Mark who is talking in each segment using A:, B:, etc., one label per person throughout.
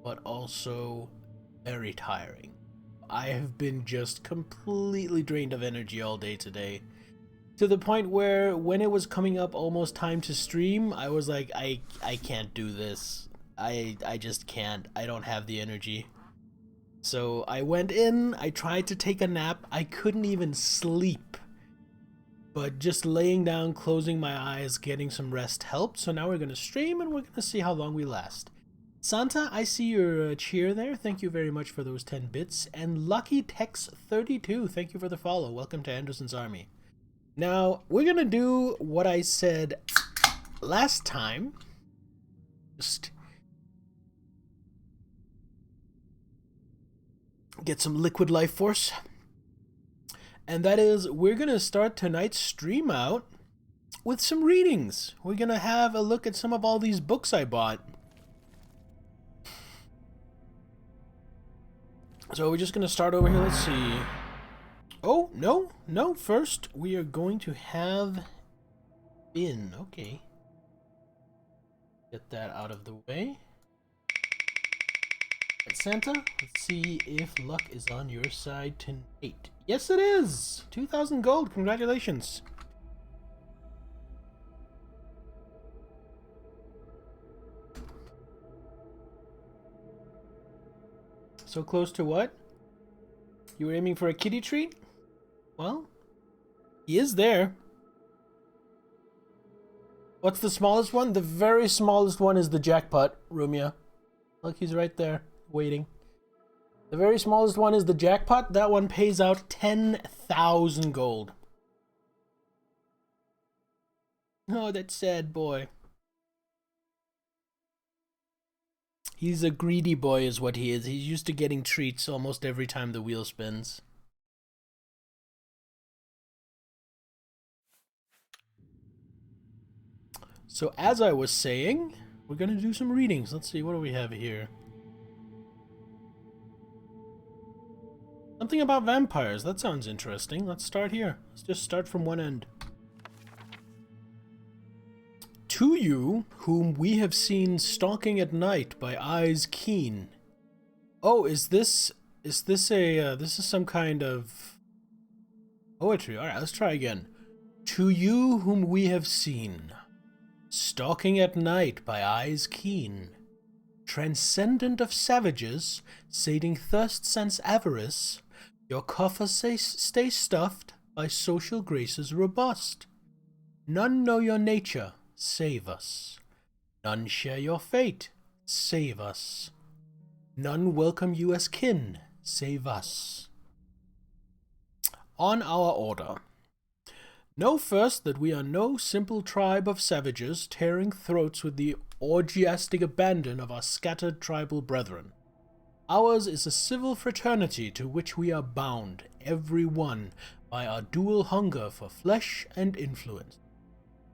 A: but also very tiring. I have been just completely drained of energy all day today, to the point where when it was coming up almost time to stream, I was like, I can't do this. I just can't. I don't have the energy. So I went in, I tried to take a nap, I couldn't even sleep. But just laying down, closing my eyes, getting some rest helped. So now we're going to stream and we're going to see how long we last. Santa, I see your cheer there. Thank you very much for those 10 bits. And Lucky Tex 32, thank you for the follow. Welcome to Anderson's Army. Now, we're going to do what I said last time. Just get some liquid life force. And that is, we're going to start tonight's stream out with some readings. We're going to have a look at some of all these books I bought. So we're just going to start over here. Let's see. Oh, no. First, we are going to have bin. Okay. Get that out of the way. Right, Santa, let's see if luck is on your side tonight. Yes, it is! 2,000 gold. Congratulations. So close to what? You were aiming for a kitty treat? Well, he is there. What's the smallest one? The very smallest one is the jackpot, Rumia. Look, he's right there, waiting. The very smallest one is the jackpot. That one pays out 10,000 gold. Oh, that sad boy. He's a greedy boy is what he is. He's used to getting treats almost every time the wheel spins. So as I was saying, we're going to do some readings. Let's see, what do we have here? Something about vampires. That sounds interesting. Let's start here. Let's just start from one end. To you, whom we have seen stalking at night by eyes keen. Oh, is this a, this is some kind of poetry. Alright, let's try again. To you, whom we have seen stalking at night by eyes keen, transcendent of savages, sating thirst sense avarice, your coffers stay stuffed by social graces robust. None know your nature, save us. None share your fate, save us. None welcome you as kin, save us. On our order. Know first that we are no simple tribe of savages tearing throats with the orgiastic abandon of our scattered tribal brethren. Ours is a civil fraternity to which we are bound, every one, by our dual hunger for flesh and influence.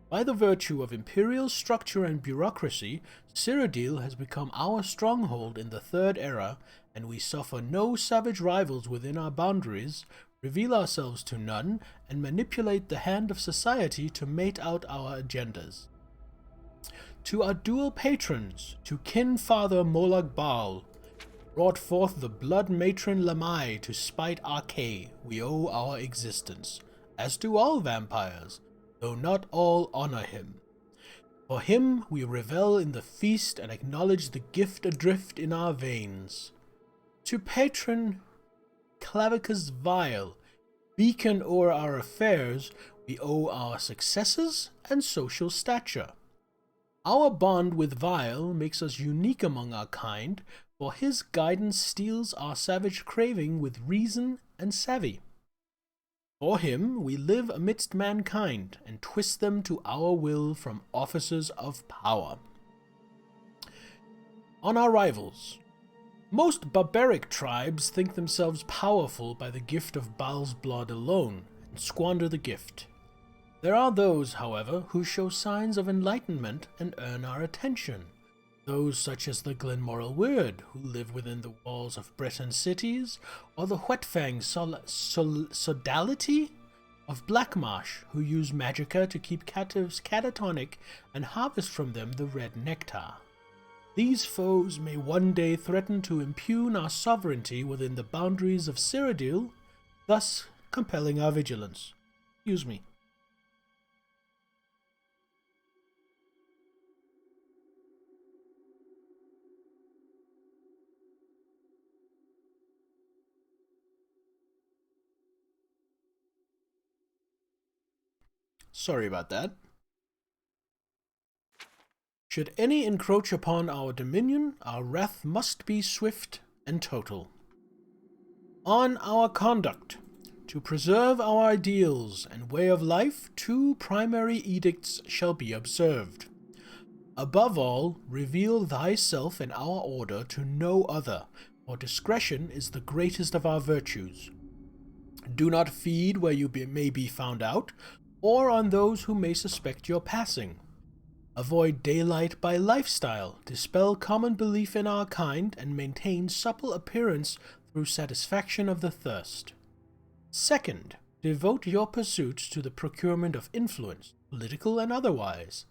A: By the virtue of imperial structure and bureaucracy, Cyrodiil has become our stronghold in the Third Era, and we suffer no savage rivals within our boundaries, reveal ourselves to none, and manipulate the hand of society to mate out our agendas. To our dual patrons, to kin father Molag Bal, brought forth the blood matron Lamai to spite Arkay, we owe our existence, as do all vampires, though not all honor him. For him we revel in the feast and acknowledge the gift adrift in our veins. To patron Clavicus Vile, beacon o'er our affairs, we owe our successes and social stature. Our bond with Vile makes us unique among our kind, for his guidance steals our savage craving with reason and savvy. For him we live amidst mankind, and twist them to our will from offices of power. On our rivals. Most barbaric tribes think themselves powerful by the gift of Baal's blood alone, and squander the gift. There are those, however, who show signs of enlightenment and earn our attention. Those such as the Glenmoral Weird, who live within the walls of Breton cities, or the Whetfang Sodality of Blackmarsh, who use magicka to keep captives catatonic and harvest from them the red nectar. These foes may one day threaten to impugn our sovereignty within the boundaries of Cyrodiil, thus compelling our vigilance. Excuse me. Sorry about that. Should any encroach upon our dominion, our wrath must be swift and total. On our conduct, to preserve our ideals and way of life, two primary edicts shall be observed. Above all, reveal thyself and our order to no other, for discretion is the greatest of our virtues. Do not feed where you may be found out, or on those who may suspect your passing. Avoid daylight by lifestyle, dispel common belief in our kind, and maintain supple appearance through satisfaction of the thirst. Second, devote your pursuits to the procurement of influence, political and otherwise.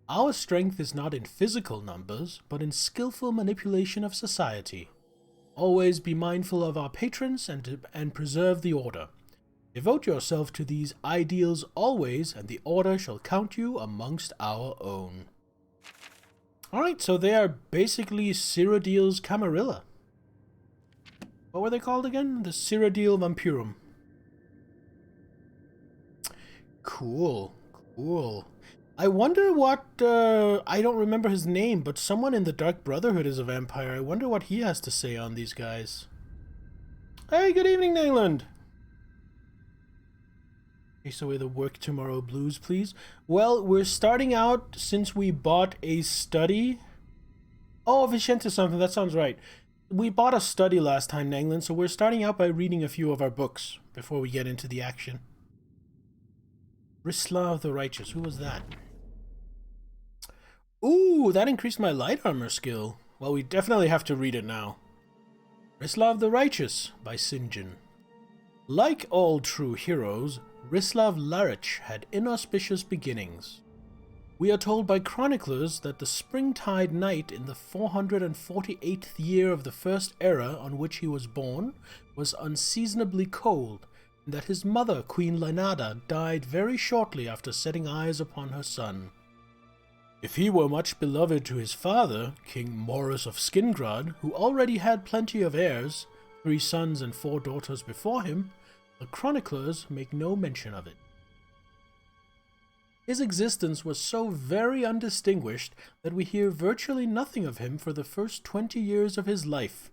A: Our strength is not in physical numbers, but in skillful manipulation of society. Always be mindful of our patrons and preserve the order. Devote yourself to these ideals always, and the order shall count you amongst our own. Alright, so they are basically Cyrodiil's Camarilla. What were they called again? The Cyrodiil Vampirum. Cool, cool. I wonder what, I don't remember his name, but someone in the Dark Brotherhood is a vampire. I wonder what he has to say on these guys. Hey, good evening, Nayland. Chase away the work tomorrow blues, please. Well, we're starting out since we bought a study. Oh, Vicente something, that sounds right. We bought a study last time, Nangland, so we're starting out by reading a few of our books before we get into the action. Rislav the Righteous, who was that? Ooh, that increased my light armor skill. Well, we definitely have to read it now. Rislav the Righteous by Sinjin. Like all true heroes, Rislav Larich had inauspicious beginnings. We are told by chroniclers that the springtide night in the 448th year of the first era on which he was born was unseasonably cold, and that his mother, Queen Lynada, died very shortly after setting eyes upon her son. If he were much beloved to his father, King Morris of Skingrad, who already had plenty of heirs, 3 sons and 4 daughters before him, the chroniclers make no mention of it. His existence was so very undistinguished that we hear virtually nothing of him for the first 20 years of his life.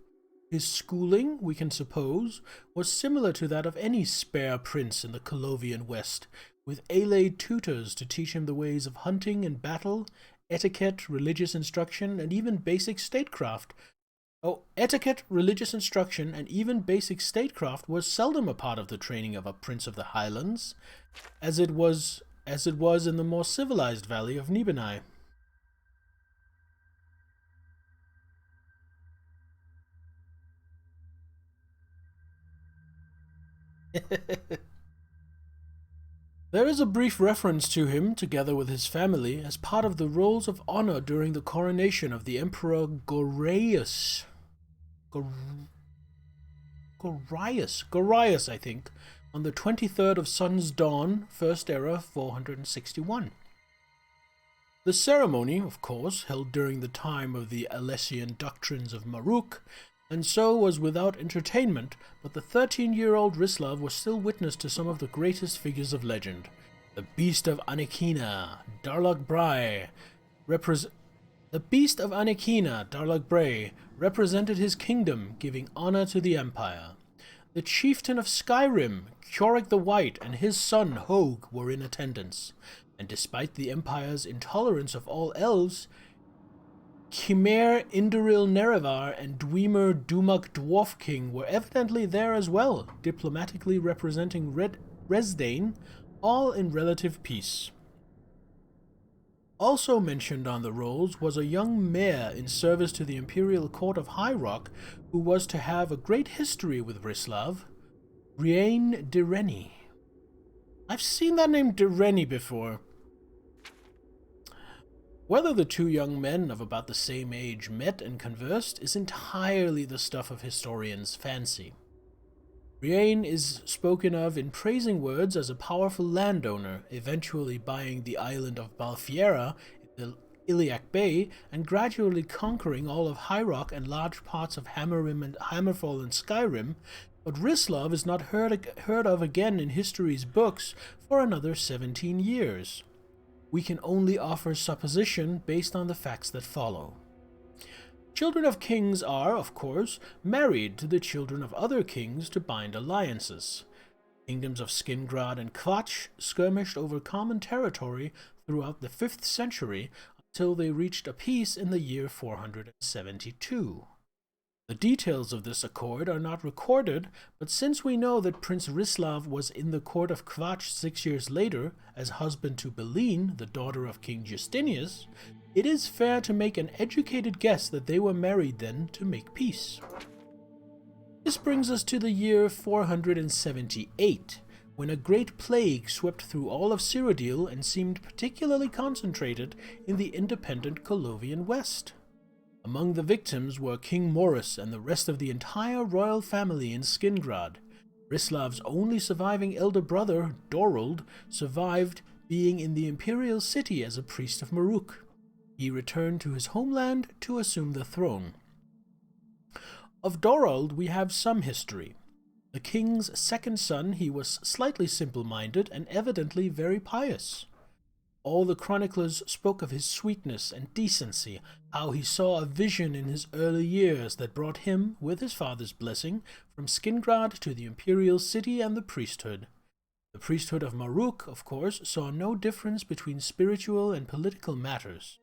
A: His schooling, we can suppose, was similar to that of any spare prince in the Colovian West, with allied tutors to teach him the ways of hunting and battle, etiquette, religious instruction, and even basic statecraft. Etiquette, religious instruction, and even basic statecraft was seldom a part of the training of a prince of the Highlands, as it was in the more civilized valley of Nibelheim. There is a brief reference to him, together with his family, as part of the rolls of honor during the coronation of the Emperor Gorius, I think, on the 23rd of Sun's Dawn, First Era 461. The ceremony, of course, held during the time of the Alessian doctrines of Maruk, and so was without entertainment, but the 13-year-old Rislav was still witness to some of the greatest figures of legend. The Beast of Anekina, Darlok Bray, represented his kingdom, giving honor to the Empire. The chieftain of Skyrim, Kjorik the White, and his son Hogue were in attendance, and despite the Empire's intolerance of all elves, Khmer Induril Nerevar and Dwemer Dumak Dwarf King were evidently there as well, diplomatically representing Resdane, all in relative peace. Also mentioned on the rolls was a young mayor in service to the Imperial Court of High Rock who was to have a great history with Rislav, Riain de Rennie. I've seen that name de Rennie before. Whether the two young men of about the same age met and conversed is entirely the stuff of historians' fancy. Riain is spoken of in praising words as a powerful landowner, eventually buying the island of Balfiera in the Iliac Bay and gradually conquering all of High Rock and large parts of Hammerrim and Hammerfall and Skyrim, but Rislav is not heard of again in history's books for another 17 years. We can only offer supposition based on the facts that follow. Children of kings are, of course, married to the children of other kings to bind alliances. Kingdoms of Skingrad and Kvatch skirmished over common territory throughout the 5th century until they reached a peace in the year 472. The details of this accord are not recorded, but since we know that Prince Rislav was in the court of Kvatch 6 years later as husband to Beline, the daughter of King Justinius, it is fair to make an educated guess that they were married then to make peace. This brings us to the year 478, when a great plague swept through all of Cyrodiil and seemed particularly concentrated in the independent Colovian West. Among the victims were King Morris and the rest of the entire royal family in Skingrad. Rislav's only surviving elder brother, Dorald, survived, being in the imperial city as a priest of Maruk. He returned to his homeland to assume the throne. Of Dorald we have some history. The king's second son, he was slightly simple-minded and evidently very pious. All the chroniclers spoke of his sweetness and decency, how he saw a vision in his early years that brought him, with his father's blessing, from Skingrad to the imperial city and the priesthood. The priesthood of Maruk, of course, saw no difference between spiritual and political matters.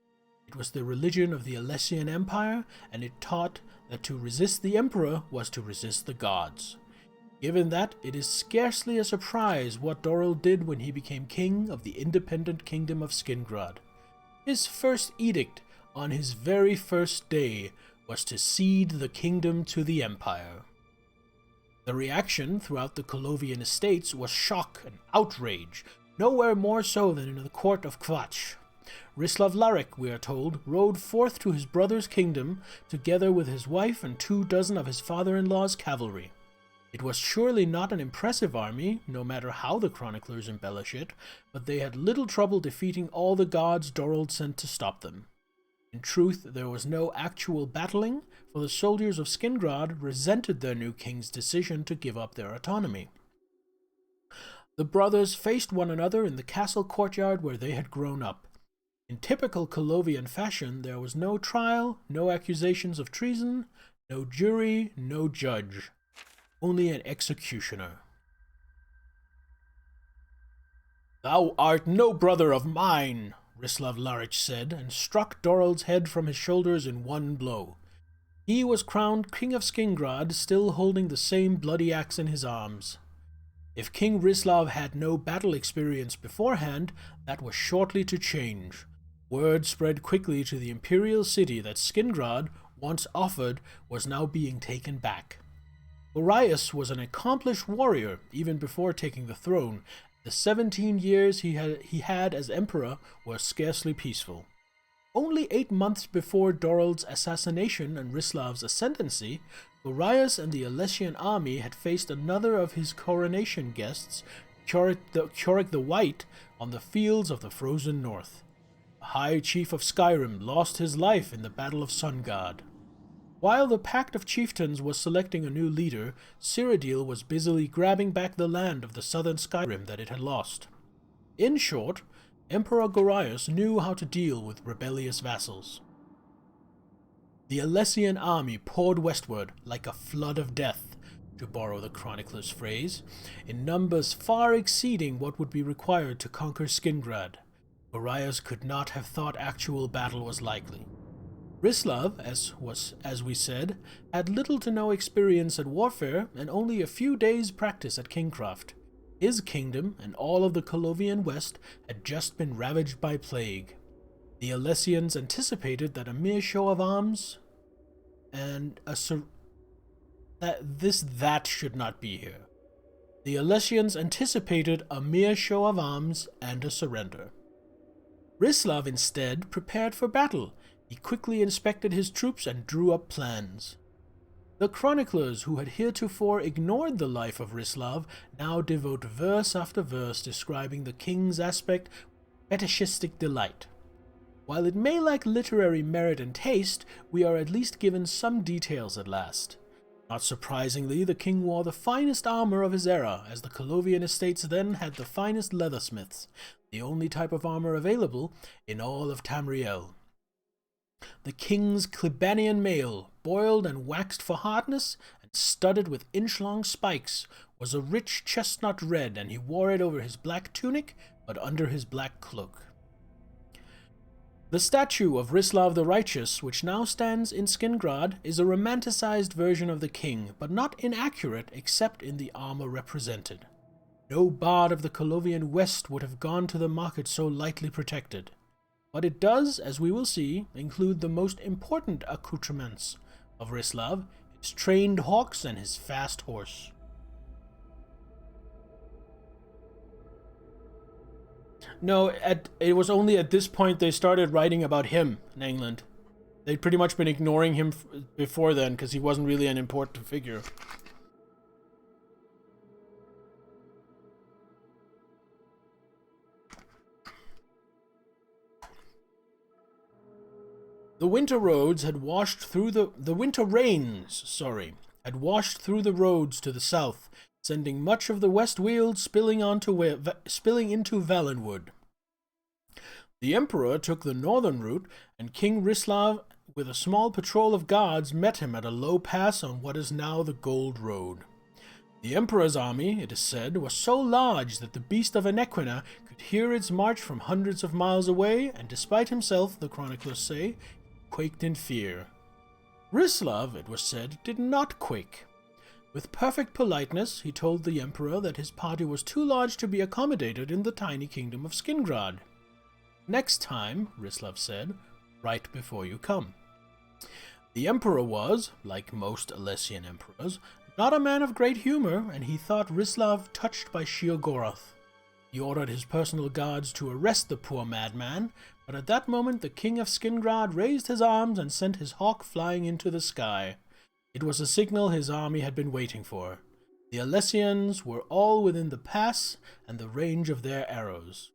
A: It was the religion of the Alessian Empire, and it taught that to resist the emperor was to resist the gods. Given that, it is scarcely a surprise what Dorald did when he became king of the independent kingdom of Skingrad. His first edict, on his very first day, was to cede the kingdom to the empire. The reaction throughout the Colovian estates was shock and outrage, nowhere more so than in the court of Kvatch. Rislav Larek, we are told, rode forth to his brother's kingdom, together with his wife and 24 of his father-in-law's cavalry. It was surely not an impressive army, no matter how the chroniclers embellish it, but they had little trouble defeating all the gods Dorald sent to stop them. In truth, there was no actual battling, for the soldiers of Skingrad resented their new king's decision to give up their autonomy. The brothers faced one another in the castle courtyard where they had grown up. In typical Colovian fashion, there was no trial, no accusations of treason, no jury, no judge. Only an executioner. "Thou art no brother of mine," Rislav Larich said, and struck Dorald's head from his shoulders in one blow. He was crowned King of Skingrad, still holding the same bloody axe in his arms. If King Rislav had no battle experience beforehand, that was shortly to change. Word spread quickly to the imperial city that Skingrad, once offered, was now being taken back. Gorias was an accomplished warrior even before taking the throne. The 17 years he had as emperor were scarcely peaceful. Only 8 months before Dorald's assassination and Rislav's ascendancy, Gorias and the Alessian army had faced another of his coronation guests, Keurig the White, on the fields of the frozen north. The High Chief of Skyrim lost his life in the Battle of Sungard. While the Pact of Chieftains was selecting a new leader, Cyrodiil was busily grabbing back the land of the southern Skyrim that it had lost. In short, Emperor Gorias knew how to deal with rebellious vassals. The Alessian army poured westward like a flood of death, to borrow the chronicler's phrase, in numbers far exceeding what would be required to conquer Skingrad. Gorias could not have thought actual battle was likely. Rislav, as we said, had little to no experience at warfare and only a few days' practice at kingcraft. His kingdom and all of the Colovian West had just been ravaged by plague. The Alessians anticipated that a mere show of arms and that should not be here. The Alessians anticipated a mere show of arms and a surrender. Rislav instead prepared for battle. He quickly inspected his troops and drew up plans. The chroniclers who had heretofore ignored the life of Rislav now devote verse after verse describing the king's aspect with fetishistic delight. While it may lack literary merit and taste, we are at least given some details at last. Not surprisingly, the king wore the finest armor of his era, as the Colovian estates then had the finest leathersmiths, the only type of armor available in all of Tamriel. The king's Klebanian mail, boiled and waxed for hardness, and studded with inch-long spikes, was a rich chestnut red, and he wore it over his black tunic, but under his black cloak. The statue of Rislav the Righteous, which now stands in Skingrad, is a romanticized version of the king, but not inaccurate except in the armor represented. No bard of the Colovian West would have gone to the market so lightly protected. But it does, as we will see, include the most important accoutrements of Rislav, his trained hawks and his fast horse. No, it was only at this point they started writing about him in England. They'd pretty much been ignoring him before then because he wasn't really an important figure. The winter rains had washed through the roads to the south, sending much of the west weald spilling into Valenwood. The emperor took the northern route, and King Rislav, with a small patrol of guards, met him at a low pass on what is now the Gold Road. The emperor's army, it is said, was so large that the beast of Enequina could hear its march from hundreds of miles away, and despite himself, the chroniclers say, quaked in fear. Rislav, it was said, did not quake. With perfect politeness, he told the emperor that his party was too large to be accommodated in the tiny kingdom of Skingrad. Next time, Rislav said, write before you come. The emperor was, like most Alessian emperors, not a man of great humor, and he thought Rislav touched by sheer Goroth. He ordered his personal guards to arrest the poor madman, but at that moment the king of Skingrad raised his arms and sent his hawk flying into the sky. It was a signal his army had been waiting for. The Alessians were all within the pass and the range of their arrows.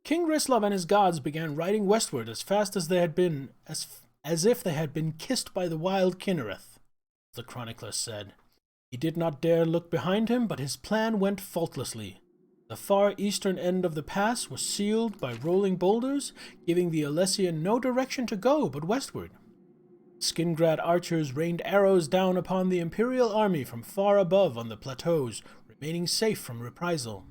A: King Rislav and his guards began riding westward as fast as they had been, as if they had been kissed by the wild Kinnereth, the chronicler said. He did not dare look behind him, but his plan went faultlessly. The far eastern end of the pass was sealed by rolling boulders, giving the Alessian no direction to go but westward. Skingrad archers rained arrows down upon the imperial army from far above on the plateaus, remaining safe from reprisal.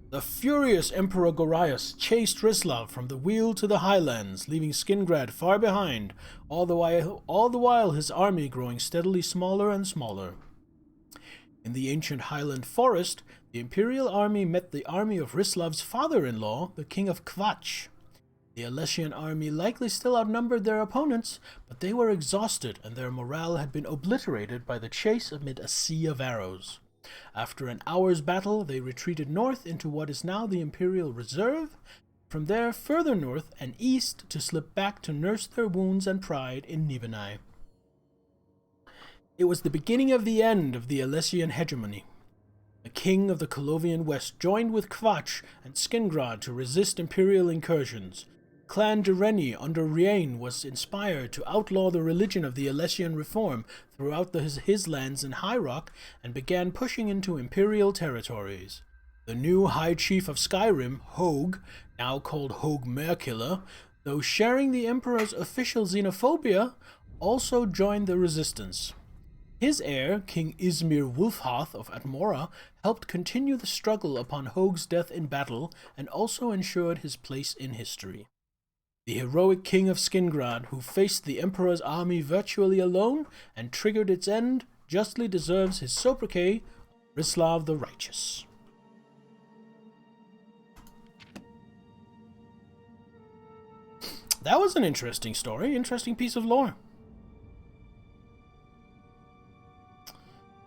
A: The furious Emperor Gorias chased Rislav from the Weald to the highlands, leaving Skingrad far behind, all the while his army growing steadily smaller and smaller. In the ancient highland forest, the imperial army met the army of Rislav's father-in-law, the king of Kvatch. The Alessian army likely still outnumbered their opponents, but they were exhausted and their morale had been obliterated by the chase amid a sea of arrows. After an hour's battle, they retreated north into what is now the Imperial Reserve, from there further north and east to slip back to nurse their wounds and pride in Nivernai. It was the beginning of the end of the Alessian hegemony. The king of the Colovian West joined with Kvatch and Skingrad to resist imperial incursions. Clan Direni under Riain was inspired to outlaw the religion of the Alessian reform throughout his lands in High Rock and began pushing into imperial territories. The new High Chief of Skyrim, Hogue, now called Hogue Merkiller, though sharing the Emperor's official xenophobia, also joined the resistance. His heir, King Ismir Wulfharth of Atmora, helped continue the struggle upon Hogue's death in battle and also ensured his place in history. The heroic king of Skingrad, who faced the Emperor's army virtually alone and triggered its end, justly deserves his sobriquet, Rislav the Righteous. That was an interesting story, interesting piece of lore.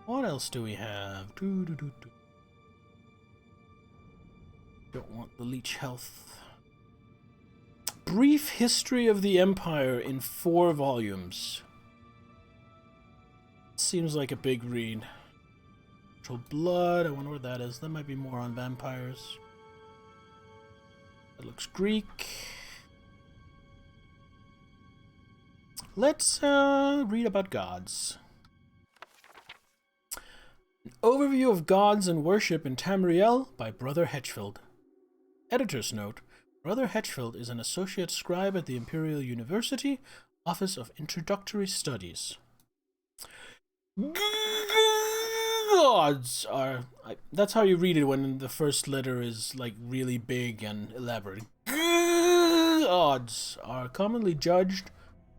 A: What else do we have? Don't want the leech health. Brief History of the Empire in 4 volumes. Seems like a big read. Natural Blood, I wonder what that is. That might be more on vampires. That looks Greek. Let's read about gods. An overview of gods and worship in Tamriel by Brother Hetchfield. Editor's note: Brother Hetchfield is an associate scribe at the Imperial University, Office of Introductory Studies. Gods are... that's how you read it when the first letter is like really big and elaborate. Gods are commonly judged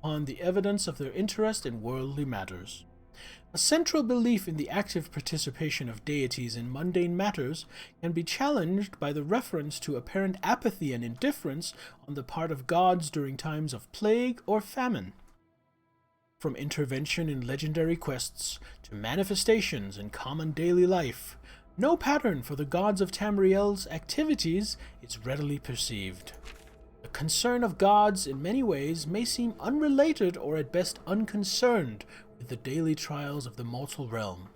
A: on the evidence of their interest in worldly matters. A central belief in the active participation of deities in mundane matters can be challenged by the reference to apparent apathy and indifference on the part of gods during times of plague or famine. From intervention in legendary quests to manifestations in common daily life, no pattern for the gods of Tamriel's activities is readily perceived. The concern of gods in many ways may seem unrelated or at best unconcerned with the daily trials of the mortal realm.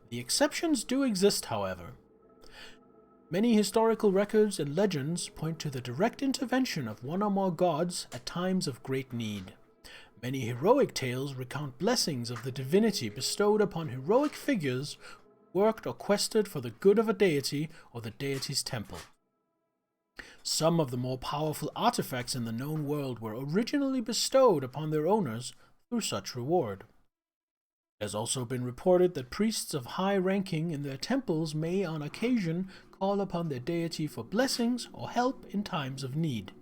A: The exceptions do exist, however. Many historical records and legends point to the direct intervention of one or more gods at times of great need. Many heroic tales recount blessings of the divinity bestowed upon heroic figures who worked or quested for the good of a deity or the deity's temple. Some of the more powerful artifacts in the known world were originally bestowed upon their owners through such reward. It has also been reported that priests of high ranking in their temples may on occasion call upon their deity for blessings or help in times of need.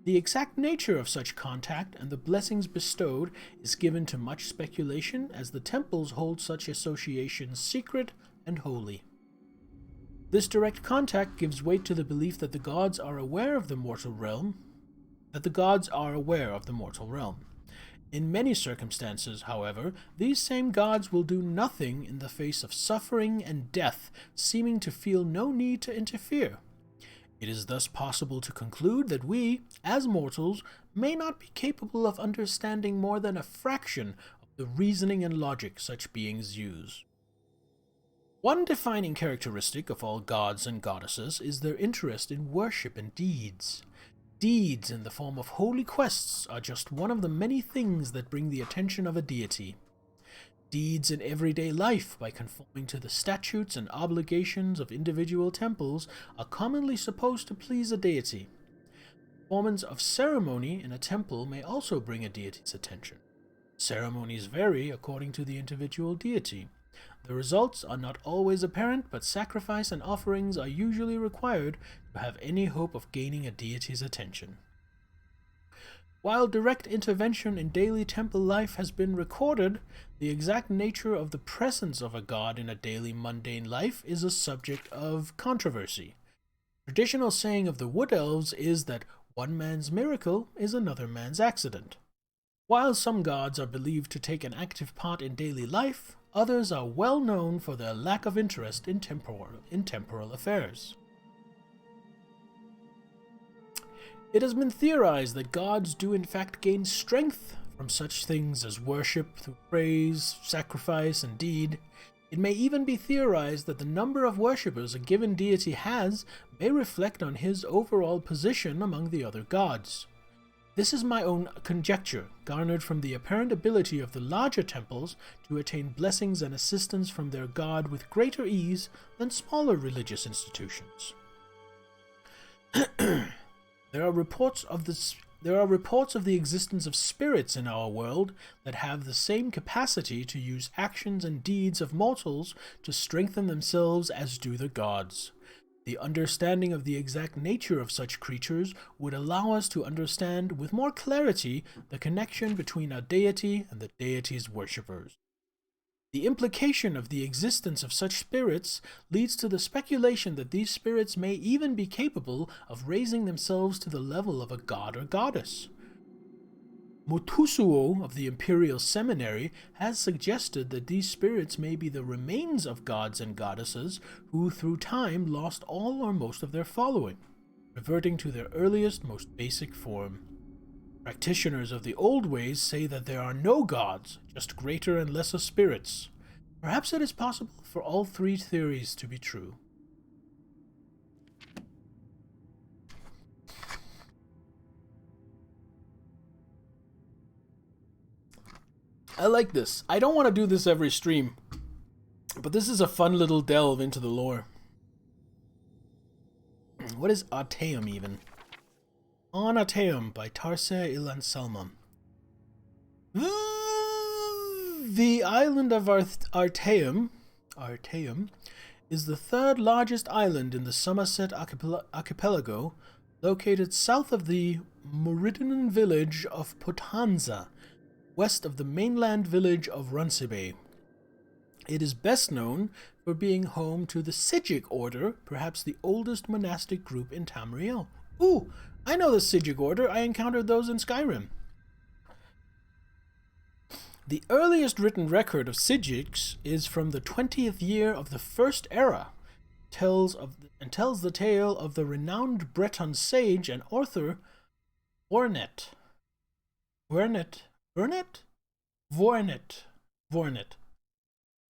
A: The exact nature of such contact and the blessings bestowed is given to much speculation, as the temples hold such associations secret and holy. This direct contact gives weight to the belief that the gods are aware of the mortal realm, In many circumstances, however, these same gods will do nothing in the face of suffering and death, seeming to feel no need to interfere. It is thus possible to conclude that we, as mortals, may not be capable of understanding more than a fraction of the reasoning and logic such beings use. One defining characteristic of all gods and goddesses is their interest in worship and deeds. Deeds in the form of holy quests are just one of the many things that bring the attention of a deity. Deeds in everyday life, by conforming to the statutes and obligations of individual temples, are commonly supposed to please a deity. Performance of ceremony in a temple may also bring a deity's attention. Ceremonies vary according to the individual deity. The results are not always apparent, but sacrifice and offerings are usually required to have any hope of gaining a deity's attention. While direct intervention in daily temple life has been recorded, the exact nature of the presence of a god in a daily mundane life is a subject of controversy. Traditional saying of the Wood Elves is that one man's miracle is another man's accident. While some gods are believed to take an active part in daily life, others are well known for their lack of interest in temporal affairs. It has been theorized that gods do in fact gain strength from such things as worship through praise, sacrifice, and deed. It may even be theorized that the number of worshippers a given deity has may reflect on his overall position among the other gods. This is my own conjecture, garnered from the apparent ability of the larger temples to attain blessings and assistance from their god with greater ease than smaller religious institutions. There are reports of the existence of spirits in our world that have the same capacity to use actions and deeds of mortals to strengthen themselves as do the gods. The understanding of the exact nature of such creatures would allow us to understand with more clarity the connection between our deity and the deity's worshippers. The implication of the existence of such spirits leads to the speculation that these spirits may even be capable of raising themselves to the level of a god or goddess. Motusuo of the Imperial Seminary has suggested that these spirits may be the remains of gods and goddesses who through time lost all or most of their following, reverting to their earliest, most basic form. Practitioners of the old ways say that there are no gods, just greater and lesser spirits. Perhaps it is possible for all three theories to be true. I like this. I don't want to do this every stream, but this is a fun little delve into the lore. What is Artaeum even? On Artaeum by Tarse Ilan Salman. The island of Artaeum is the third largest island in the Somerset archipelago, located south of the Meridian village of Potanza, west of the mainland village of Runcibe. It is best known for being home to the Sigil Order, perhaps the oldest monastic group in Tamriel. Ooh, I know the Sigil Order. I encountered those in Skyrim. The earliest written record of Sigigs is from the 20th year of the First Era, tells the tale of the renowned Breton sage and author Vornet,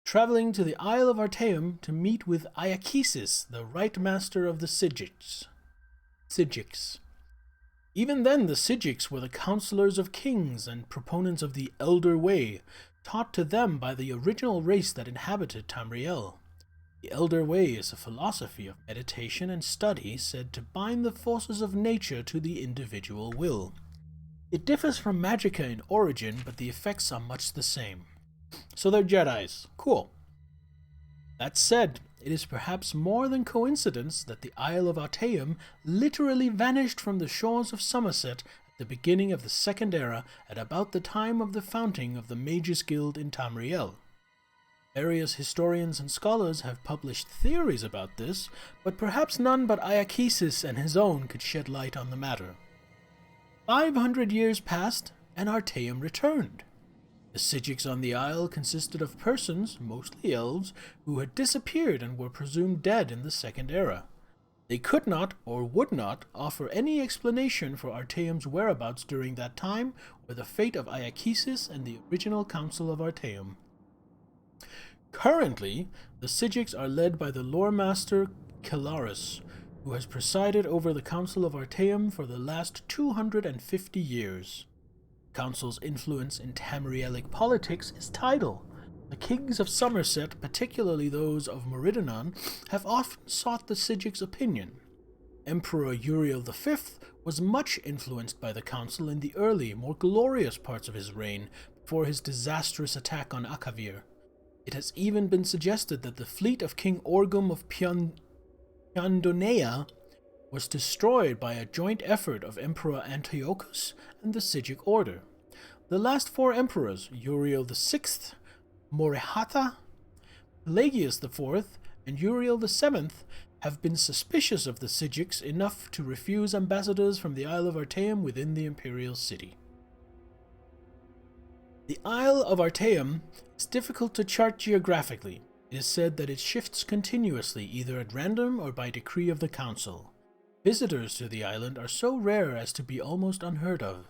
A: traveling to the Isle of Artaeum to meet with Iachesis, the right master of the Sigigs. Even then, the Sigigs were the counselors of kings and proponents of the Elder Way, taught to them by the original race that inhabited Tamriel. The Elder Way is a philosophy of meditation and study said to bind the forces of nature to the individual will. It differs from Magicka in origin, but the effects are much the same. So they're Jedis. Cool. That said, it is perhaps more than coincidence that the Isle of Artaeum literally vanished from the shores of Somerset at the beginning of the Second Era at about the time of the founding of the Mages Guild in Tamriel. Various historians and scholars have published theories about this, but perhaps none but Iachesis and his own could shed light on the matter. 500 years passed, and Artaeum returned. The Sigigs on the isle consisted of persons, mostly elves, who had disappeared and were presumed dead in the Second Era. They could not, or would not, offer any explanation for Artaeum's whereabouts during that time, or the fate of Iachesis and the original Council of Artaeum. Currently, the Sigigs are led by the lore master Kelaris, who has presided over the Council of Artaeum for the last 250 years. The Council's influence in Tamrielic politics is tidal. The kings of Somerset, particularly those of Meridian, have often sought the Sigigs' opinion. Emperor Uriel V was much influenced by the Council in the early, more glorious parts of his reign, before his disastrous attack on Akavir. It has even been suggested that the fleet of King Orgum of Piandonea was destroyed by a joint effort of Emperor Antiochus and the Sigil Order. The last four emperors, Uriel VI, Morehata, Pelagius IV, and Uriel VII, have been suspicious of the Sigigs enough to refuse ambassadors from the Isle of Artaeum within the imperial city. The Isle of Artaeum is difficult to chart geographically. It is said that it shifts continuously, either at random or by decree of the council. Visitors to the island are so rare as to be almost unheard of.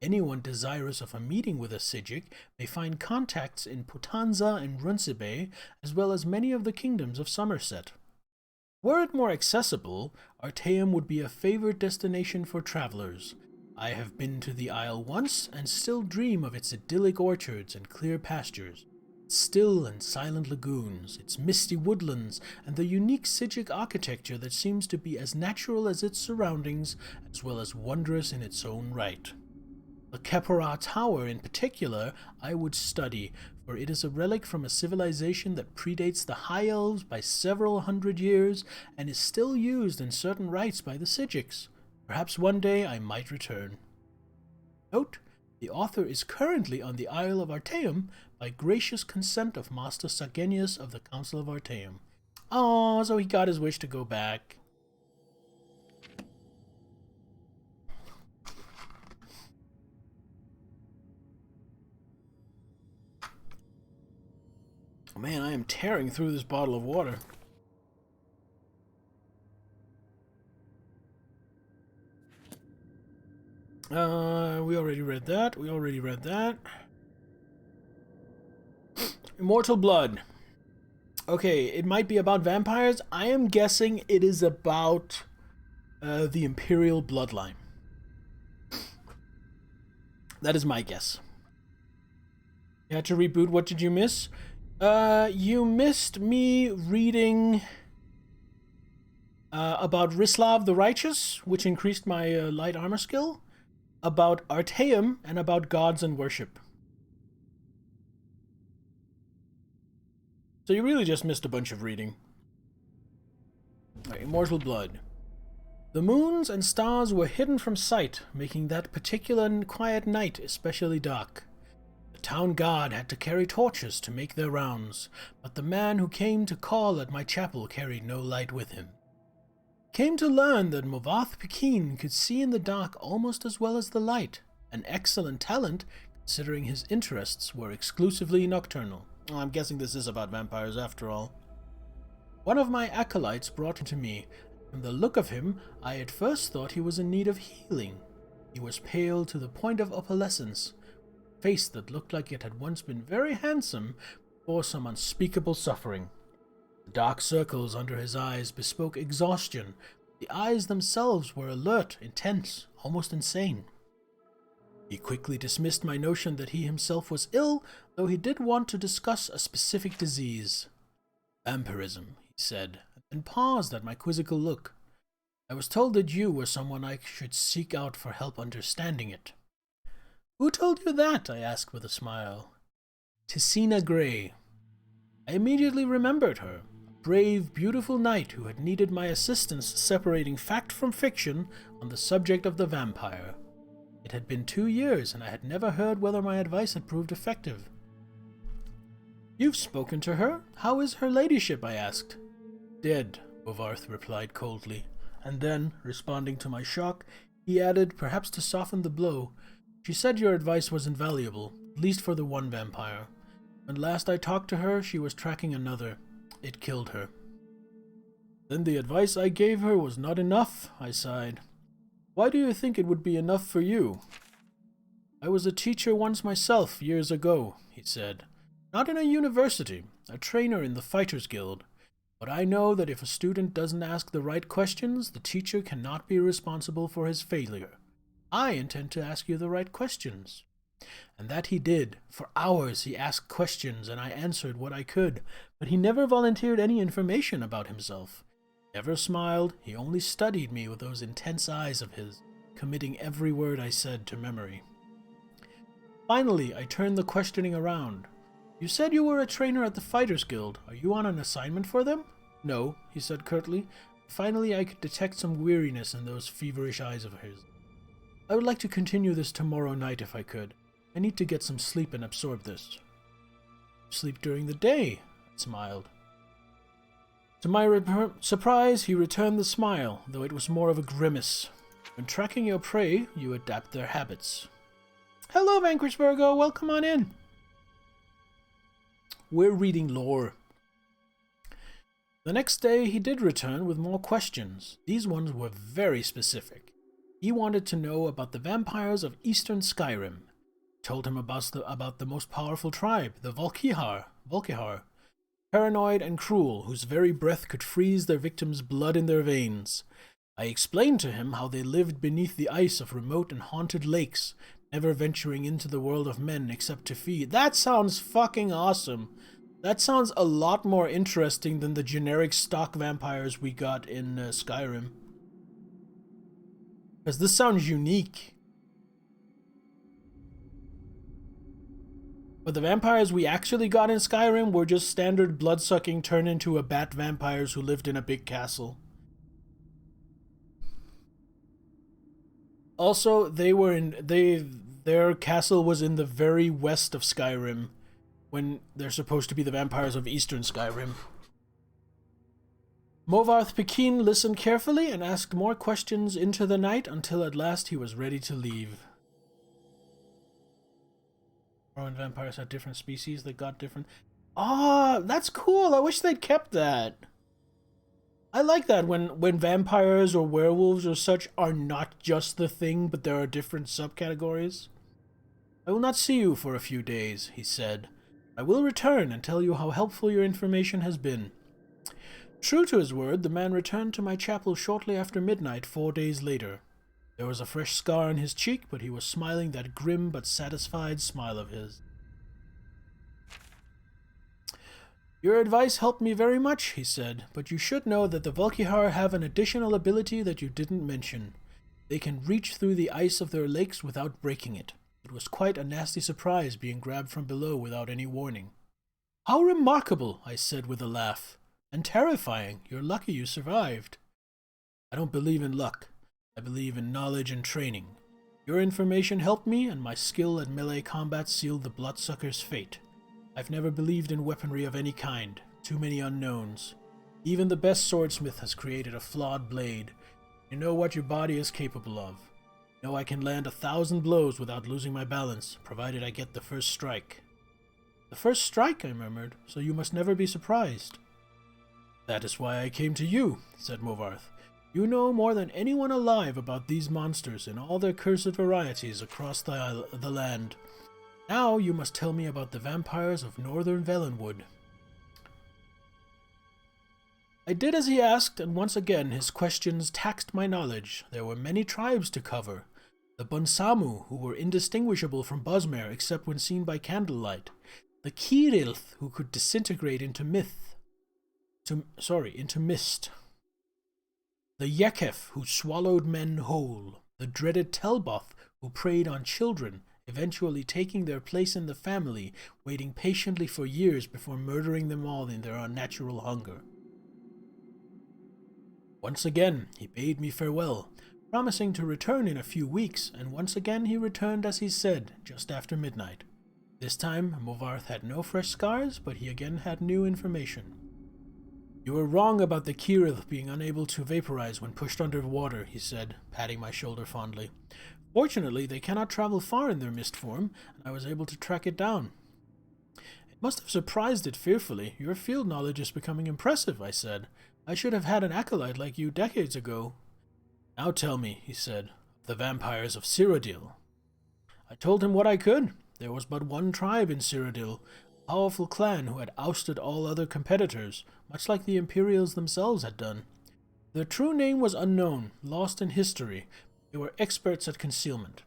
A: Anyone desirous of a meeting with a Sigig may find contacts in Potanza and Runcibe, as well as many of the kingdoms of Somerset. Were it more accessible, Artaeum would be a favored destination for travelers. I have been to the isle once and still dream of its idyllic orchards and clear pastures, its still and silent lagoons, its misty woodlands, and the unique Sigil architecture that seems to be as natural as its surroundings, as well as wondrous in its own right. The Khepera Tower in particular I would study, for it is a relic from a civilization that predates the High Elves by several hundred years and is still used in certain rites by the Sigigs. Perhaps one day I might return. Note, the author is currently on the Isle of Artaeum by gracious consent of Master Sagenius of the Council of Artaeum. Oh, so he got his wish to go back. Oh, man, I am tearing through this bottle of water. We already read that. Immortal Blood. Okay, it might be about vampires. I am guessing it is about the Imperial bloodline. That is my guess. You had to reboot. What did you miss? You missed me reading about Rislav the Righteous, which increased my light armor skill, about Artaeum, and about gods and worship. So you really just missed a bunch of reading. Right, Immortal Blood. The moons and stars were hidden from sight, making that particular and quiet night especially dark. The town guard had to carry torches to make their rounds, but the man who came to call at my chapel carried no light with him. Came to learn that Movath Pekin could see in the dark almost as well as the light, an excellent talent considering his interests were exclusively nocturnal. Well, I'm guessing this is about vampires after all. One of my acolytes brought him to me. From the look of him, I at first thought he was in need of healing. He was pale to the point of opalescence, a face that looked like it had once been very handsome before some unspeakable suffering. The dark circles under his eyes bespoke exhaustion. The eyes themselves were alert, intense, almost insane. He quickly dismissed my notion that he himself was ill, though he did want to discuss a specific disease. Vampirism, he said, and paused at my quizzical look. I was told that you were someone I should seek out for help understanding it. Who told you that? I asked with a smile. Tessina Gray. I immediately remembered her, a brave, beautiful knight who had needed my assistance separating fact from fiction on the subject of the vampire. It had been 2 years, and I had never heard whether my advice had proved effective. You've spoken to her? How is her ladyship? I asked. Dead, Bovarth replied coldly, and then, responding to my shock, he added, perhaps to soften the blow, she said your advice was invaluable, at least for the one vampire. When last I talked to her, she was tracking another. It killed her. Then the advice I gave her was not enough, I sighed. Why do you think it would be enough for you? I was a teacher once myself, years ago, he said. Not in a university, a trainer in the Fighters Guild. But I know that if a student doesn't ask the right questions, the teacher cannot be responsible for his failure. I intend to ask you the right questions. And that he did. For hours he asked questions, and I answered what I could, but he never volunteered any information about himself. Never smiled, he only studied me with those intense eyes of his, committing every word I said to memory. Finally, I turned the questioning around. You said you were a trainer at the Fighters Guild. Are you on an assignment for them? No, he said curtly. Finally, I could detect some weariness in those feverish eyes of his. I would like to continue this tomorrow night if I could. I need to get some sleep and absorb this. Sleep during the day, I smiled. To my surprise, he returned the smile, though it was more of a grimace. When tracking your prey, you adapt their habits. Hello, Vanquish Virgo, welcome on in. We're reading lore. The next day, he did return with more questions. These ones were very specific. He wanted to know about the vampires of Eastern Skyrim. Told him about the most powerful tribe, the Volkihar. Paranoid and cruel, whose very breath could freeze their victims' blood in their veins. I explained to him how they lived beneath the ice of remote and haunted lakes, never venturing into the world of men except to feed. That sounds fucking awesome. That sounds a lot more interesting than the generic stock vampires we got in Skyrim. Because this sounds unique. But the vampires we actually got in Skyrim were just standard blood-sucking turn into a bat vampires who lived in a big castle. Also, their castle was in the very west of Skyrim, when they're supposed to be the vampires of Eastern Skyrim. Movarth Pekin listened carefully and asked more questions into the night until at last he was ready to leave. Roman vampires had different species that got different. Ah, that's cool. I wish they'd kept that. I like that when vampires or werewolves or such are not just the thing, but there are different subcategories. I will not see you for a few days, he said. I will return and tell you how helpful your information has been. True to his word, the man returned to my chapel shortly after midnight 4 days later. There was a fresh scar on his cheek, but he was smiling that grim but satisfied smile of his. Your advice helped me very much, he said, but you should know that the Volkihar have an additional ability that you didn't mention. They can reach through the ice of their lakes without breaking it. It was quite a nasty surprise being grabbed from below without any warning. How remarkable, I said with a laugh. And terrifying. You're lucky you survived. I don't believe in luck. I believe in knowledge and training. Your information helped me, and my skill at melee combat sealed the bloodsucker's fate. I've never believed in weaponry of any kind. Too many unknowns. Even the best swordsmith has created a flawed blade. You know what your body is capable of. You know I can land 1,000 blows without losing my balance, provided I get the first strike. The first strike, I murmured, so you must never be surprised. That is why I came to you, said Movarth. You know more than anyone alive about these monsters and all their cursed varieties across the land. Now you must tell me about the vampires of northern Velenwood. I did as he asked, and once again his questions taxed my knowledge. There were many tribes to cover. The Bunsamu, who were indistinguishable from Bosmer except when seen by candlelight. The Kirilth, who could disintegrate into mist. The Yekef, who swallowed men whole. The dreaded Telboth, who preyed on children, eventually taking their place in the family, waiting patiently for years before murdering them all in their unnatural hunger. Once again, he bade me farewell, promising to return in a few weeks, and once again he returned as he said, just after midnight. This time, Movarth had no fresh scars, but he again had new information. You were wrong about the Kirith being unable to vaporize when pushed under water, he said, patting my shoulder fondly. Fortunately, they cannot travel far in their mist form, and I was able to track it down. It must have surprised it fearfully. Your field knowledge is becoming impressive, I said. I should have had an acolyte like you decades ago. Now tell me, he said, of the vampires of Cyrodiil. I told him what I could. There was but one tribe in Cyrodiil, a powerful clan who had ousted all other competitors, much like the Imperials themselves had done. Their true name was unknown, lost in history. They were experts at concealment.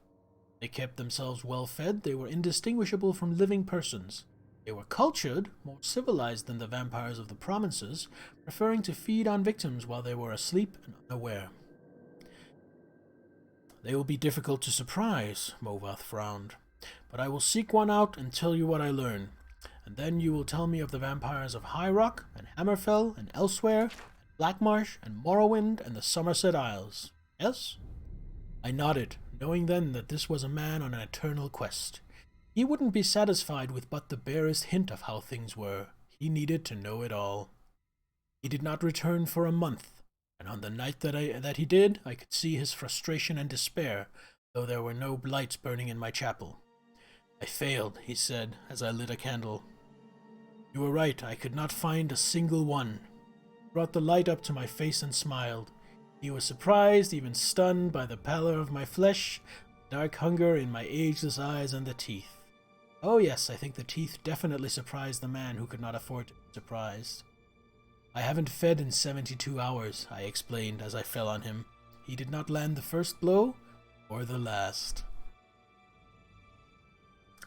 A: They kept themselves well fed, they were indistinguishable from living persons. They were cultured, more civilized than the vampires of the provinces, preferring to feed on victims while they were asleep and unaware. They will be difficult to surprise, Movarth frowned, but I will seek one out and tell you what I learn. And then you will tell me of the vampires of High Rock, and Hammerfell, and elsewhere, and Blackmarsh, and Morrowind, and the Somerset Isles. Yes? I nodded, knowing then that this was a man on an eternal quest. He wouldn't be satisfied with but the barest hint of how things were. He needed to know it all. He did not return for a month, and on the night that he did, I could see his frustration and despair, though there were no lights burning in my chapel. I failed, he said, as I lit a candle. You were right, I could not find a single one. He brought the light up to my face and smiled. He was surprised, even stunned, by the pallor of my flesh, the dark hunger in my ageless eyes, and the teeth. Oh yes, I think the teeth definitely surprised the man who could not afford to be surprised. I haven't fed in 72 hours, I explained as I fell on him. He did not land the first blow, or the last.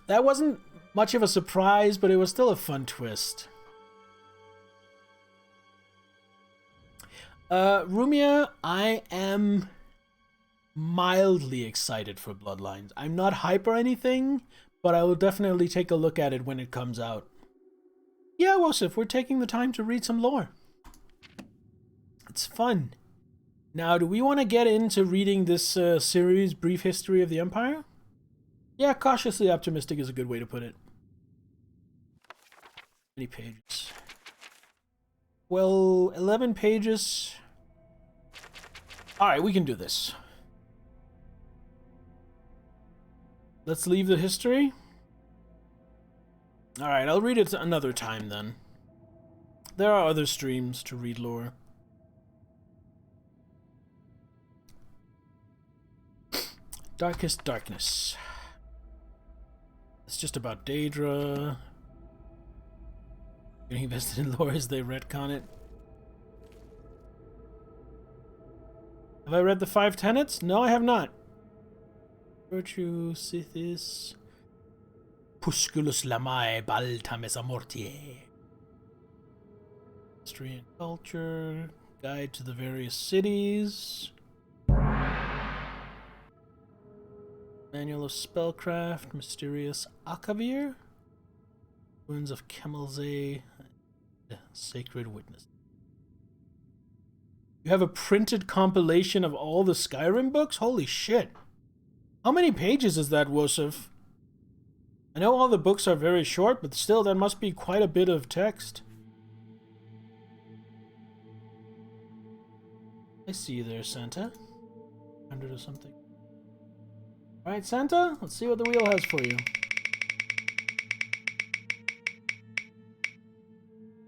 A: That wasn't much of a surprise, but it was still a fun twist. Rumia, I am mildly excited for Bloodlines. I'm not hype or anything, but I will definitely take a look at it when it comes out. Yeah, Wasif, we're taking the time to read some lore. It's fun. Now, do we want to get into reading this series, Brief History of the Empire? Yeah, cautiously optimistic is a good way to put it. How many pages? Well, 11 pages. Alright, we can do this. Let's leave the history. Alright, I'll read it another time then. There are other streams to read lore. Darkest Darkness. It's just about Daedra. Getting invested in lore as they retcon it. Have I read the 5 tenets? No, I have not. Virtue, Sithis, Pusculus Lamae, Balta Mesamortie. History and Culture, Guide to the Various Cities, Manual of Spellcraft, Mysterious Akavir, Ruins of Kemalze, Sacred Witness. You have a printed compilation of all the Skyrim books? Holy shit. How many pages is that, Wosef? I know all the books are very short, but still, that must be quite a bit of text. I see you there, Santa. 100 or something. Alright, Santa, let's see what the wheel has for you.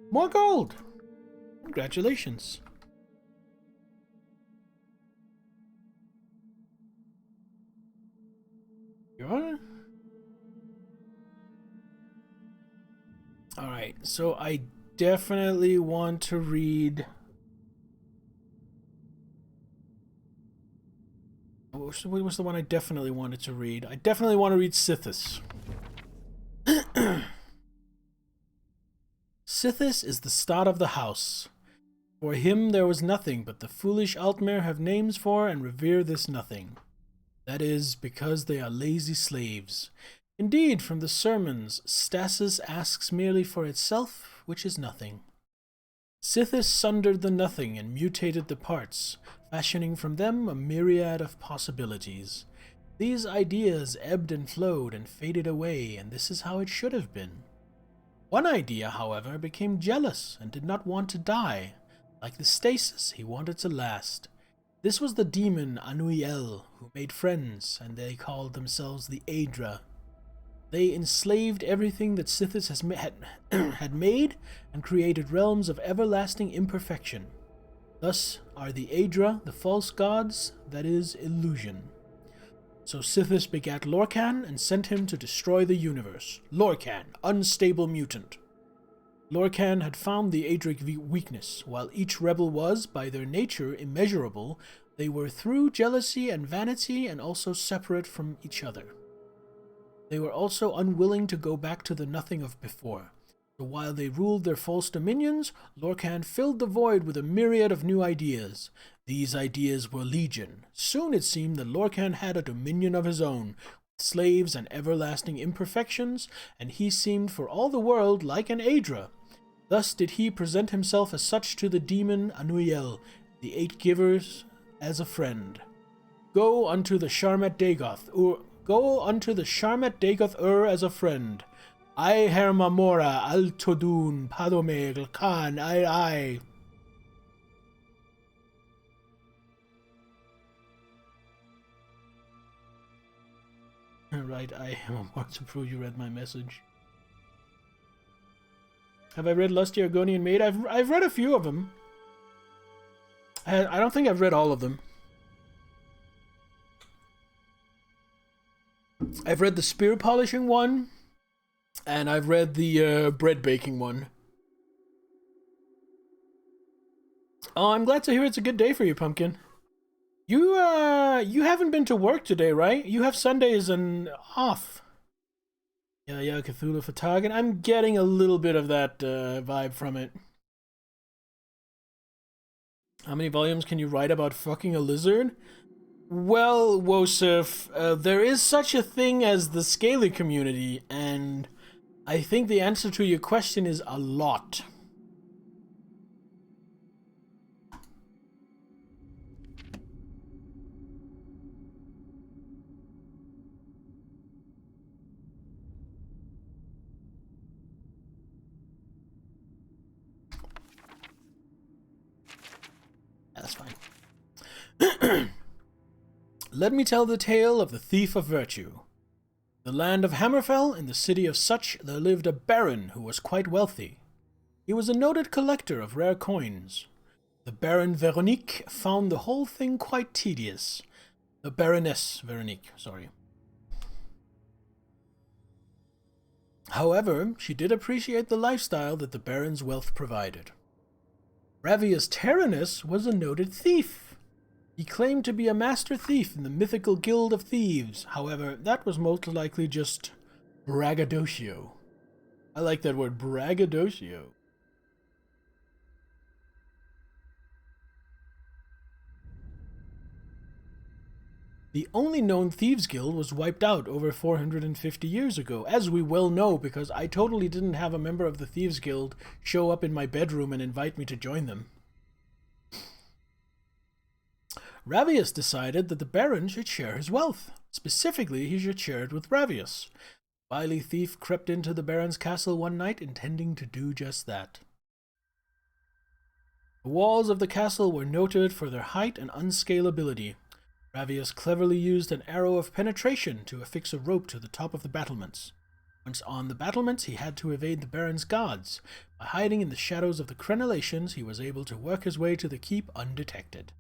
A: More gold! Congratulations. Alright, so I definitely want to read... What was the one I definitely wanted to read? I definitely want to read Sithis. Sithis is the start of the house. For him there was nothing, but the foolish Altmer have names for and revere this nothing. That is, because they are lazy slaves. Indeed, from the sermons, stasis asks merely for itself, which is nothing. Sithis sundered the nothing and mutated the parts, fashioning from them a myriad of possibilities. These ideas ebbed and flowed and faded away, and this is how it should have been. One idea, however, became jealous and did not want to die. Like the stasis, he wanted to last. This was the demon Anuiel, who made friends, and they called themselves the Aedra. They enslaved everything that Sithis had made and created realms of everlasting imperfection. Thus are the Aedra the false gods, that is, illusion. So Sithis begat Lorcan and sent him to destroy the universe. Lorcan, unstable mutant. Lorcan had found the Aedric weakness. While each rebel was, by their nature, immeasurable, they were through jealousy and vanity and also separate from each other. They were also unwilling to go back to the nothing of before. So while they ruled their false dominions, Lorcan filled the void with a myriad of new ideas. These ideas were legion. Soon it seemed that Lorcan had a dominion of his own, with slaves and everlasting imperfections, and he seemed for all the world like an Aedra. Thus did he present himself as such to the demon Anuiel, the 8 givers, as a friend. Go unto the Sharmet Dagoth, as a friend. I Hermamora Altodun Padomegl Khan I. Right, I Hermamora to prove you read my message. Have I read Lusty Argonian Maid? I've read a few of them. I don't think I've read all of them. I've read the spear polishing one, and I've read the bread baking one. Oh, I'm glad to hear it's a good day for you, Pumpkin. You haven't been to work today, right? You have Sundays and off. Yeah, Cthulhu Fatagan. I'm getting a little bit of that vibe from it. How many volumes can you write about fucking a lizard? Well, Wosef, there is such a thing as the Scaly community, and I think the answer to your question is a lot. That's fine. Let me tell the tale of the Thief of Virtue. In the land of Hammerfell, in the city of Such, there lived a baron who was quite wealthy. He was a noted collector of rare coins. The Baron Veronique found the whole thing quite tedious. The Baroness Veronique, sorry. However, she did appreciate the lifestyle that the Baron's wealth provided. Ravius Tyrannus was a noted thief. He claimed to be a master thief in the mythical Guild of Thieves. However, that was most likely just braggadocio. I like that word, braggadocio. The only known Thieves Guild was wiped out over 450 years ago, as we well know, because I totally didn't have a member of the Thieves Guild show up in my bedroom and invite me to join them. Ravius decided that the Baron should share his wealth. Specifically, he should share it with Ravius. The wily thief crept into the Baron's castle one night, intending to do just that. The walls of the castle were noted for their height and unscalability. Ravius cleverly used an arrow of penetration to affix a rope to the top of the battlements. Once on the battlements, he had to evade the Baron's guards. By hiding in the shadows of the crenellations, he was able to work his way to the keep undetected.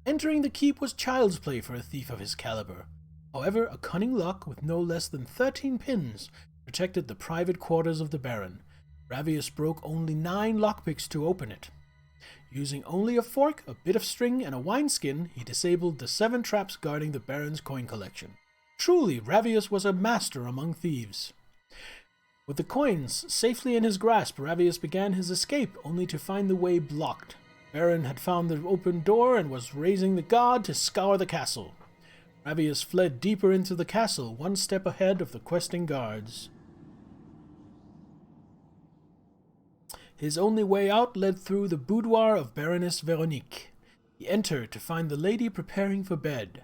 A: Entering the keep was child's play for a thief of his caliber. However, a cunning lock with no less than 13 pins protected the private quarters of the Baron. Ravius broke only 9 lockpicks to open it. Using only a fork, a bit of string, and a wineskin, he disabled the 7 traps guarding the Baron's coin collection. Truly, Ravius was a master among thieves. With the coins safely in his grasp, Ravius began his escape, only to find the way blocked. Baron had found the open door and was raising the guard to scour the castle. Ravius fled deeper into the castle, one step ahead of the questing guards. His only way out led through the boudoir of Baroness Veronique. He entered to find the lady preparing for bed.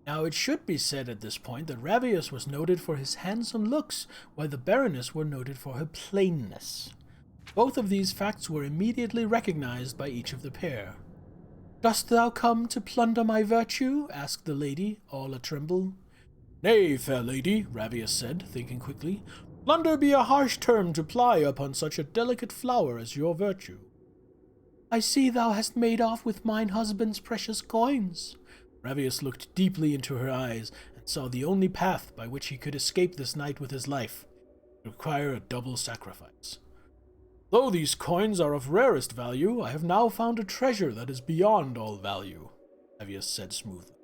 A: Now it should be said at this point that Ravius was noted for his handsome looks, while the Baroness were noted for her plainness. Both of these facts were immediately recognized by each of the pair. "Dost thou come to plunder my virtue?" asked the lady, all a-tremble. "Nay, fair lady," Ravius said, thinking quickly. "Plunder be a harsh term to ply upon such a delicate flower as your virtue." "I see thou hast made off with mine husband's precious coins." Ravius looked deeply into her eyes, and saw the only path by which he could escape this night with his life. It would require a double sacrifice. "Though these coins are of rarest value, I have now found a treasure that is beyond all value," Ravius said smoothly.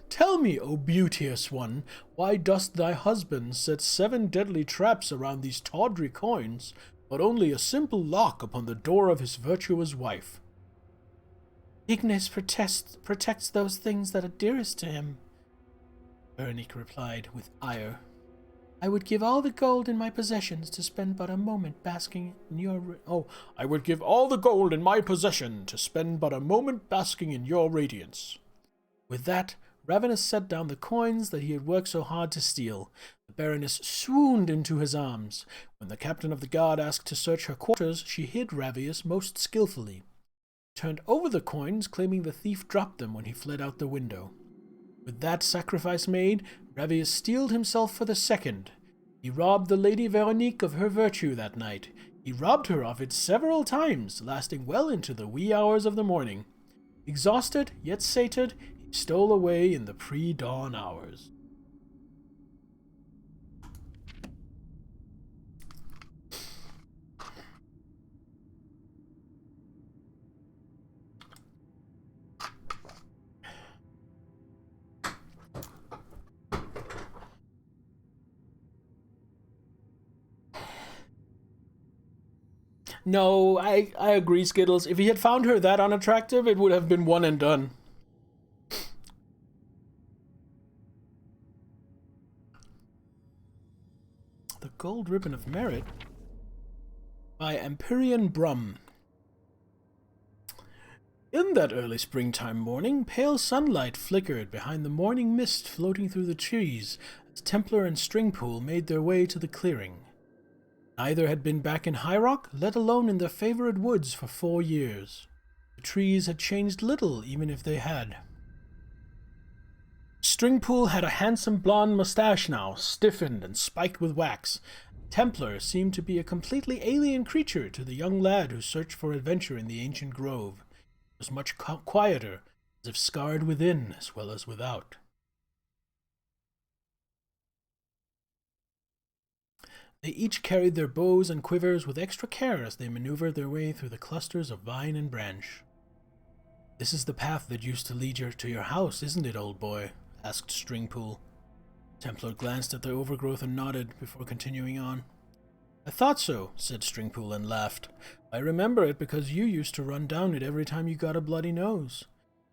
A: "Tell me, O beauteous one, why dost thy husband set 7 deadly traps around these tawdry coins, but only a simple lock upon the door of his virtuous wife?" "Ignis protects those things that are dearest to him," Veronique replied with ire. "I would give all the gold in my possessions to spend but a moment basking in your... I would give all the gold in my possession to spend but a moment basking in your radiance." With that, Ravenous set down the coins that he had worked so hard to steal. The Baroness swooned into his arms. When the captain of the guard asked to search her quarters, she hid Ravius most skillfully. Turned over the coins, claiming the thief dropped them when he fled out the window. With that sacrifice made, Ravius steeled himself for the second. He robbed the Lady Veronique of her virtue that night. He robbed her of it several times, lasting well into the wee hours of the morning. Exhausted, yet sated, he stole away in the pre-dawn hours. No, I agree, Skittles. If he had found her that unattractive, it would have been one and done. The Gold Ribbon of Merit by Empyrean Brum. In that early springtime morning, pale sunlight flickered behind the morning mist floating through the trees as Templar and Stringpool made their way to the clearing. Neither had been back in High Rock, let alone in their favorite woods, for 4 years. The trees had changed little, even if they had. Stringpool had a handsome blonde mustache now, stiffened and spiked with wax. Templar seemed to be a completely alien creature to the young lad who searched for adventure in the ancient grove. It was much quieter, as if scarred within as well as without. They each carried their bows and quivers with extra care as they maneuvered their way through the clusters of vine and branch. "This is the path that used to lead you to your house, isn't it, old boy?" asked Stringpool. Templar glanced at the overgrowth and nodded before continuing on. "I thought so," said Stringpool and laughed. "I remember it because you used to run down it every time you got a bloody nose.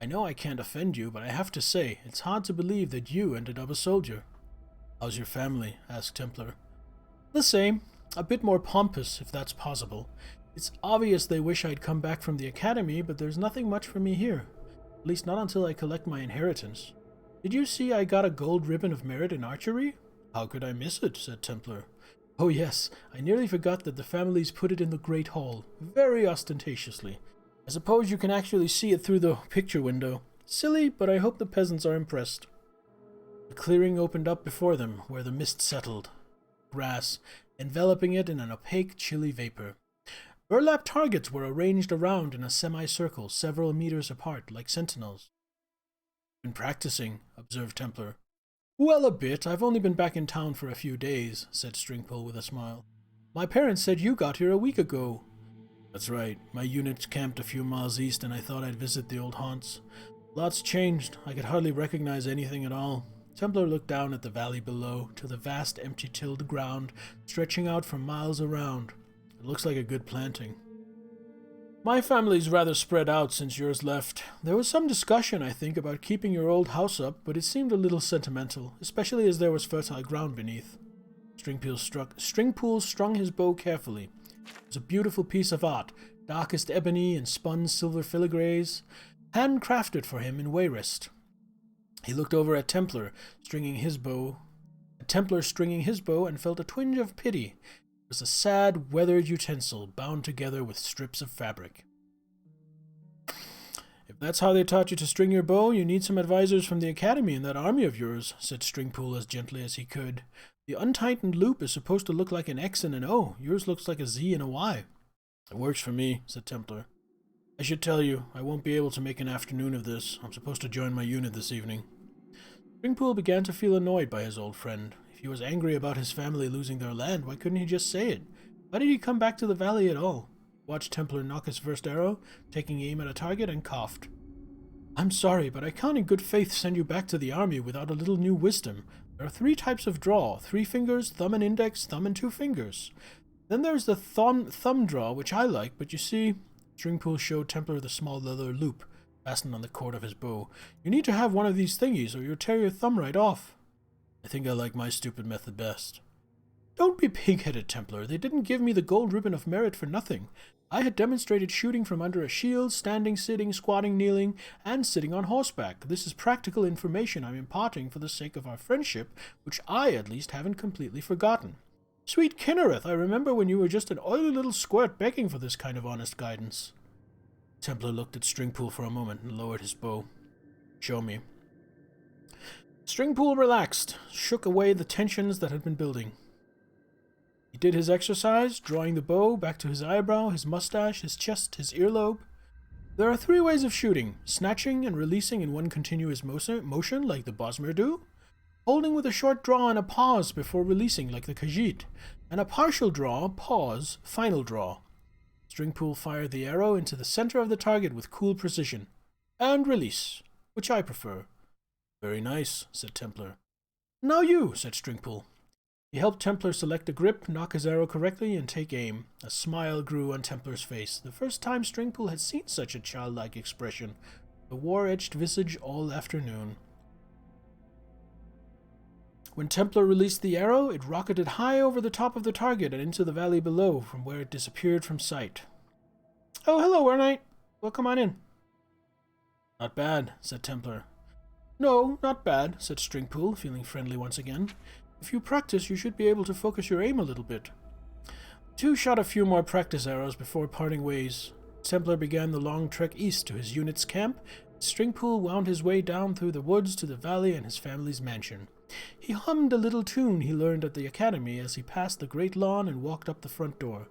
A: I know I can't offend you, but I have to say, it's hard to believe that you ended up a soldier." "How's your family?" asked Templar. "The same. A bit more pompous, if that's possible. It's obvious they wish I'd come back from the academy, but there's nothing much for me here. At least not until I collect my inheritance. Did you see I got a gold ribbon of merit in archery?" "How could I miss it?" said Templar. "Oh yes, I nearly forgot that the families put it in the Great Hall, very ostentatiously. I suppose you can actually see it through the picture window. Silly, but I hope the peasants are impressed." The clearing opened up before them, where the mist settled. Grass, enveloping it in an opaque, chilly vapor. Burlap targets were arranged around in a semicircle several meters apart, like sentinels. "Been practicing," observed Templar. "Well, a bit. I've only been back in town for a few days," said Stringpool with a smile. "My parents said you got here a week ago." "That's right. My unit camped a few miles east and I thought I'd visit the old haunts. Lots changed. I could hardly recognize anything at all." Templar looked down at the valley below, to the vast empty tilled ground stretching out for miles around. "It looks like a good planting." "My family's rather spread out since yours left. There was some discussion, I think, about keeping your old house up, but it seemed a little sentimental, especially as there was fertile ground beneath." Stringpool strung his bow carefully. It was a beautiful piece of art, darkest ebony and spun silver filigrees, handcrafted for him in Wayrest. He looked over at Templar stringing his bow, and felt a twinge of pity. It was a sad, weathered utensil bound together with strips of fabric. "If that's how they taught you to string your bow, you need some advisors from the academy in that army of yours," said Stringpool as gently as he could. "The untightened loop is supposed to look like an X and an O. Yours looks like a Z and a Y." "It works for me," said Templar. "I should tell you, I won't be able to make an afternoon of this. I'm supposed to join my unit this evening." Stringpool began to feel annoyed by his old friend. If he was angry about his family losing their land, why couldn't he just say it? Why did he come back to the valley at all? He watched Templar knock his first arrow, taking aim at a target, and coughed. "I'm sorry, but I can't in good faith send you back to the army without a little new wisdom. There are 3 types of draw: 3 fingers, thumb and index, thumb and 2 fingers. Then there's the thumb draw, which I like, but you see..." Stringpool showed Templar the small leather loop fastened on the cord of his bow. "You need to have one of these thingies, or you'll tear your thumb right off." "I think I like my stupid method best." "Don't be pig-headed, Templar. They didn't give me the gold ribbon of merit for nothing. I had demonstrated shooting from under a shield, standing, sitting, squatting, kneeling, and sitting on horseback. This is practical information I'm imparting for the sake of our friendship, which I, at least, haven't completely forgotten. Sweet Kinnereth, I remember when you were just an oily little squirt begging for this kind of honest guidance." Templar looked at Stringpool for a moment and lowered his bow. "Show me." Stringpool relaxed, shook away the tensions that had been building. He did his exercise, drawing the bow back to his eyebrow, his mustache, his chest, his earlobe. "There are 3 ways of shooting: snatching and releasing in one continuous motion like the Bosmer do, holding with a short draw and a pause before releasing like the Khajiit, and a partial draw, pause, final draw." Stringpool fired the arrow into the center of the target with cool precision. "And release, which I prefer." "Very nice," said Templar. "Now you," said Stringpool. He helped Templar select a grip, knock his arrow correctly, and take aim. A smile grew on Templar's face, the first time Stringpool had seen such a childlike expression, the war-etched visage all afternoon. When Templar released the arrow, it rocketed high over the top of the target and into the valley below, from where it disappeared from sight. "Oh, hello, Warknight. Well, come on in." "Not bad," said Templar. "No, not bad," said Stringpool, feeling friendly once again. "If you practice, you should be able to focus your aim a little bit." The 2 shot a few more practice arrows before parting ways. Templar began the long trek east to his unit's camp, The string pool wound his way down through the woods to the valley and his family's mansion. He hummed a little tune he learned at the academy as he passed the great lawn and walked up the front door.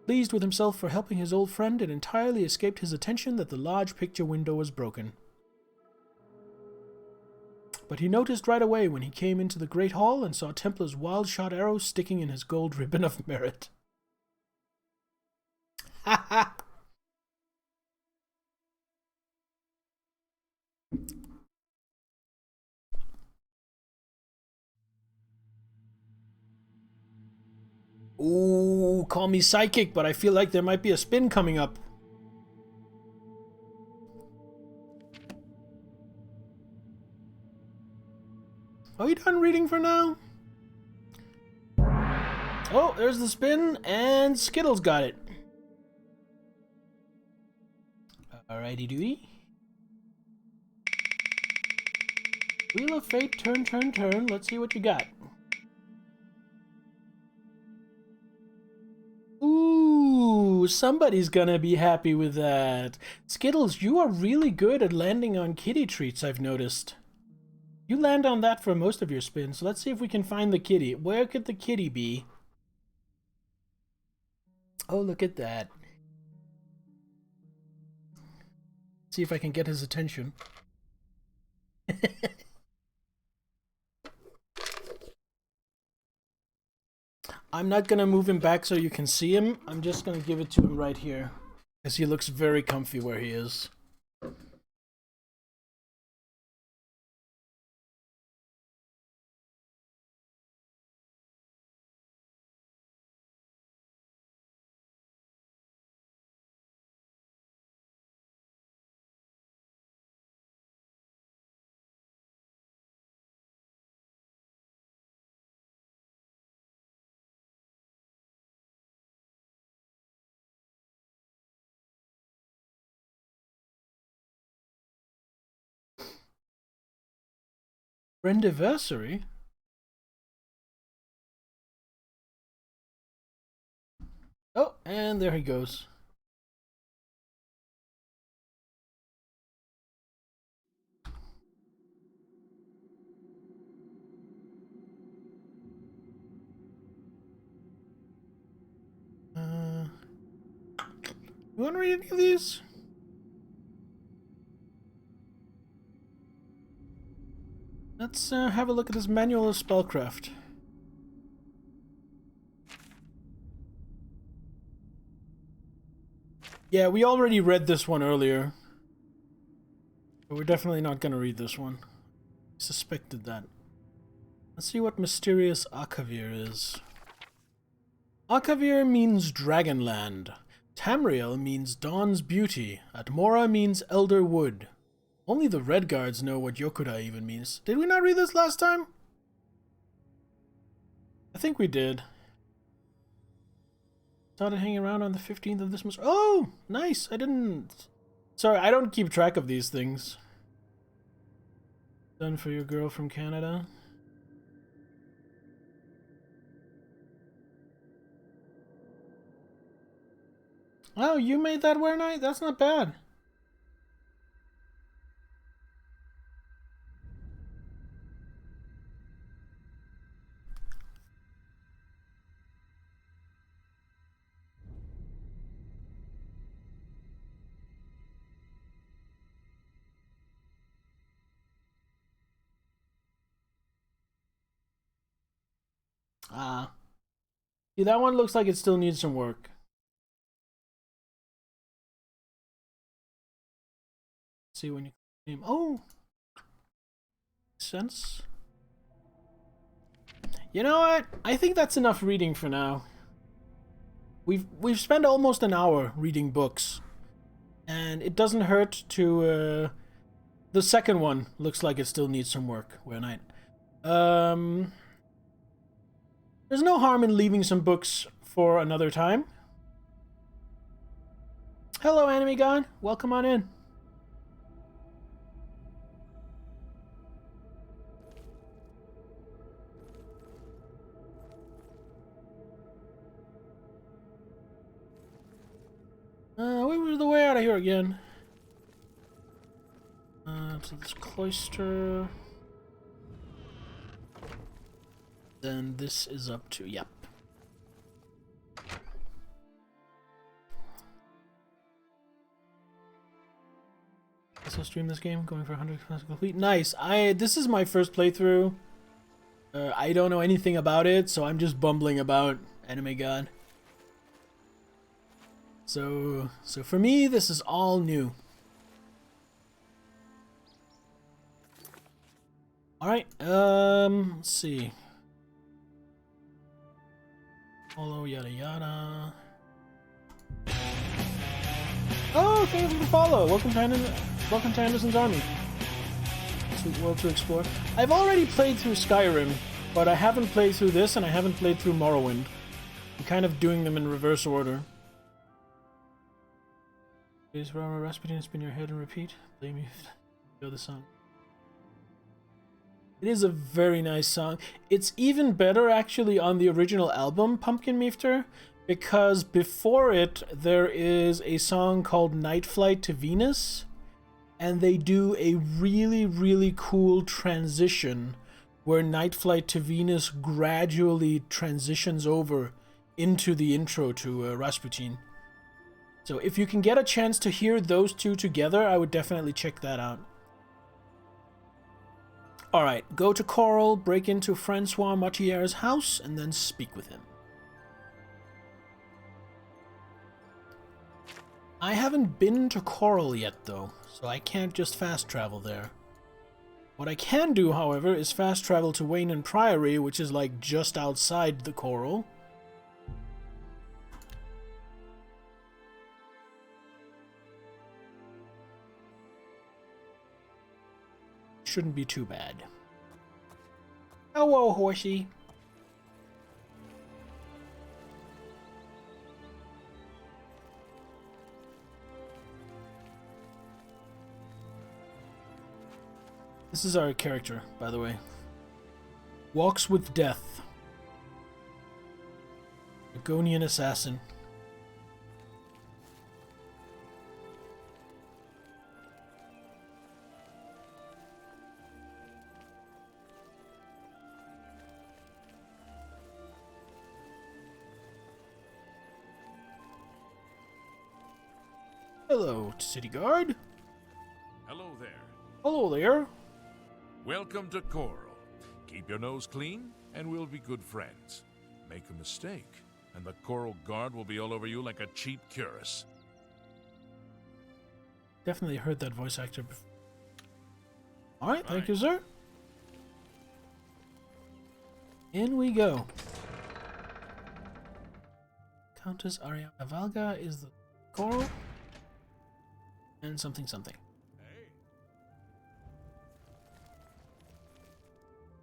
A: Pleased with himself for helping his old friend, it entirely escaped his attention that the large picture window was broken. But he noticed right away when he came into the great hall and saw Templar's wild-shot arrow sticking in his gold ribbon of merit. Ha ha! Ooh, call me psychic, but I feel like there might be a spin coming up. Are you done reading for now? Oh, there's the spin, and Skittles got it. Alrighty doody. Wheel of Fate, turn, turn, turn. Let's see what you got. Ooh, somebody's gonna be happy with that. Skittles, you are really good at landing on kitty treats, I've noticed. You land on that for most of your spins, so let's see if we can find the kitty. Where could the kitty be? Oh, look at that. See if I can get his attention. I'm not gonna move him back so you can see him. I'm just gonna give it to him right here, because he looks very comfy where he is. Friendiversary? Oh, and there he goes. You want to read any of these? Let's have a look at this manual of spellcraft. Yeah, we already read this one earlier. But we're definitely not going to read this one. I suspected that. Let's see what mysterious Akavir is. Akavir means Dragonland. Tamriel means Dawn's Beauty. Atmora means Elder Wood. Only the Red Guards know what Yokuda even means. Did we not read this last time? I think we did. Started hanging around on the 15th of this month. Oh, nice. I didn't... Sorry, I don't keep track of these things. Done for your girl from Canada. Oh, you made that wear night? That's not bad. Ah. See, that one looks like it still needs some work. Let's see when you name. Oh, sense. You know what? I think that's enough reading for now. We've spent almost an hour reading books, and it doesn't hurt to. The second one looks like it still needs some work. Wear night. There's no harm in leaving some books for another time. Hello, Anime God. Welcome on in. We were the way out of here again. to this cloister. Then this is up to, yep. So stream this game, going for 100% complete. Nice. This is my first playthrough. I don't know anything about it, so I'm just bumbling about Anime God. So for me, this is all new. All right. Let's see. Follow yada yada. Oh, thank you for the follow. Welcome to Anderson's Army. Sweet world to explore. I've already played through Skyrim, but I haven't played through this, and I haven't played through Morrowind. I'm kind of doing them in reverse order. Is Rara Rasputin, spin your head and repeat. Play me. Go the song. It is a very nice song. It's even better actually on the original album, Pumpkin Meafter, because before it there is a song called Night Flight to Venus, and they do a really, really cool transition where Night Flight to Venus gradually transitions over into the intro to Rasputin. So if you can get a chance to hear those two together, I would definitely check that out. Alright, go to Coral, break into Francois Matier's house, and then speak with him. I haven't been to Coral yet, though, so I can't just fast travel there. What I can do, however, is fast travel to Wayne and Priory, which is like just outside the Coral. Shouldn't be too bad. Hello, horsey. This is our character, by the way. Walks with death. Argonian assassin. Hello, City Guard.
B: Hello there.
A: Hello there.
B: Welcome to Coral. Keep your nose clean, and we'll be good friends. Make a mistake, and the Coral Guard will be all over you like a cheap cuirass.
A: Definitely heard that voice actor before. Alright, thank you, sir. In we go. Countess Ariana Valga is the Coral. And something something.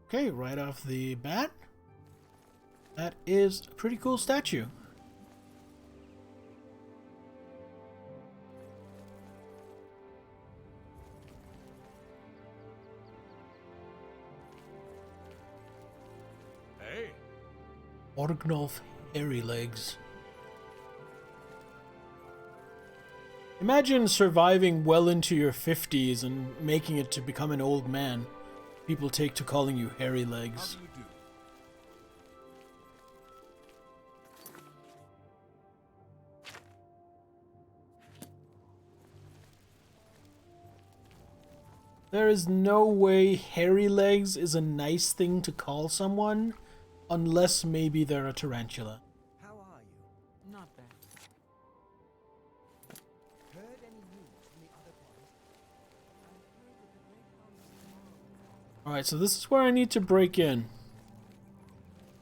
A: Okay, right off the bat, that is a pretty cool statue.
B: Hey.
A: Orgnolf Hairy Legs. Imagine surviving well into your 50s and making it to become an old man. People take to calling you Hairy Legs.
B: How do you do?
A: There is no way Hairy Legs is a nice thing to call someone, unless maybe they're a tarantula.
C: How are you? Not bad. Heard any news from the other party?
A: Alright, so this is where I need to break in.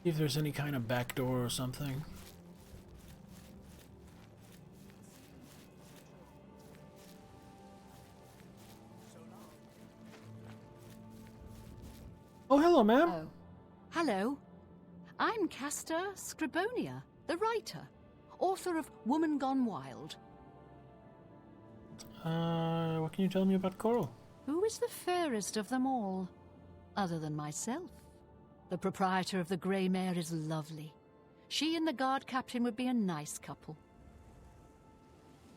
A: See if there's any kind of back door or something. Oh, hello, ma'am.
D: Oh. Hello. I'm Castor Scribonia, the writer, author of Woman Gone Wild.
A: What can you tell me about Coral?
D: Who is the fairest of them all, other than myself? The proprietor of the Grey Mare is lovely. She and the guard captain would be a nice couple.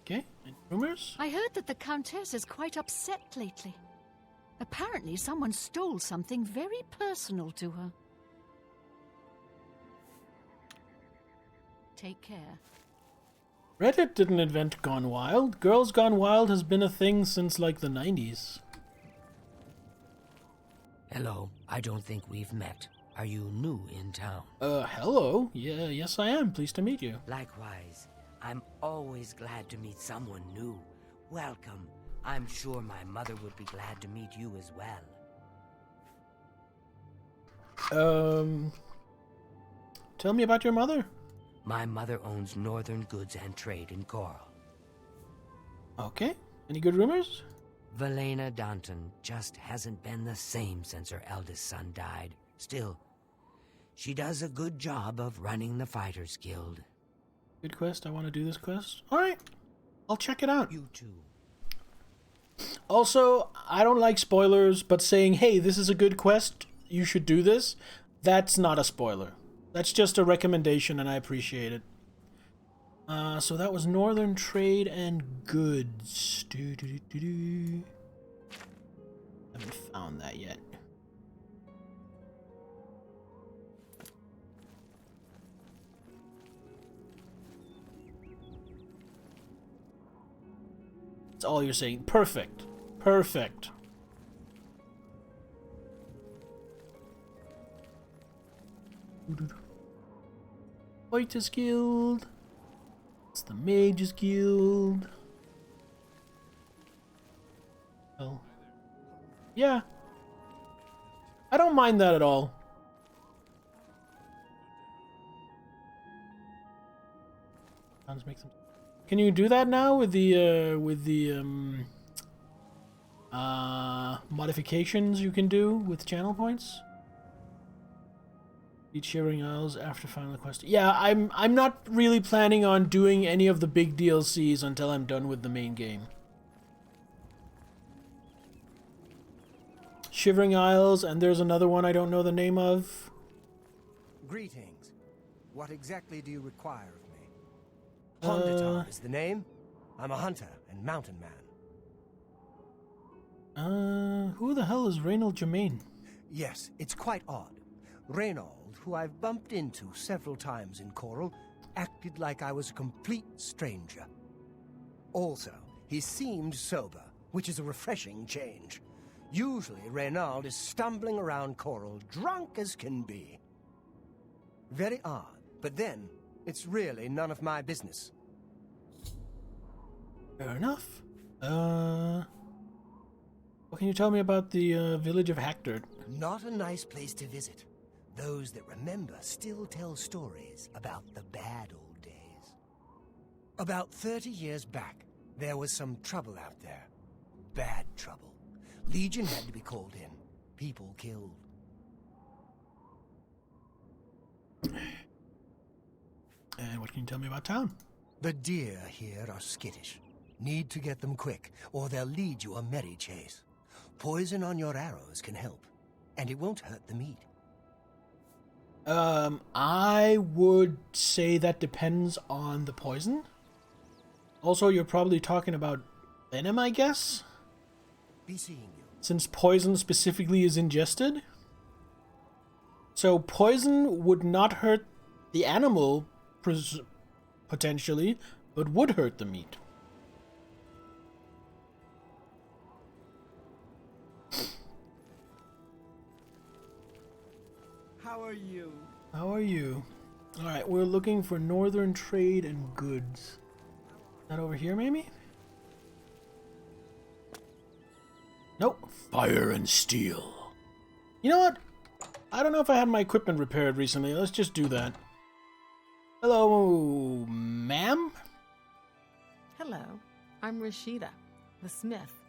A: Okay, any rumors?
D: I heard that the Countess is quite upset lately. Apparently someone stole something very personal to her. Take care.
A: Reddit didn't invent Gone Wild. Girls Gone Wild has been a thing since like the 90s.
E: Hello, I don't think we've met. Are you new in town?
A: Hello. Yeah, yes I am. Pleased to meet you.
E: Likewise, I'm always glad to meet someone new. Welcome. I'm sure my mother would be glad to meet you as well.
A: Tell me about your mother.
E: My mother owns Northern Goods and Trade in Coral.
A: Okay. Any good rumors?
E: Valena Danton just hasn't been the same since her eldest son died. Still, she does a good job of running the Fighters Guild.
A: Good quest. I want to do this quest. Alright. I'll check it out.
E: You too.
A: Also, I don't like spoilers, but saying, hey, this is a good quest, you should do this, that's not a spoiler. That's just a recommendation, and I appreciate it. So that was Northern Trade and Goods. Haven't found that yet. That's all you're saying. Perfect. Perfect. Fighters Guild. It's the Mages Guild. Well, yeah. I don't mind that at all. Sounds make some. Can you do that now with the modifications you can do with channel points? Beat Shivering Isles after final quest. Yeah, I'm not really planning on doing any of the big DLCs until I'm done with the main game. Shivering Isles, and there's another one I don't know the name of.
C: Greetings. What exactly do you require of me? Hondatar is the name. I'm a hunter and mountain man.
A: Who the hell is Reynold Germain?
C: Yes, it's quite odd. Reynold, who I've bumped into several times in Coral, acted like I was a complete stranger. Also, he seemed sober, which is a refreshing change. Usually, Reynold is stumbling around Coral, drunk as can be. Very odd, but then, it's really none of my business.
A: Fair enough. What can you tell me about the village of Hackdirt?
C: Not a nice place to visit. Those that remember still tell stories about the bad old days. About 30 years back, there was some trouble out there. Bad trouble. Legion had to be called in. People killed.
A: And what can you tell me about town?
C: The deer here are skittish. Need to get them quick, or they'll lead you a merry chase. Poison on your arrows can help, and it won't hurt the meat.
A: I would say that depends on the poison. Also, you're probably talking about venom, I guess?
C: Be seeing you.
A: Since poison specifically is ingested. So poison would not hurt the animal, potentially, but would hurt the meat.
C: How are you?
A: How are you? Alright, we're looking for Northern Trade and Goods. That over here, maybe? Nope. Fire and Steel. You know what? I don't know if I had my equipment repaired recently. Let's just do that. Hello, ma'am?
F: Hello, I'm Rashida, the smith,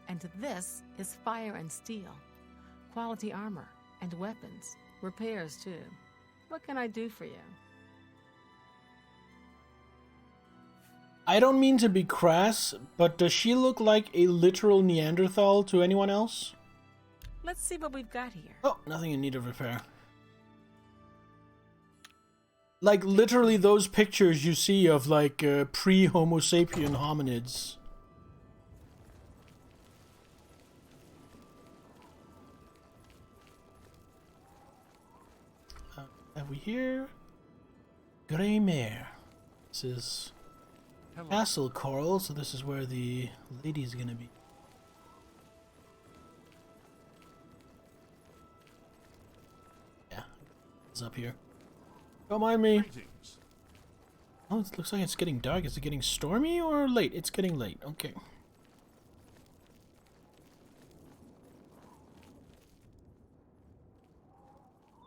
F: and this is Fire and Steel. Quality armor and weapons, repairs too. What can I do for you?
A: I don't mean to be crass, but does she look like a literal Neanderthal to anyone else?
F: Let's see what we've got here.
A: Oh, nothing in need of repair. Like, literally those pictures you see of, like, pre-Homo sapien hominids. have we here? Grey Mare. This is Castle Coral, so this is where the lady's gonna be. Yeah, it's up here. Don't mind me. Oh, it looks like it's getting dark. Is it getting stormy or late? It's getting late. Okay.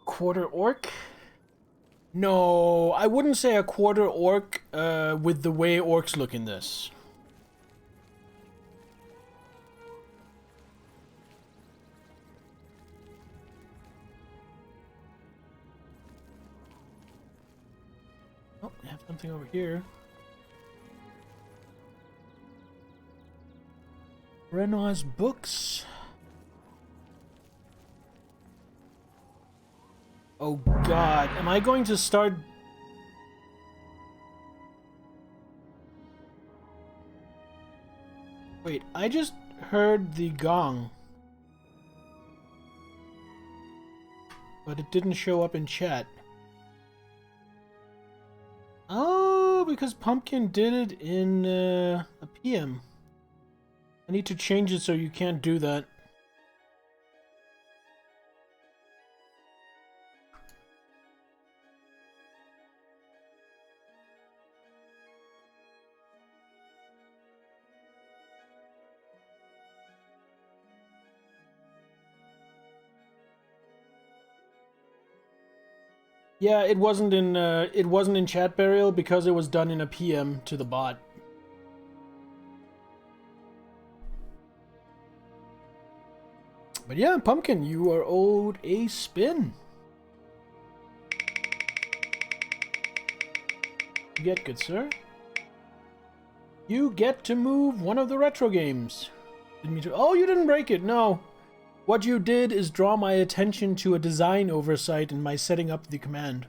A: Quarter orc? No, I wouldn't say a quarter orc with the way orcs look in this. Oh, I have something over here. Renoir's books. Oh god, am I going to start... Wait, I just heard the gong. But it didn't show up in chat. Oh, because Pumpkin did it in a PM. I need to change it so you can't do that. Yeah, it wasn't in chat burial because it was done in a PM to the bot. But yeah, Pumpkin, you are owed a spin. You get, good sir. You get to move one of the retro games. Didn't mean to. Oh, you didn't break it. No. What you did is draw my attention to a design oversight in my setting up the command.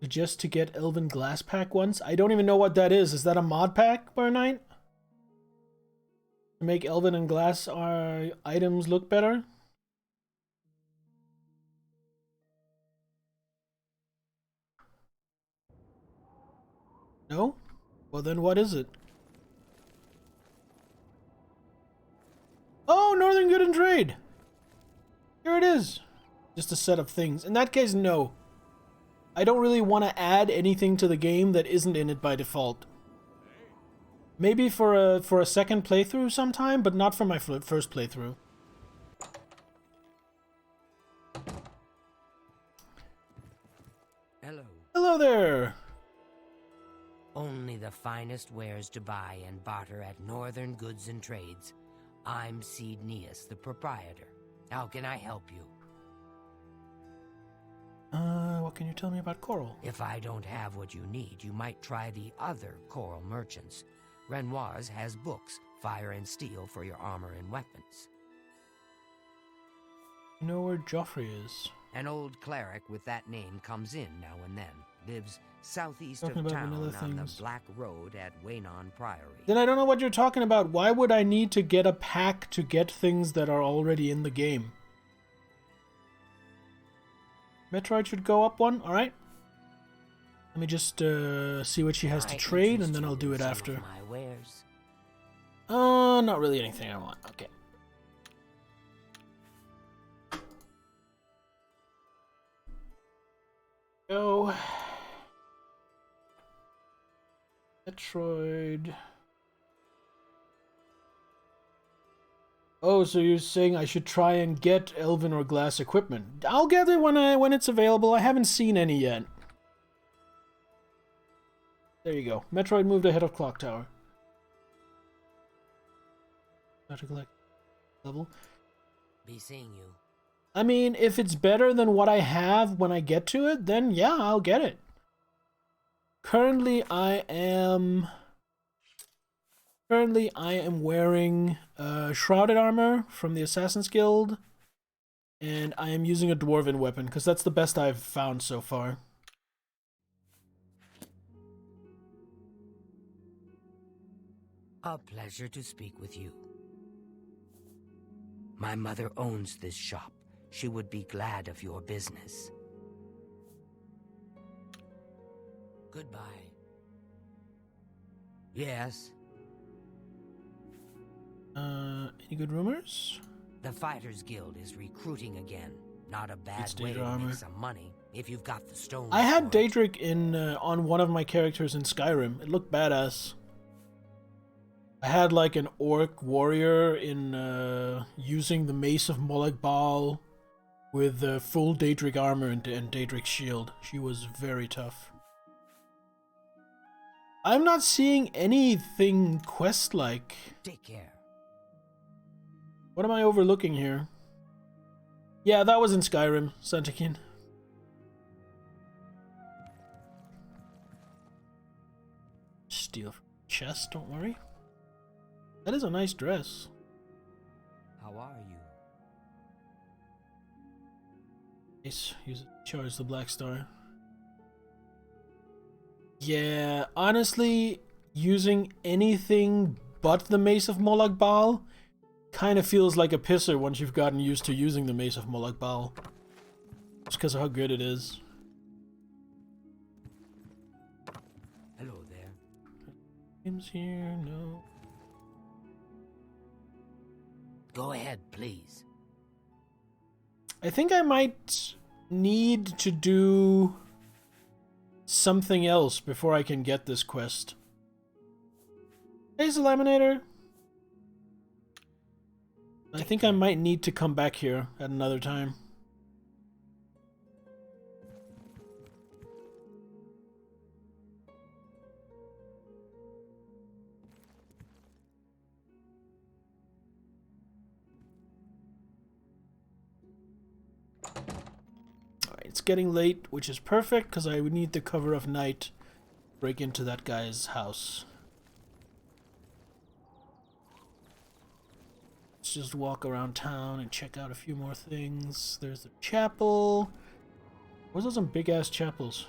A: Just to get Elven Glass Pack once? I don't even know what that is. Is that a mod pack, Bar Knight? To make Elven and Glass items look better? No? Well then what is it? Oh, Northern Good and Trade! Here it is. Just a set of things. In that case, no. I don't really want to add anything to the game that isn't in it by default. Maybe for a second playthrough sometime, but not for my first playthrough.
E: Hello.
A: Hello there!
E: Only the finest wares to buy and barter at Northern Goods and Trades. I'm Seed Neas, the proprietor. How can I help you?
A: What can you tell me about Coral?
E: If I don't have what you need, you might try the other Coral merchants. Renoir's has books, fire and steel for your armor and weapons.
A: You know where Joffrey is?
E: An old cleric with that name comes in now and then. Lives southeast
A: Talking
E: of
A: about
E: town
A: vanilla
E: on the
A: things.
E: Black Road at Waynon Priory.
A: Then I don't know what you're talking about. Why would I need to get a pack to get things that are already in the game? Metroid should go up one, alright? Let me just see what she has to trade, and then I'll do it after.
E: My wares.
A: Not really anything I want. Okay. Go. Metroid. Oh, so you're saying I should try and get Elven or Glass equipment? I'll get it when it's available. I haven't seen any yet. There you go. Metroid moved ahead of Clock Tower. Got to collect level.
E: Be seeing you.
A: I mean, if it's better than what I have when I get to it, then yeah, I'll get it. Currently, I am wearing shrouded armor from the Assassin's Guild, and I am using a dwarven weapon because that's the best I've found so far.
E: A pleasure to speak with you. My mother owns this shop. She would be glad of your business. Goodbye. Yes?
A: Any good rumors?
E: The Fighters Guild is recruiting again. Not a bad
A: It's
E: way
A: Daedric
E: to
A: armor.
E: make some money, if you've got the stones.
A: I had
E: for it.
A: Daedric in on one of my characters in Skyrim. It looked badass. I had like an orc warrior in using the Mace of Molag Bal with full Daedric armor and Daedric shield. She was very tough. I'm not seeing anything quest-like.
E: Take care.
A: What am I overlooking here? Yeah, that was in Skyrim, Santakin. Steal from the chest, don't worry. That is a nice dress.
E: How are you?
A: Nice. Use it. Charge the Black Star. Yeah, honestly, using anything but the Mace of Molag Bal kind of feels like a pisser once you've gotten used to using the Mace of Molag Bal. Just because of how good it is.
E: Hello there.
A: Games here, no.
E: Go ahead, please.
A: I think I might need to do something else before I can get this quest. Hey, Laminator. I think I might need to come back here at another time. Alright, it's getting late, which is perfect because I would need the cover of night to break into that guy's house. Let's just walk around town and check out a few more things. There's the chapel. Where's those some big ass chapels?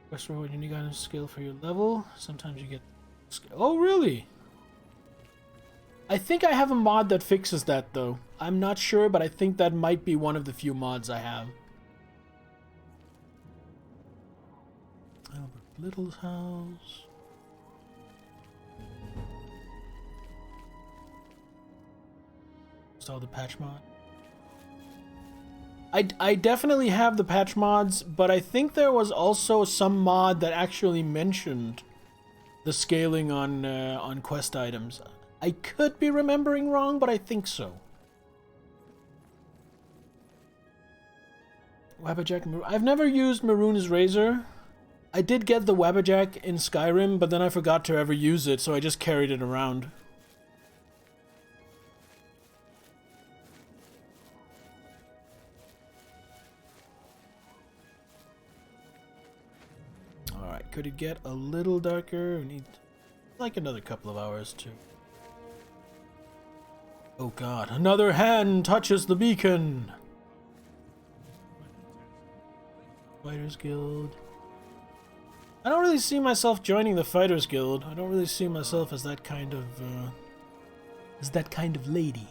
A: Quest reward, unique item skill for your level. Sometimes you get oh really? I think I have a mod that fixes that though. I'm not sure, but I think that might be one of the few mods I have. Albert Little's house. Install the patch mod. I definitely have the patch mods, but I think there was also some mod that actually mentioned the scaling on quest items. I could be remembering wrong, but I think so. Wabbajack Maroon. I've never used Maroon's Razor. I did get the Wabbajack in Skyrim, but then I forgot to ever use it, so I just carried it around. Alright, could it get a little darker? We need like another couple of hours too. Oh god, another hand touches the beacon! Fighters Guild. I don't really see myself joining the Fighters Guild. I don't really see myself as that kind of lady.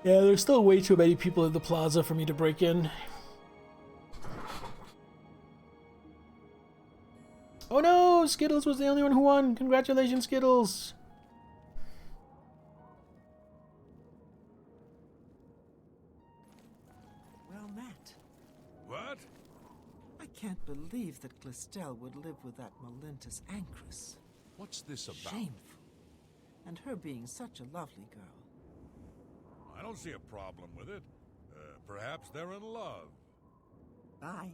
A: Yeah, there's still way too many people at the plaza for me to break in. Oh no! Skittles was the only one who won! Congratulations, Skittles!
G: Well met.
B: What?
G: I can't believe that Glistel would live with that momentous Ankrus.
B: What's this about?
G: Shameful. And her being such a lovely girl.
B: I don't see a problem with it. Perhaps they're in love.
G: Bye.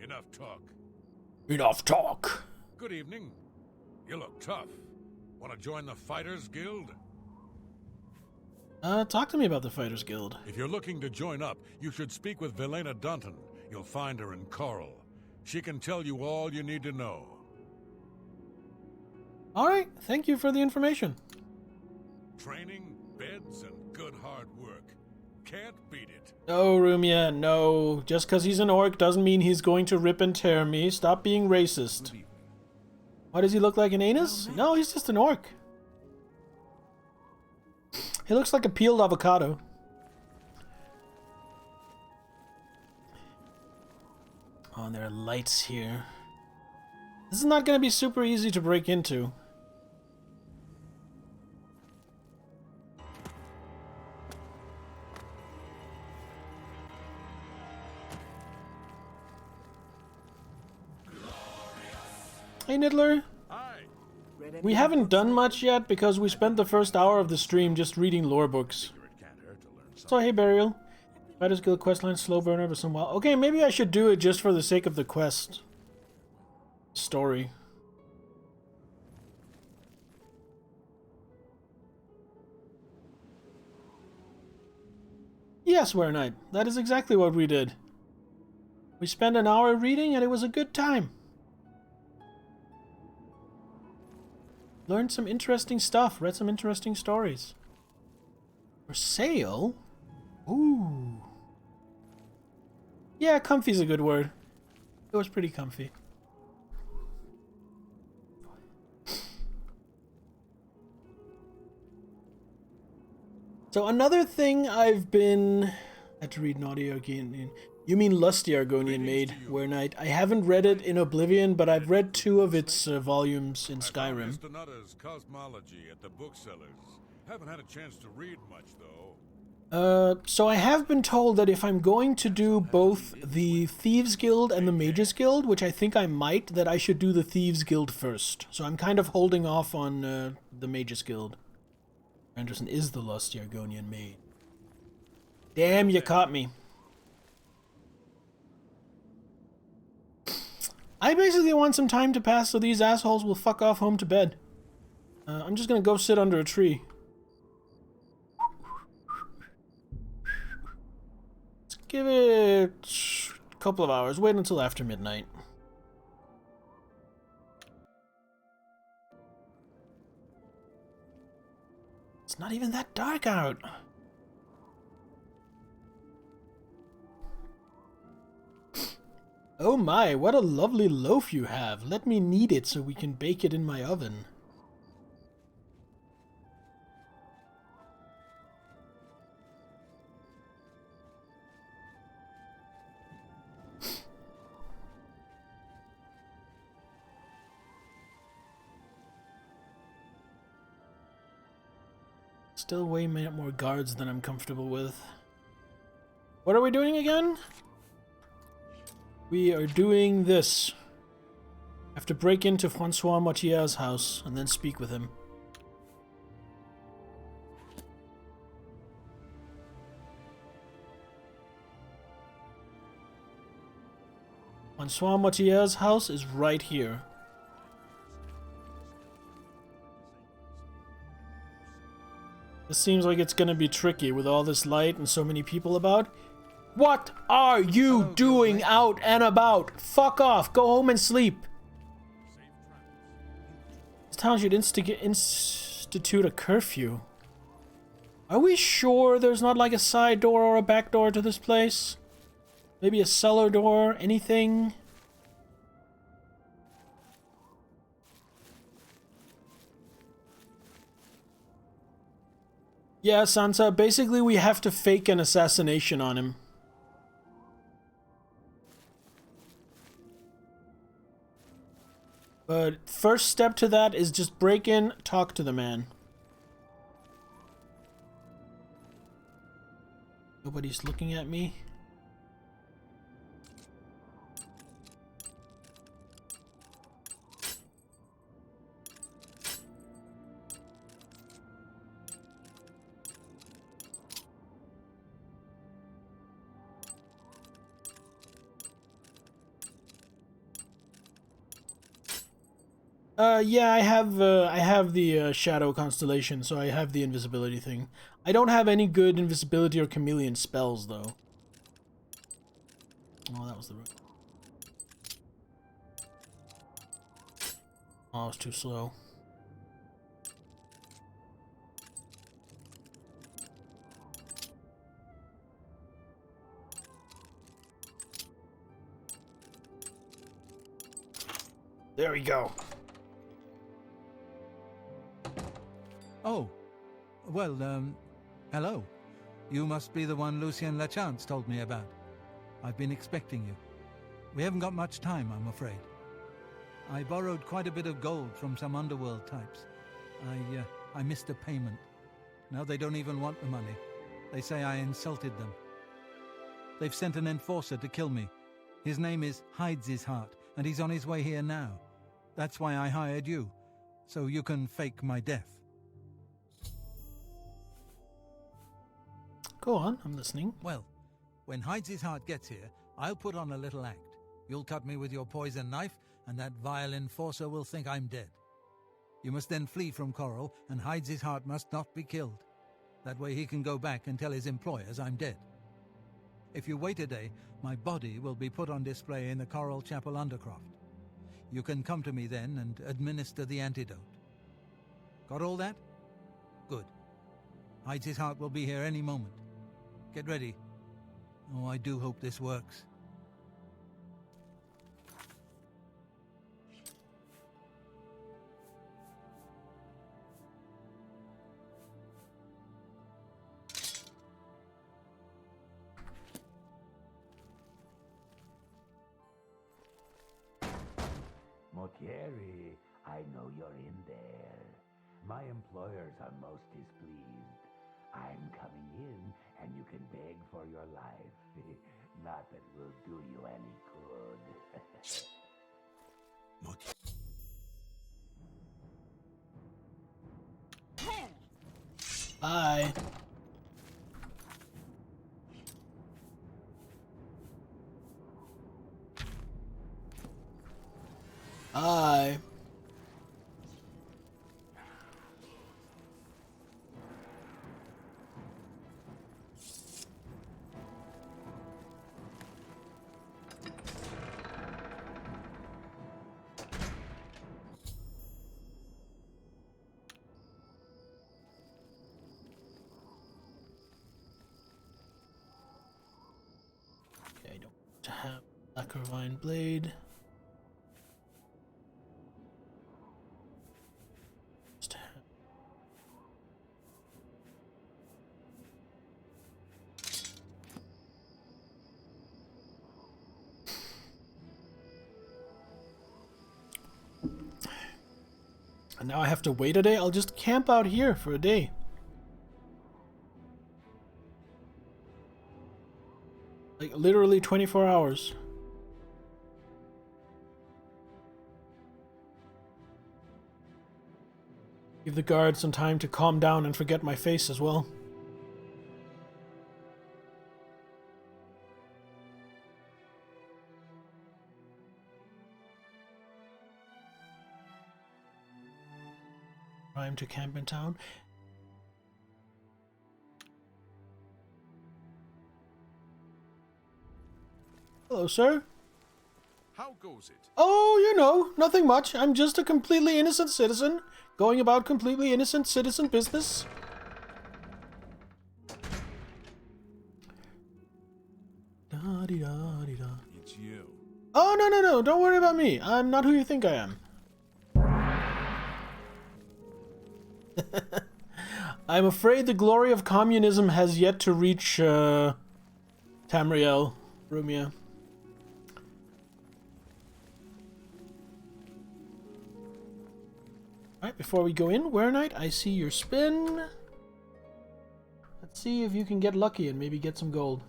B: Enough talk.
A: Enough talk!
B: Good evening. You look tough. Want to join the Fighters Guild?
A: Talk to me about the Fighters Guild.
B: If you're looking to join up, you should speak with Velena Dunton. You'll find her in Coral. She can tell you all you need to know.
A: Alright, thank you for the information.
B: Training, beds, and good hard work. Can't beat it.
A: No, Rumia, no. Just because he's an orc doesn't mean he's going to rip and tear me. Stop being racist. Why does he look like an anus? No, he's just an orc. He looks like a peeled avocado. Oh, and there are lights here. This is not going to be super easy to break into. Hey, Niddler.
B: Hi.
A: We haven't done much yet because we spent the first hour of the stream just reading lore books.
B: It can't hurt to learn something.
A: So, hey, Burial. Fighters Guild questline, slow burner, but some while. Okay, maybe I should do it just for the sake of the quest. Story. Yes, Were Knight. That is exactly what we did. We spent an hour reading and it was a good time. Learned some interesting stuff, read some interesting stories. For sale? Ooh. Yeah, comfy's a good word. It was pretty comfy. So another thing I've been... I had to read an audio again. You mean Lusty Argonian Maid, Were Knight. I haven't read it in Oblivion, but I've read 2 of its volumes in Skyrim.
B: Mr. Nutter's Cosmology at the booksellers. Haven't had a chance to read much, though.
A: So I have been told that if I'm going to do both the Thieves Guild and the Mages Guild, which I think I might, that I should do the Thieves Guild first. So I'm kind of holding off on the Mages Guild. Anderson is the Lusty Argonian Maid. Damn, you caught me. I basically want some time to pass so these assholes will fuck off home to bed. I'm just gonna go sit under a tree. Let's give it a couple of hours. Wait until after midnight. It's not even that dark out. Oh my, what a lovely loaf you have. Let me knead it so we can bake it in my oven. Still way more guards than I'm comfortable with. What are we doing again? We are doing this. I have to break into Francois Mautier's house and then speak with him. Francois Mautier's house is right here. This seems like it's gonna be tricky with all this light and so many people about. What are you doing out and about? Fuck off. Go home and sleep. This town should institute a curfew. Are we sure there's not like a side door or a back door to this place? Maybe a cellar door? Anything? Yeah, Sansa. Basically, we have to fake an assassination on him. But first step to that is just break in, talk to the man. Nobody's looking at me. Yeah, I have the shadow constellation, so I have the invisibility thing. I don't have any good invisibility or chameleon spells, though. Oh, that was the room. Oh, I was too slow. There we go.
H: Oh, well, Hello. You must be the one Lucien Lachance told me about. I've been expecting you. We haven't got much time, I'm afraid. I borrowed quite a bit of gold from some underworld types. I missed a payment. Now they don't even want the money. They say I insulted them. They've sent an enforcer to kill me. His name is Hides His Heart, and he's on his way here now. That's why I hired you, so you can fake my death.
A: Go on, I'm listening.
H: Well, when Hides His Heart gets here, I'll put on a little act. You'll cut me with your poison knife, and that vile enforcer will think I'm dead. You must then flee from Coral, and Hides His Heart must not be killed. That way he can go back and tell his employers I'm dead. If you wait a day, my body will be put on display in the Coral Chapel Undercroft. You can come to me then and administer the antidote. Got all that? Good. Hides His Heart will be here any moment. Get ready. Oh, I do hope this works.
I: Motieri, I know you're in there. My employers are most displeased. I'm coming in, and you can beg for your life. Not that will do you any good.
A: Bye. Bye. Okay, I don't want to have Lacquervine Blade. And now I have to wait a day? I'll just camp out here for a day. Like, literally 24 hours. Give the guards some time to calm down and forget my face as well. Time to camp in town. Hello, sir.
B: How goes it?
A: Oh, you know, nothing much. I'm just a completely innocent citizen, going about completely innocent citizen business. Da-dee-da-dee-da.
B: It's you.
A: Oh, no, don't worry about me. I'm not who you think I am. I'm afraid the glory of communism has yet to reach, Tamriel, Rumia. Alright, before we go in, Were Knight, I see your spin. Let's see if you can get lucky and maybe get some gold.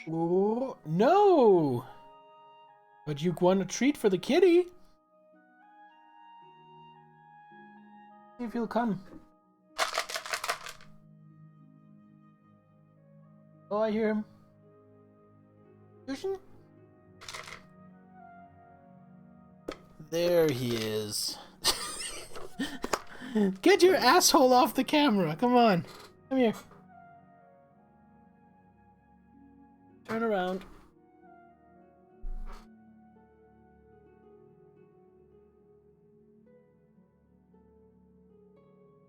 A: Oh, no! But you won a treat for the kitty. See if he'll come. Oh, I hear him. Lucian? There he is. Get your asshole off the camera. Come on. Come here. Turn around.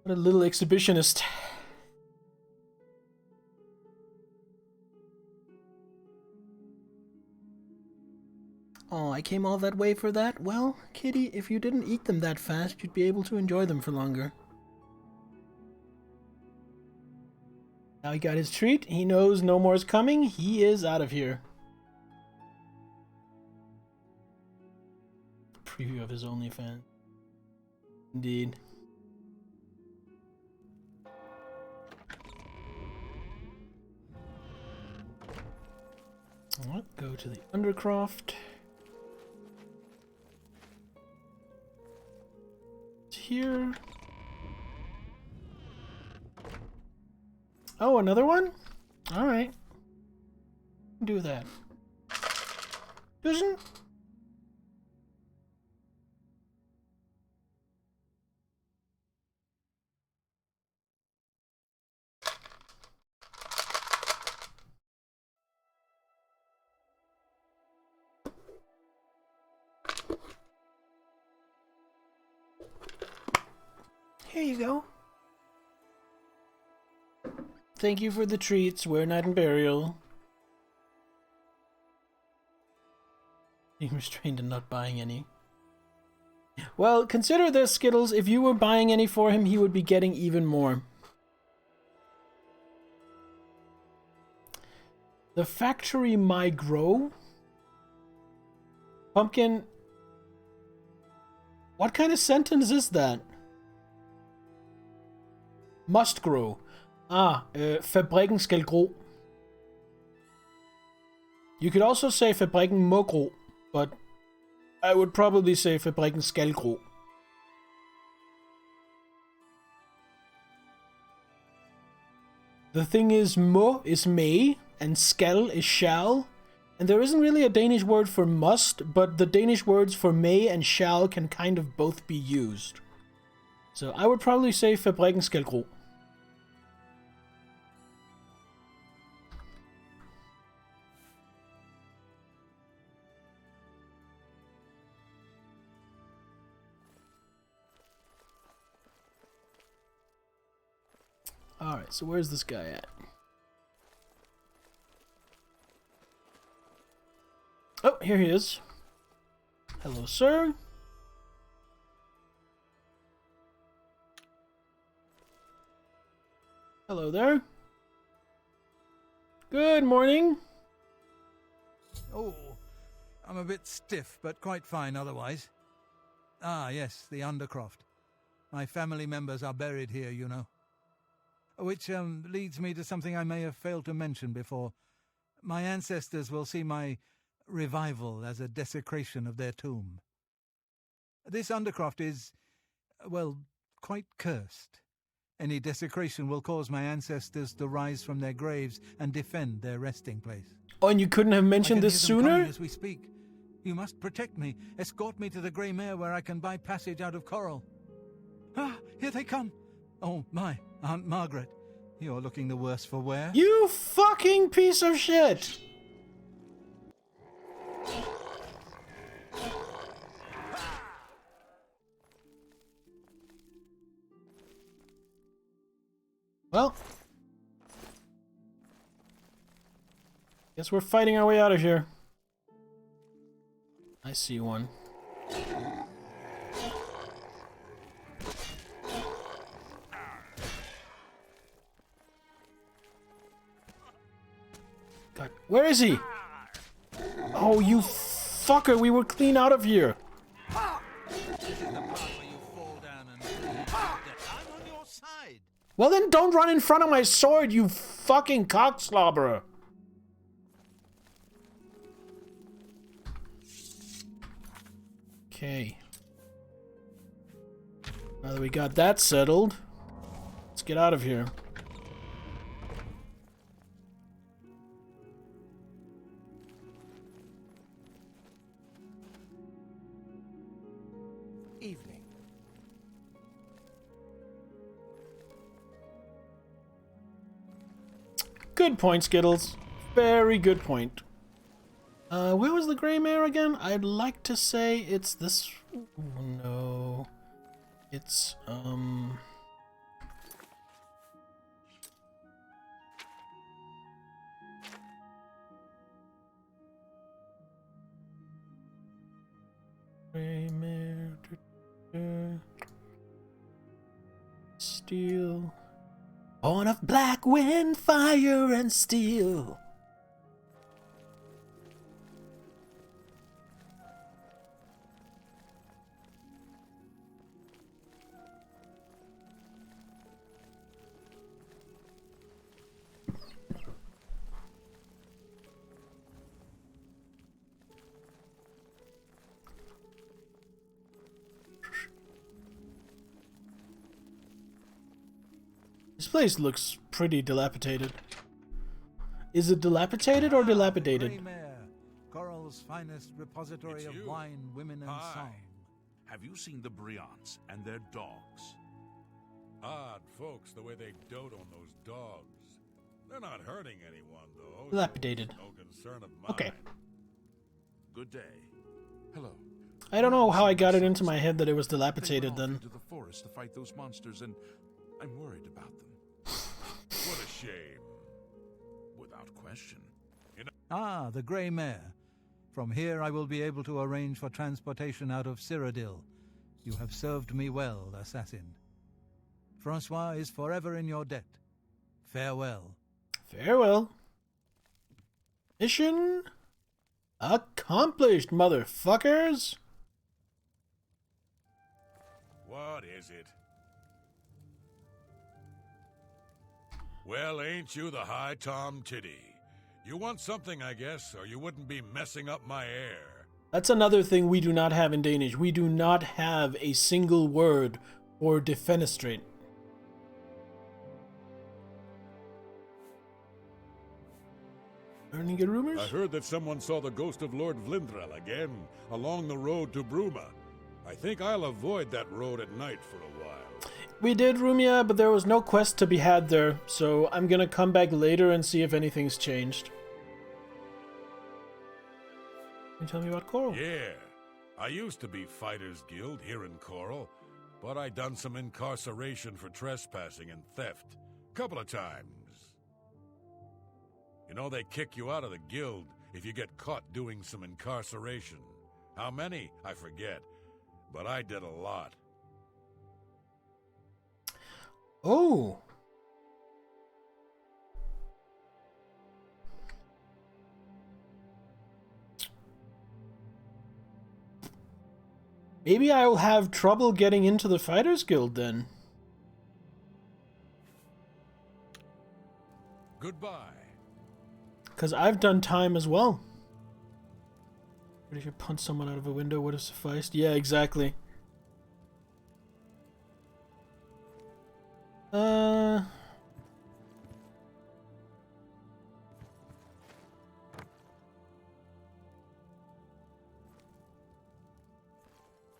A: What a little exhibitionist. Oh, I came all that way for that? Well, Kitty, if you didn't eat them that fast, you'd be able to enjoy them for longer. Now he got his treat. He knows no more is coming. He is out of here. Preview of his OnlyFans. Indeed. Alright, go to the Undercroft. It's here. Oh, another one? Alright. Do that. Doesn't. Here you go. Thank you for the treats. Wear Night and Burial. Being restrained and not buying any. Well, consider this, Skittles. If you were buying any for him, he would be getting even more. The factory my grow? Pumpkin. What kind of sentence is that? Must grow. Fabrikken skal gro. You could also say fabrikken må gro, but I would probably say fabrikken skal gro. The thing is, må is may, and skal is shall, and there isn't really a Danish word for must, but the Danish words for may and shall can kind of both be used. So I would probably say fabrikken skal gro. Alright, so where's this guy at? Oh, here he is. Hello, sir. Hello there. Good morning.
H: Oh, I'm a bit stiff, but quite fine otherwise. Ah, yes, the Undercroft. My family members are buried here, you know. Which leads me to something I may have failed to mention before. My ancestors will see my revival as a desecration of their tomb. This Undercroft is, well, quite cursed. Any desecration will cause my ancestors to rise from their graves and defend their resting place.
A: Oh, and you couldn't have mentioned this sooner?
H: As we speak. You must protect me. Escort me to the Grey Mare where I can buy passage out of Coral. Ah, here they come. Oh, my Aunt Margaret. You're looking the worse for wear.
A: You fucking piece of shit! Well, guess we're fighting our way out of here. I see one. God, where is he? Oh, you fucker, we were clean out of here. Well then don't run in front of my sword, you fucking cockslobberer. Okay. Now that we got that settled, let's get out of here.
C: Evening.
A: Good point, Skittles. Very good point. Where was the Grey Mare again? I'd like to say it's this... Oh, no. It's, Steel. Born of black wind, fire, and steel. This place looks pretty dilapidated. Is it dilapidated or dilapidated?
H: Grey Mare, Coral's finest repository
B: It's
H: of
B: you.
H: wine, women, and
B: Hi.
H: song.
B: Have you seen the Briants and their dogs? Odd folks, the way they dote on those dogs. They're not hurting anyone, though.
A: Dilapidated.
B: So no concern of mine.
A: Okay.
B: Good day. Hello.
A: I don't know how I got it into my head that it was
B: They
A: dilapidated
B: went off
A: then.
B: into the forest to fight those monsters, and I'm worried about them. What a shame. Without question.
H: Ah, the Grey Mare. From here I will be able to arrange for transportation out of Cyrodiil. You have served me well, assassin. Francois is forever in your debt. Farewell.
A: Farewell. Mission accomplished, motherfuckers!
B: What is it? Well, ain't you the High Tom Titty? You want something, I guess, or you wouldn't be messing up my air.
A: That's another thing we do not have in Danish. We do not have a single word for defenestrate. Any good rumors?
B: I heard that someone saw the ghost of Lord Vlindrel again, along the road to Bruma. I think I'll avoid that road at night for a while.
A: We did, Rumia, but there was no quest to be had there, so I'm gonna come back later and see if anything's changed. Can you tell me about Coral?
B: Yeah, I used to be Fighters Guild here in Coral, but I done some incarceration for trespassing and theft. Couple of times. You know, they kick you out of the guild if you get caught doing some incarceration. How many? I forget. But I did a lot.
A: Oh! Maybe I will have trouble getting into the Fighters Guild then.
B: Goodbye.
A: Because I've done time as well. But if you punch someone out of a window would have sufficed? Yeah, exactly.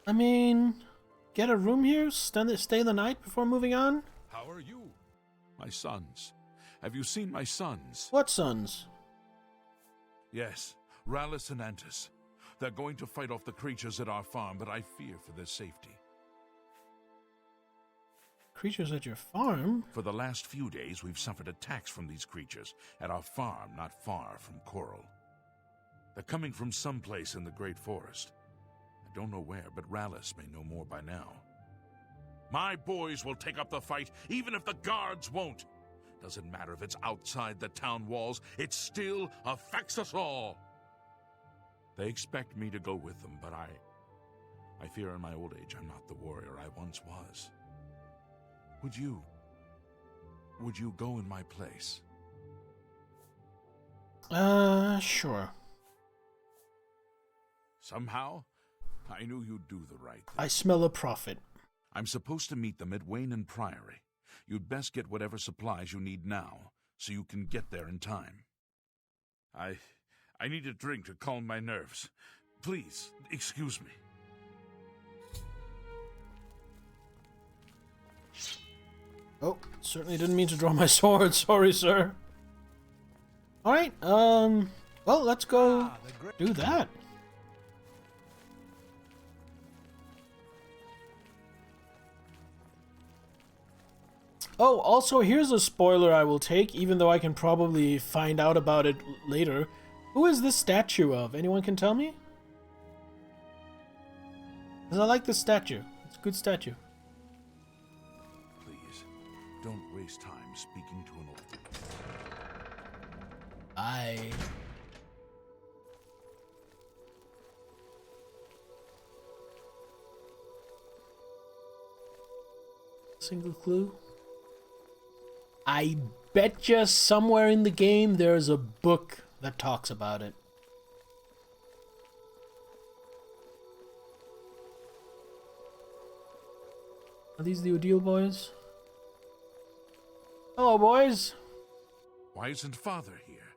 A: I mean, get a room here, stay the night before moving on?
B: How are you? My sons. Have you seen my sons?
A: What sons?
B: Yes, Rallis and Antis. They're going to fight off the creatures at our farm, but I fear for their safety.
A: Creatures at your farm?
B: For the last few days, we've suffered attacks from these creatures at our farm not far from Coral. They're coming from someplace in the Great Forest. I don't know where, but Rallis may know more by now. My boys will take up the fight, even if the guards won't. Doesn't matter if it's outside the town walls, it still affects us all. They expect me to go with them, but I fear in my old age I'm not the warrior I once was. Would you go in my place?
A: Sure.
B: Somehow, I knew you'd do the right thing.
A: I smell a prophet.
B: I'm supposed to meet them at Wayne Priory. You'd best get whatever supplies you need now, so you can get there in time. I need a drink to calm my nerves. Please, excuse me.
A: Oh, certainly didn't mean to draw my sword. Sorry, sir. Alright, well, let's go do that. Oh, also, here's a spoiler I will take, even though I can probably find out about it later. Who is this statue of? Anyone can tell me? Because I like this statue. It's a good statue.
B: Please, don't waste time speaking to an old...
A: Bye. Single clue. I betcha somewhere in the game there's a book that talks about it. Are these the Odile boys? Hello, boys.
B: Why isn't Father here?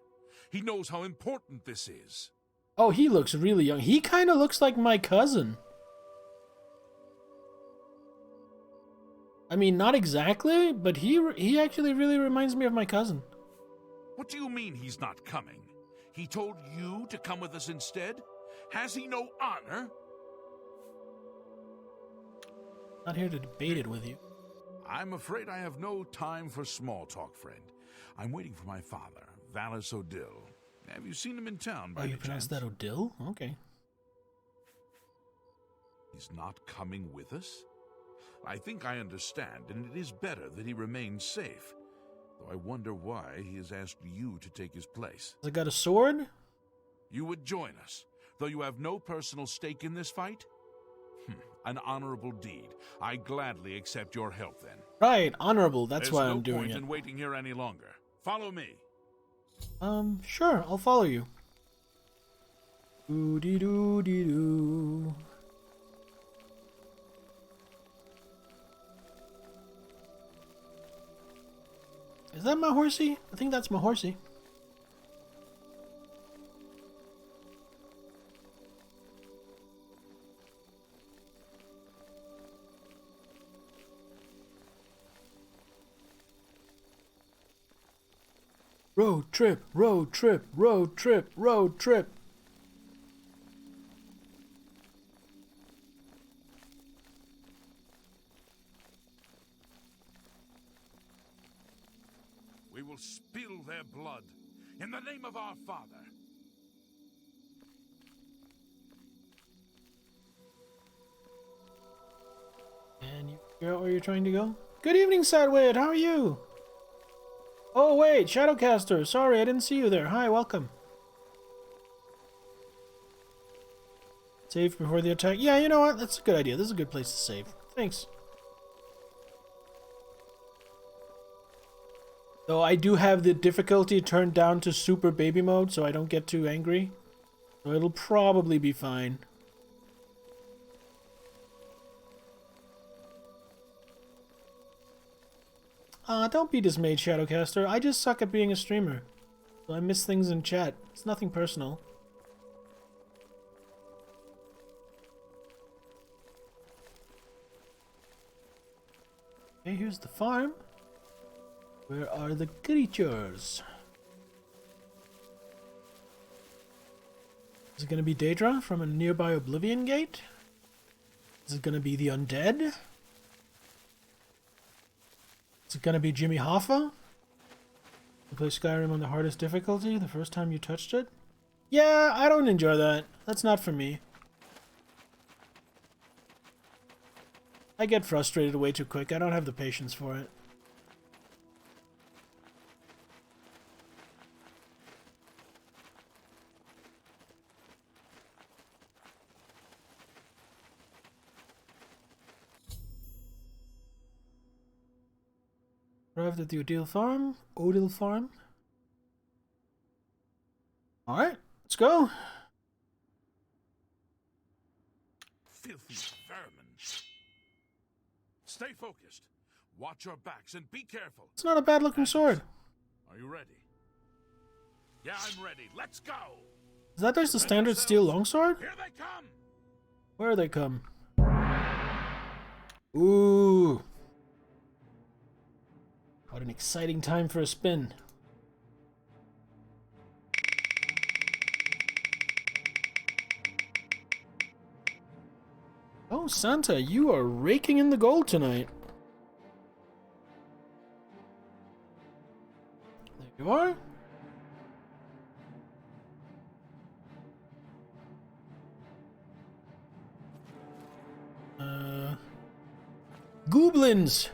B: He knows how important this is.
A: Oh, he looks really young. He kind of looks like my cousin. I mean, not exactly, but he actually really reminds me of my cousin.
B: What do you mean he's not coming? He told you to come with us instead? Has he no honor?
A: Not here to debate it with you.
B: I'm afraid I have no time for small talk, friend. I'm waiting for my father, Valis Odile. Have you seen him in town by
A: Oh, you
B: any
A: pronounced
B: chance?
A: that Odile? Okay.
B: He's not coming with us? I think I understand, and it is better that he remains safe. Though I wonder why he has asked you to take his place.
A: Has it got a sword?
B: You would join us, though you have no personal stake in this fight? An honorable deed. I gladly accept your help then.
A: Right, honorable. That's why I'm doing
B: There's no
A: it.
B: point in waiting here any longer. Follow me.
A: Sure, I'll follow you. Doo-dee-doo-dee-doo. Is that my horsey? I think that's my horsey. Road trip, road trip, road trip, road trip.
B: We will spill their blood in the name of our Father.
A: And you figure out where you're trying to go? Good evening, Sadwid. How are you? Oh, wait, Shadowcaster. Sorry, I didn't see you there. Hi, welcome. Save before the attack. Yeah, you know what? That's a good idea. This is a good place to save. Thanks. Though I do have the difficulty turned down to super baby mode, so I don't get too angry. So it'll probably be fine. Don't be dismayed, Shadowcaster. I just suck at being a streamer. So I miss things in chat. It's nothing personal. Okay, here's the farm. Where are the creatures? Is it gonna be Daedra from a nearby Oblivion gate? Is it gonna be the undead? Is it gonna be Jimmy Hoffa? You play Skyrim on the hardest difficulty the first time you touched it? Yeah, I don't enjoy that. That's not for me. I get frustrated way too quick. I don't have the patience for it. Arrived at the Odile farm. Odile farm. Alright, let's go.
B: Filthy vermin. Stay focused. Watch your backs and be careful.
A: It's not a bad looking sword.
B: Are you ready? Yeah, I'm ready. Let's go.
A: Is that just a standard steel longsword?
B: Here they come.
A: Where they come? Ooh. What an exciting time for a spin. Oh, Santa, you are raking in the gold tonight. There you are. Goblins!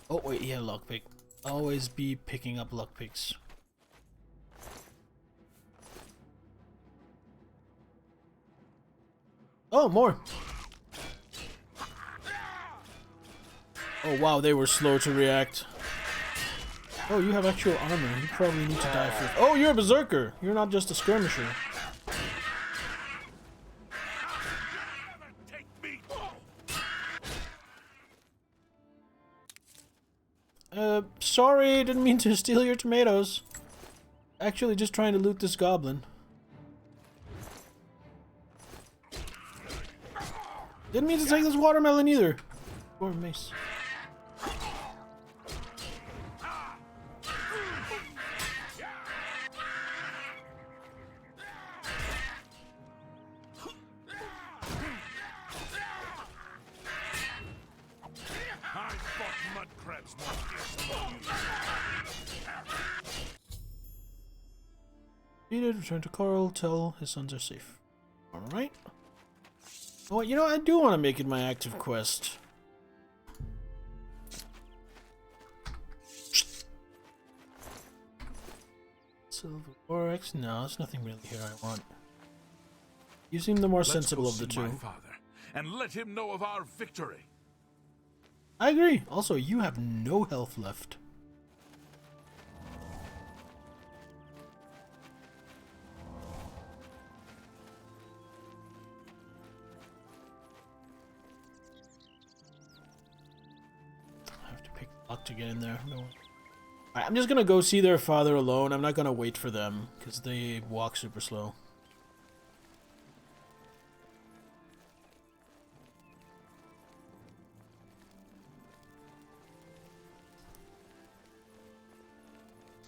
A: Oh wait, yeah, lockpick. Always be picking up lockpicks. Oh, more! Oh wow, they were slow to react. Oh, you have actual armor. You probably need to die first. Oh, you're a berserker! You're not just a skirmisher. Sorry, didn't mean to steal your tomatoes. Actually, just trying to loot this goblin. Didn't mean to take this watermelon either. Or mace. Needed, return to Coral, tell his sons are safe. Alright. Oh, you know, I do want to make it my active quest. Silver Borax? No, there's nothing really here I want. You seem the more sensible of the two.
B: My father, and let him know of our victory.
A: I agree. Also, you have no health left. To get in there. No. Alright, I'm just gonna go see their father alone. I'm not gonna wait for them because they walk super slow.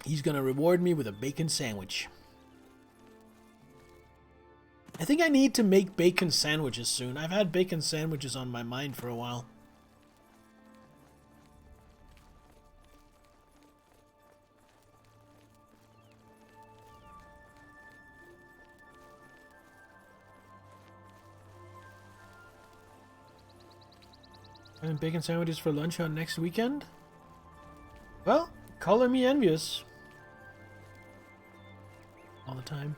A: He's gonna reward me with a bacon sandwich. I think I need to make bacon sandwiches soon. I've had bacon sandwiches on my mind for a while. Having bacon sandwiches for lunch on next weekend? Well, color me envious. All the time.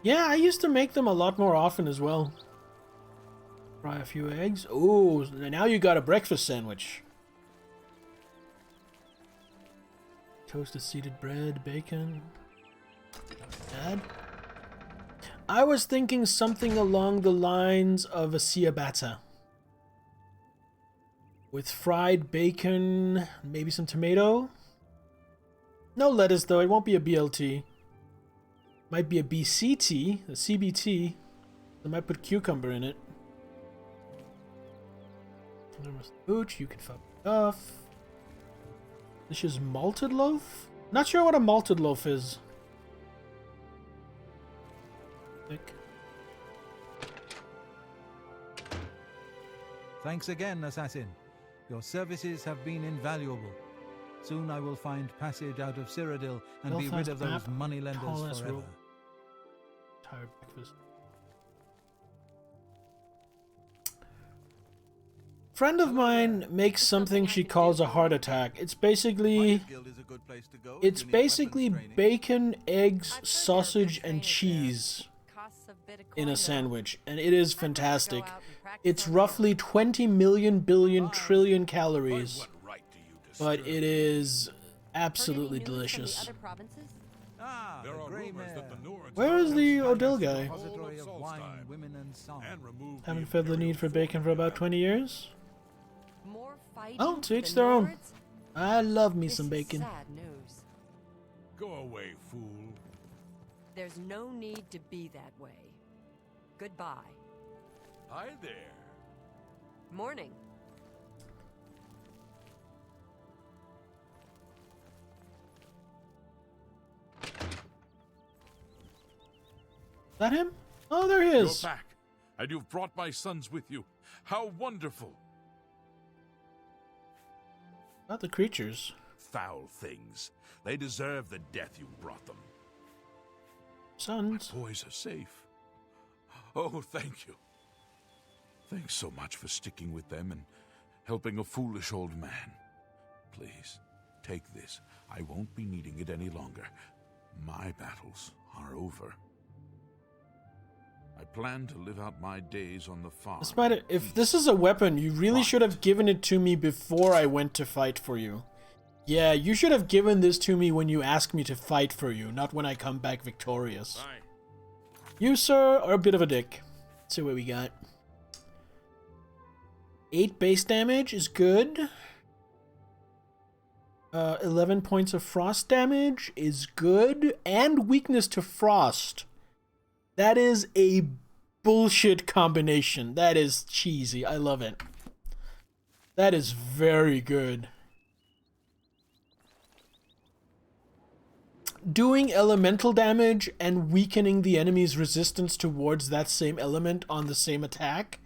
A: Yeah, I used to make them a lot more often as well. Fry a few eggs. Oh, now you got a breakfast sandwich. Toasted seeded bread, bacon. Dad? I was thinking something along the lines of a ciabatta. With fried bacon, maybe some tomato. No lettuce though, it won't be a BLT. Might be a BCT, a CBT. I might put cucumber in it. There was the pooch, you can fuck it off. This is malted loaf? Not sure what a malted loaf is. Thick.
H: Thanks again, assassin. Your services have been invaluable. Soon I will find passage out of Cyrodiil and be rid of those moneylenders forever.
A: Tired breakfast. Friend of mine makes something she calls a heart attack. It's basically bacon, eggs, sausage, and cheese in a sandwich, and it is fantastic. It's roughly 20 million billion trillion calories, but it is absolutely delicious. Where is the Odell guy? Haven't felt the need for bacon for about 20 years. Oh, to each their own. I love me some bacon.
B: Go away, fool.
J: There's no need to be that way. Goodbye.
B: Hi there.
J: Morning.
A: Is that him? Oh, there he is.
B: You're back, And you've brought my sons with you. How wonderful!
A: Not the creatures.
B: Foul things. They deserve the death you brought them.
A: Sons.
B: My boys are safe. Oh, thank you. Thanks so much for sticking with them and helping a foolish old man. Please, take this. I won't be needing it any longer. My battles are over. I plan to live out my days on the farm.
A: If this is a weapon, you really should have given it to me before I went to fight for you. Yeah, you should have given this to me when you asked me to fight for you, not when I come back victorious.
B: Bye.
A: You, sir, are a bit of a dick. Let's see what we got. 8 base damage is good. 11 points of frost damage is good. And weakness to frost. That is a bullshit combination. That is cheesy. I love it. That is very good. Doing elemental damage and weakening the enemy's resistance towards that same element on the same attack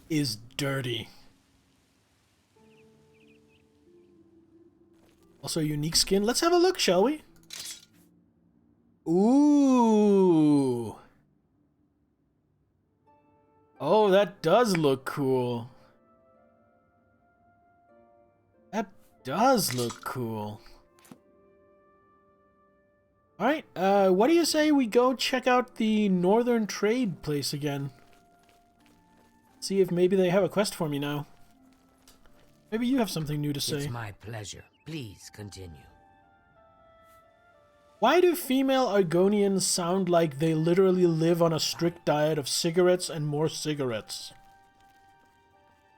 A: is dirty. Also, unique skin. Let's have a look, shall we? Ooh. Oh, that does look cool. That does look cool. Alright, what do you say we go check out the Northern Trade place again? See if maybe they have a quest for me now. Maybe you have something new to say.
E: It's my pleasure. Please continue.
A: Why do female Argonians sound like they literally live on a strict diet of cigarettes and more cigarettes?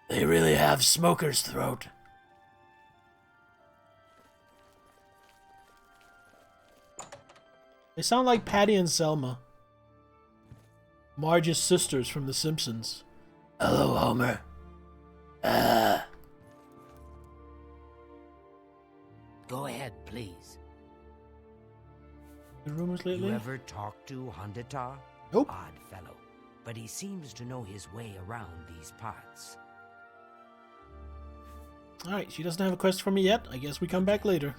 A: They really have smoker's throat. They sound like Patty and Selma. Marge's sisters from The Simpsons. Hello, Homer.
E: Go ahead, please.
A: The rumors lately?
E: You ever talk to Hondatar?
A: Nope.
E: Odd fellow, but he seems to know his way around these parts.
A: Alright, she doesn't have a quest for me yet. I guess we come back later.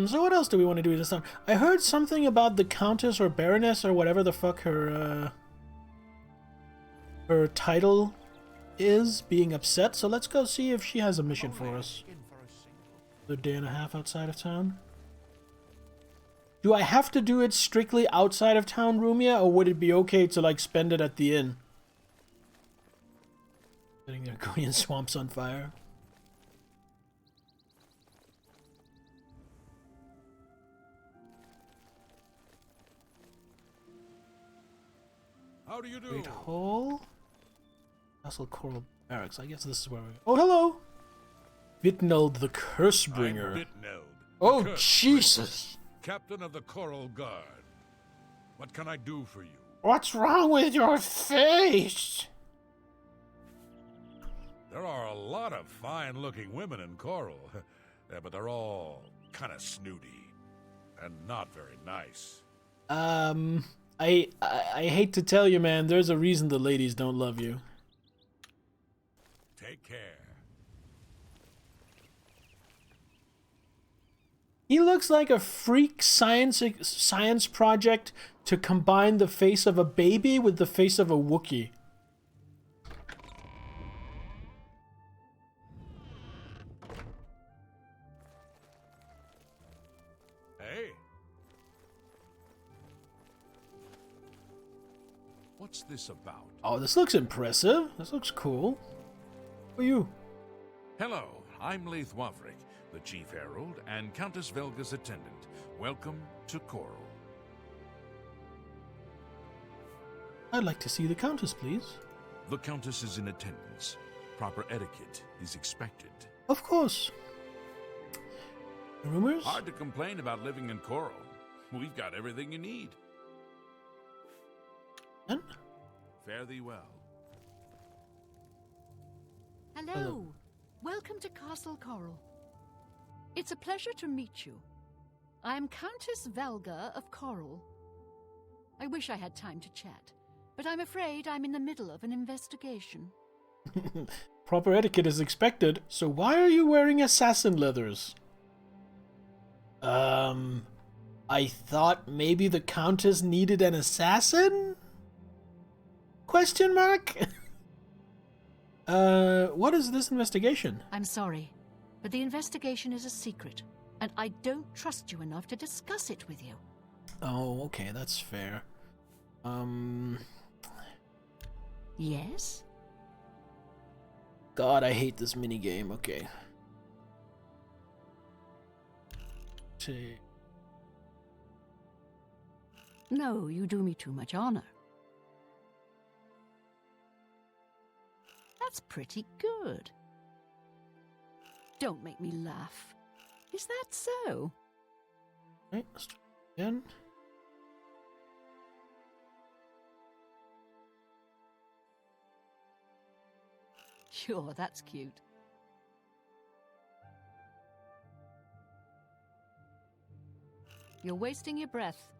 A: So what else do we want to do this time? I heard something about the Countess or Baroness or whatever the fuck her title is being upset, so let's go see if she has a mission for us. Another day and a half outside of town. Do I have to do it strictly outside of town, Rumia, or would it be okay to like spend it at the inn? Setting the Argonian swamps on fire.
B: How do you do?
A: Great Hall? Castle Coral Barracks. I guess this is where we... Oh, hello! Vitneld the Cursebringer.
B: I'm Vitneld,
A: Oh,
B: the
A: Jesus!
B: Captain of the Coral Guard. What can I do for you?
A: What's wrong with your face?
B: There are a lot of fine-looking women in Coral, yeah, but they're all kind of snooty and not very nice.
A: I hate to tell you, man, there's a reason the ladies don't love you.
B: Take care.
A: He looks like a freak science project to combine the face of a baby with the face of a Wookiee.
B: Hey. What's this about?
A: Oh, this looks impressive. This looks cool. Who are you?
B: Hello, I'm Leith Wavrik, the Chief Herald and Countess Velga's attendant. Welcome to Coral.
A: I'd like to see the Countess, please.
B: The Countess is in attendance. Proper etiquette is expected.
A: Of course. Rumors?
B: Hard to complain about living in Coral. We've got everything you need.
A: And?
B: Fare thee well.
D: Hello. Welcome to Castle Coral. It's a pleasure to meet you. I am Countess Velga of Coral. I wish I had time to chat, but I'm afraid I'm in the middle of an investigation.
A: Proper etiquette is expected, so why are you wearing assassin leathers? I thought maybe the Countess needed an assassin? Question mark? What is this investigation?
D: I'm sorry, but the investigation is a secret, and I don't trust you enough to discuss it with you.
A: Oh, okay, that's fair.
D: Yes?
A: God, I hate this minigame. Okay.
D: No, you do me too much honor. That's pretty good. Don't make me laugh. Is that so?
A: Right, let's try again.
D: Sure, that's cute. You're wasting your breath.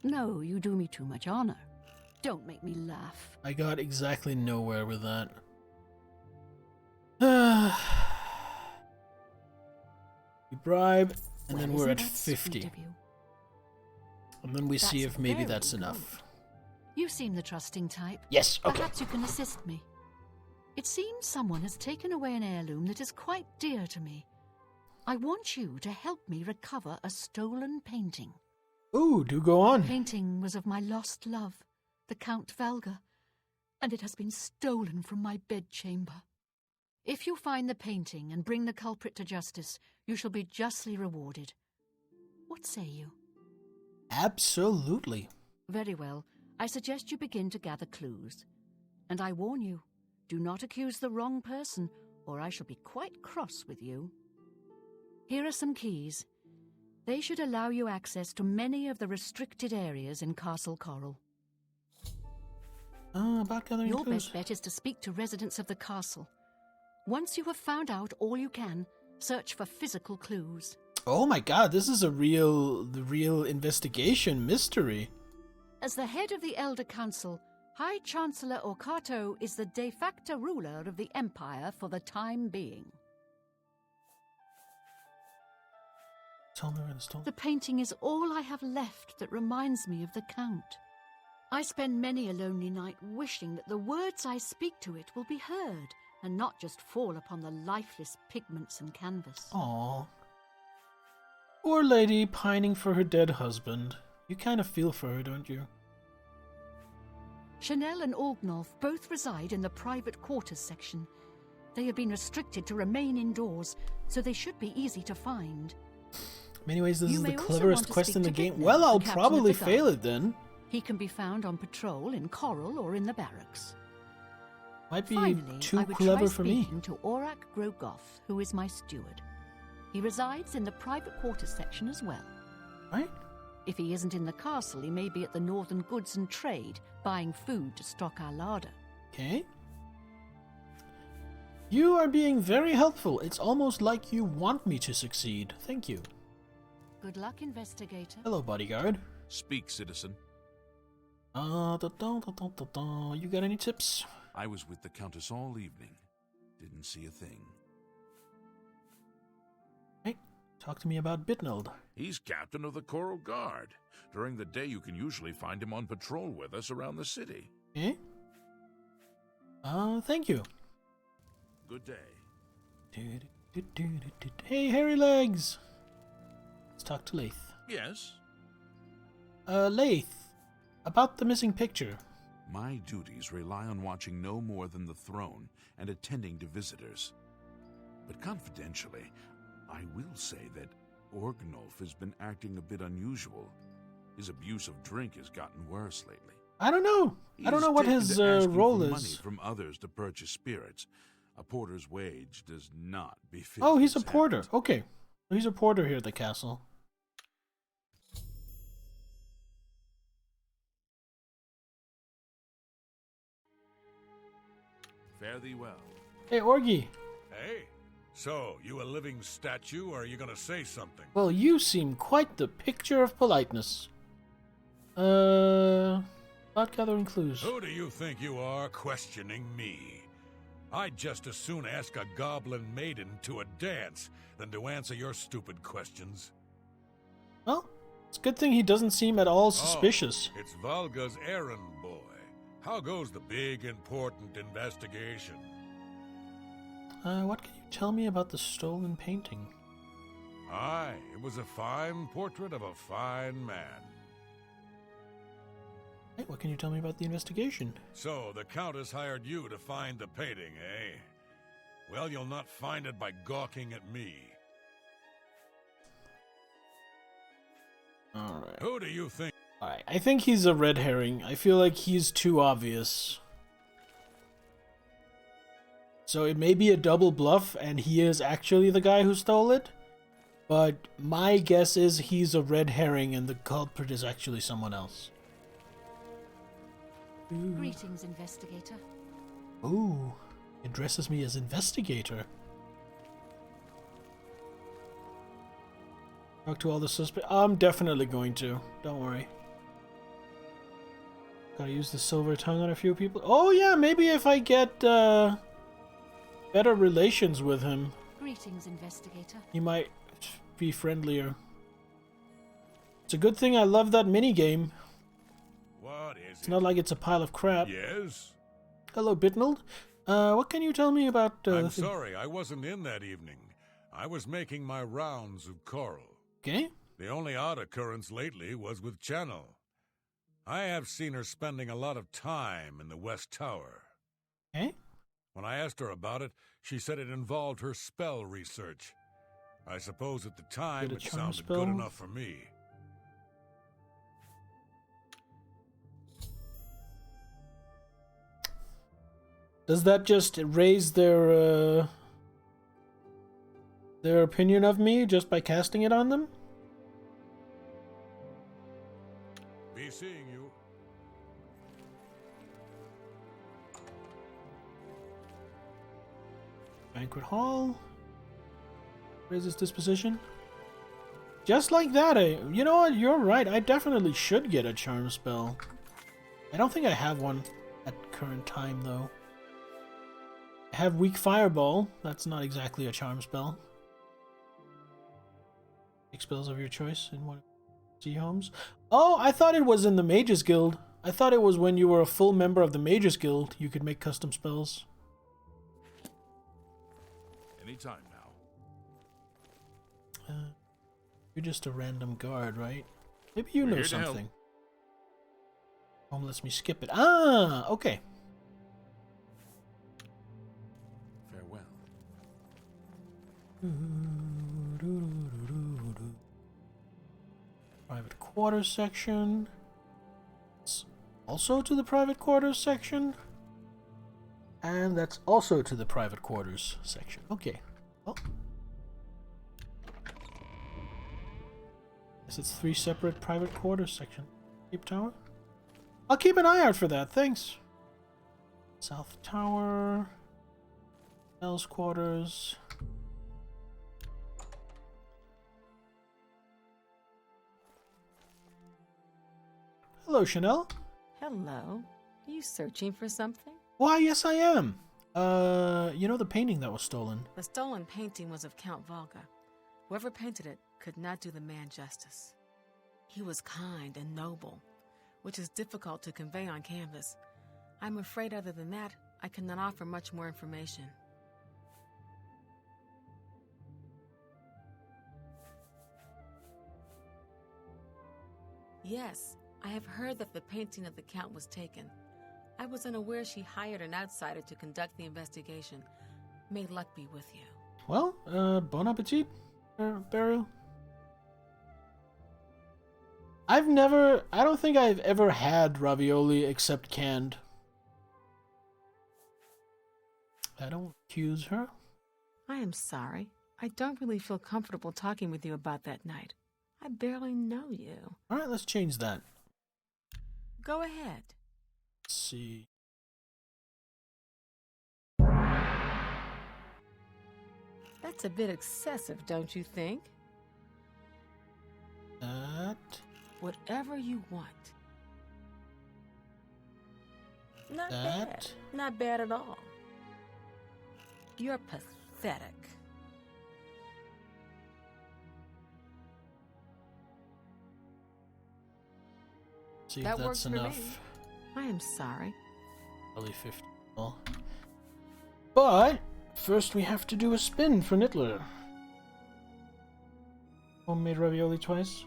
D: No, you do me too much honor. Don't make me laugh.
A: I got exactly nowhere with that. We bribe, and then we're at 50. And then we see if maybe that's enough.
D: You seem the trusting type.
A: Yes, okay.
D: Perhaps you can assist me. It seems someone has taken away an heirloom that is quite dear to me. I want you to help me recover a stolen painting.
A: Ooh, do go on.
D: The painting was of my lost love, the Count Valga, and it has been stolen from my bedchamber. If you find the painting and bring the culprit to justice, you shall be justly rewarded. What say you?
A: Absolutely.
D: Very well. I suggest you begin to gather clues. And I warn you, do not accuse the wrong person, or I shall be quite cross with you. Here are some keys. They should allow you access to many of the restricted areas in Castle Coral.
A: About gathering
D: Your
A: clues.
D: best bet is to speak to residents of the castle. Once you have found out all you can, search for physical clues.
A: Oh my god, this is the real investigation mystery.
D: As the head of the Elder Council, High Chancellor Orkato is the de facto ruler of the Empire for the time being.
A: Tell me where the stone.
D: The painting is all I have left that reminds me of the Count. I spend many a lonely night wishing that the words I speak to it will be heard, and not just fall upon the lifeless pigments and canvas.
A: Aww. Poor lady pining for her dead husband. You kind of feel for her, don't you?
D: Chanel and Orgnolf both reside in the private quarters section. They have been restricted to remain indoors, so they should be easy to find.
A: In many ways, this
D: You
A: is the
D: may also
A: cleverest
D: want to
A: quest
D: speak
A: in the
D: to
A: game.
D: Bittner,
A: Well, I'll
D: the captain
A: probably
D: of the
A: fail
D: guard.
A: it then.
D: He can be found on patrol in Coral or in the barracks.
A: Might be
D: Finally,
A: too
D: I would
A: clever
D: try
A: for me.
D: speaking to Orak Grogoth, who is my steward. He resides in the private quarters section as well.
A: Right?
D: If he isn't in the castle, he may be at the Northern Goods and Trade, buying food to stock our larder.
A: Okay. You are being very helpful. It's almost like you want me to succeed. Thank you.
D: Good luck, investigator.
A: Hello, bodyguard.
B: Speak, citizen.
A: You got any tips?
B: I was with the Countess all evening. Didn't see a thing.
A: Hey, talk to me about Bitnold.
B: He's captain of the Coral Guard. During the day, you can usually find him on patrol with us around the city.
A: Eh? Thank you.
B: Good day.
A: Hey, hairy legs! Let's talk to Lath.
B: Yes?
A: Lath, about the missing picture.
B: My duties rely on watching no more than the throne and attending to visitors. But confidentially, I will say that Orgnolf has been acting a bit unusual. His abuse of drink has gotten worse lately.
A: I don't know. I don't know what his role is.
B: Money from others to purchase spirits. A porter's wage does not befit.
A: Oh, he's a
B: his
A: porter.
B: habit.
A: Okay. He's a porter here at the castle.
B: Fare thee well.
A: Hey, Orgy.
K: Hey, so you a living statue, or are you gonna say something?
A: Well, you seem quite the picture of politeness. Not gathering clues.
K: Who do you think you are questioning me? I'd just as soon ask a goblin maiden to a dance than to answer your stupid questions.
A: Well, it's a good thing he doesn't seem at all suspicious.
K: Oh, it's Valga's errand boy. How goes the big, important investigation?
A: What can you tell me about the stolen painting?
K: Aye, it was a fine portrait of a fine man.
A: Hey, what can you tell me about the investigation?
K: So, the Countess hired you to find the painting, eh? Well, you'll not find it by gawking at me.
A: Alright.
K: Who do you think?
A: Alright, I think he's a red herring. I feel like he's too obvious. So it may be a double bluff, and he is actually the guy who stole it. But my guess is he's a red herring, and the culprit is actually someone else.
D: Greetings, investigator.
A: Ooh, addresses me as investigator. Talk to all the suspects. I'm definitely going to. Don't worry. Gotta use the silver tongue on a few people. Oh yeah, maybe if I get better relations with him.
D: Greetings, investigator.
A: He might be friendlier. It's a good thing I love that minigame.
K: What is
A: It's not like it's a pile of crap.
K: Yes?
A: Hello, Bitnold. What can you tell me about...
K: I'm sorry, I wasn't in that evening. I was making my rounds of Coral.
A: Okay.
K: The only odd occurrence lately was with Channel. I have seen her spending a lot of time in the West Tower.
A: Okay.
K: When I asked her about it, she said it involved her spell research. I suppose at the time it sounded good enough for me.
A: Does that just raise their opinion of me just by casting it on them?
K: Be seeing you.
A: Banquet hall. Raises disposition. Just like that, you know what? You're right. I definitely should get a charm spell. I don't think I have one at current time, though. I have weak fireball. That's not exactly a charm spell. Take spells of your choice in one of homes. Oh, I thought it was in the Mages Guild. I thought it was when you were a full member of the Mages Guild you could make custom spells.
K: Anytime now.
A: You're just a random guard, right? Maybe you know something. Home lets me skip it. Ah, okay.
K: Farewell.
A: Private quarters section. It's also to the private quarters section. And that's also to the private quarters section. Okay. Well. Guess it's 3 separate private quarters section. Keep tower? I'll keep an eye out for that, thanks. South Tower. Bell's quarters. Hello, Chanel.
F: Hello. Are you searching for something?
A: Why, yes I am. You know the painting that was stolen?
F: The stolen painting was of Count Valga. Whoever painted it could not do the man justice. He was kind and noble, which is difficult to convey on canvas. I'm afraid other than that, I cannot offer much more information. Yes, I have heard that the painting of the Count was taken. I was unaware she hired an outsider to conduct the investigation. May luck be with you.
A: Well, bon appetit, Burial. I don't think I've ever had ravioli except canned. I don't accuse her.
F: I am sorry. I don't really feel comfortable talking with you about that night. I barely know you.
A: Alright, let's change that.
F: Go ahead.
A: Let's see.
F: That's a bit excessive, don't you think?
A: That.
F: Whatever you want. Not
A: that.
F: bad. Not bad at all. You're pathetic.
A: See if
F: That
A: that's
F: works for
A: enough.
F: me. I am sorry.
A: Probably 50. Well. But first we have to do a spin for Nittler. Homemade ravioli twice.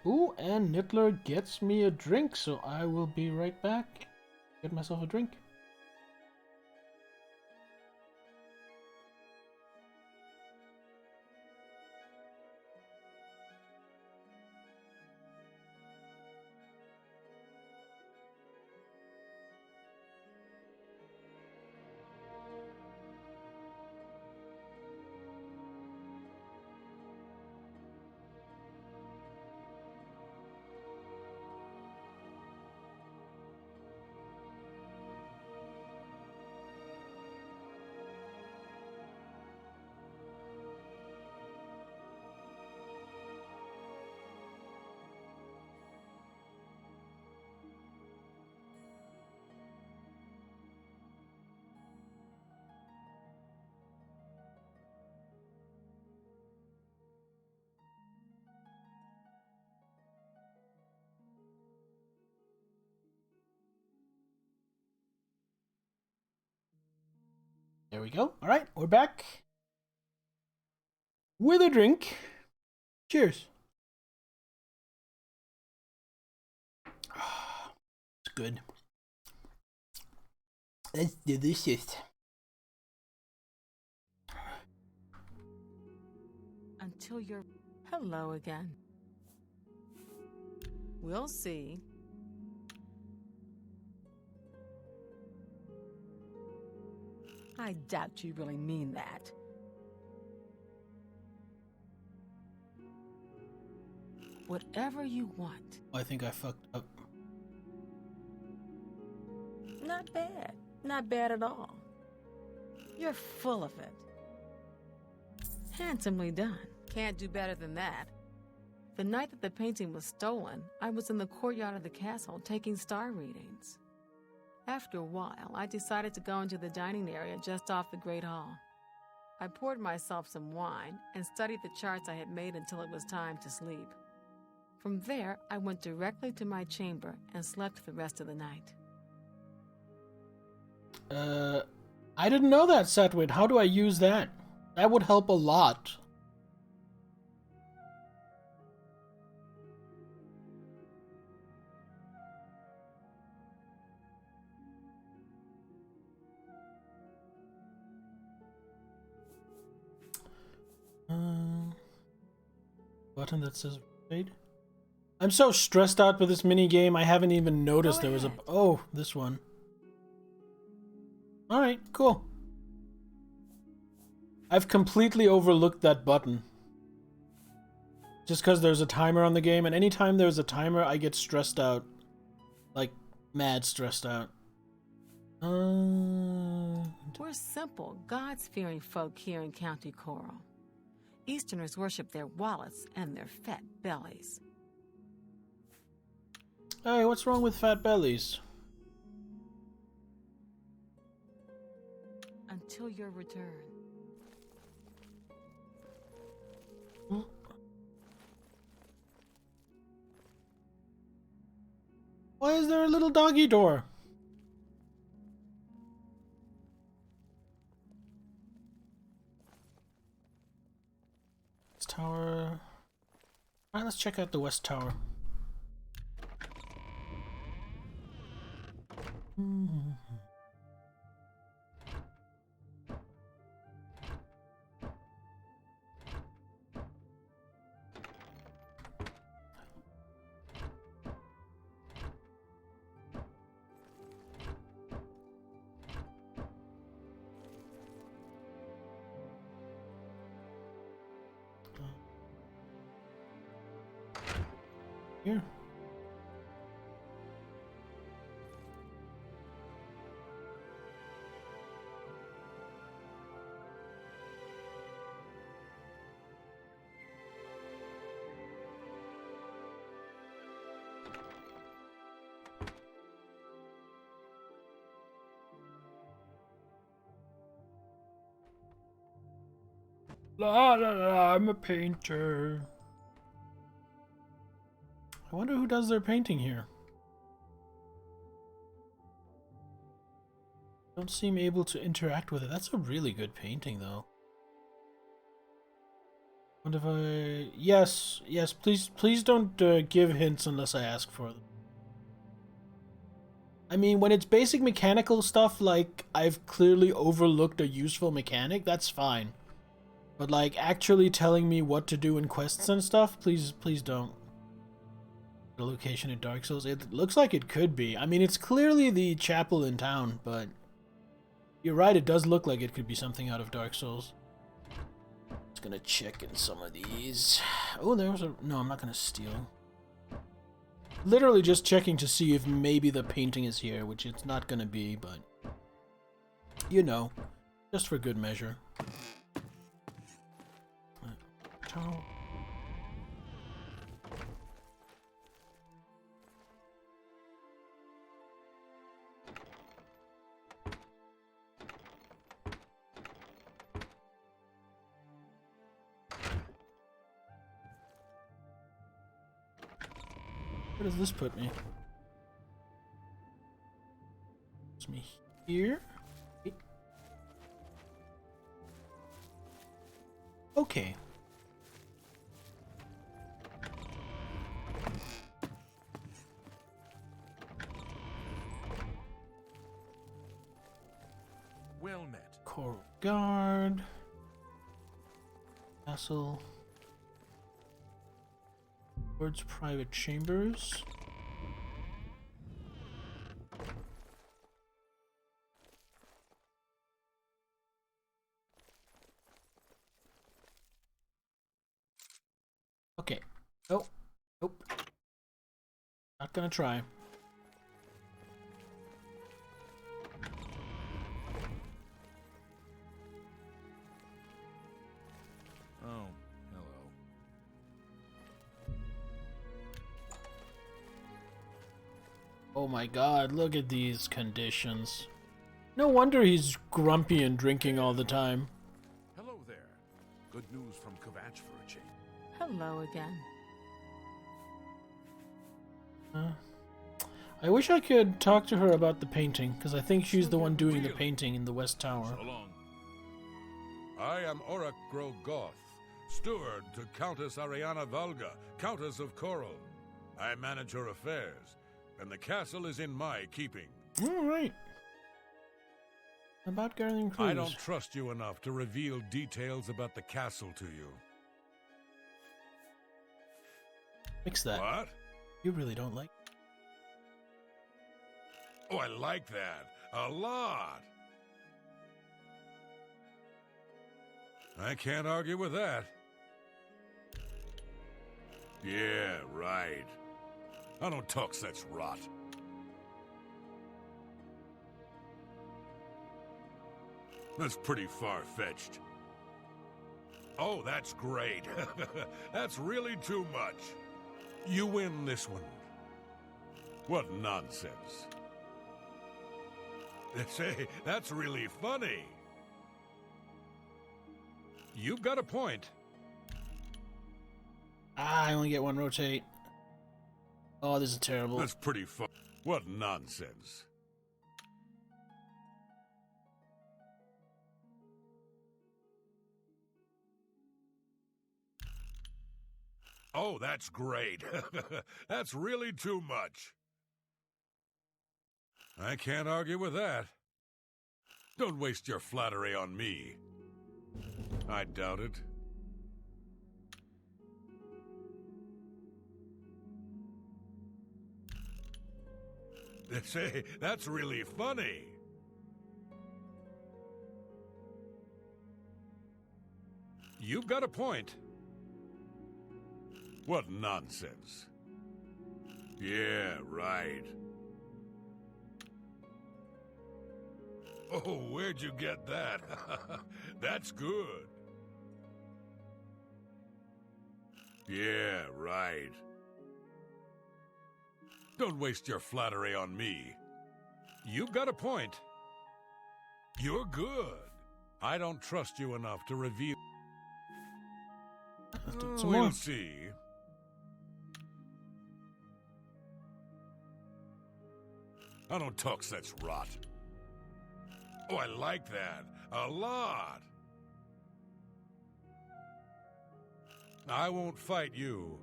A: Ooh, and Nittler gets me a drink, so I will be right back. Get myself a drink. There we go. Alright, we're back. With a drink. Cheers. It's good. It's delicious.
F: Until you're... Hello again. We'll see. I doubt you really mean that. Whatever you want.
A: I think I fucked up.
F: Not bad. Not bad at all. You're full of it. Handsomely done. Can't do better than that. The night that the painting was stolen, I was in the courtyard of the castle taking star readings. After a while, I decided to go into the dining area just off the Great Hall. I poured myself some wine and studied the charts I had made until it was time to sleep. From there, I went directly to my chamber and slept the rest of the night.
A: I didn't know that, Satwit. How do I use that? That would help a lot. Button that says raid. I'm so stressed out with this mini game. I haven't even noticed there was a. Oh, this one. All right, cool. I've completely overlooked that button. Just because there's a timer on the game, and anytime there's a timer, I get stressed out. Like, mad stressed out.
F: We're simple, God-fearing folk here in County Coral. Easterners worship their wallets and their fat bellies.
A: Hey, what's wrong with fat bellies?
F: Until your return.
A: Why is there a little doggy door? West Tower. Alright, let's check out the West Tower. Here. La la la, I'm a painter. I wonder who does their painting here. Don't seem able to interact with it. That's a really good painting, though. What if I... Yes, yes, please don't give hints unless I ask for them. I mean, when it's basic mechanical stuff, like, I've clearly overlooked a useful mechanic, that's fine. But, like, actually telling me what to do in quests and stuff, please don't. The location in Dark Souls, it looks like it could be. I mean, it's clearly the chapel in town, but... You're right, it does look like it could be something out of Dark Souls. Just gonna check in some of these. Oh, there was a... No, I'm not gonna steal. Literally just checking to see if maybe the painting is here, which it's not gonna be, but... You know, just for good measure. Ciao. Where does this put me? It's me here. Okay.
K: Well met.
A: Coral Guard. Castle. Lord's private chambers. Okay. Oh. Nope. Not gonna try.
K: Oh, hello.
A: Oh my god, look at these conditions. No wonder he's grumpy and drinking all the time.
K: Hello there. Good news from Kvatch for a change.
F: Hello again.
A: I wish I could talk to her about the painting, because I think she's the one doing the painting in the West Tower.
K: So long. I am Orak Grogoth, steward to Countess Ariana Valga, Countess of Coral. I manage her affairs, and the castle is in my keeping.
A: Alright. About gathering clues.
K: I don't trust you enough to reveal details about the castle to you.
A: Fix that.
K: What?
A: You really don't like...
K: Oh, I like that. A lot. I can't argue with that. Yeah, right. I don't talk such rot. That's pretty far-fetched. Oh, that's great. That's really too much. You win this one. What nonsense. Say, that's really funny. You've got a point.
A: Ah, I only get one rotate. Oh, this is terrible.
K: That's pretty fun. What nonsense. Oh, that's great. That's really too much. I can't argue with that. Don't waste your flattery on me. I doubt it. Say, that's really funny. You've got a point. What nonsense. Yeah, right. Oh, where'd you get that? That's good. Yeah, right. Don't waste your flattery on me. You've got a point. You're good. I don't trust you enough to reveal. We'll see. I don't talk such rot. Oh, I like that. A lot. I won't fight you.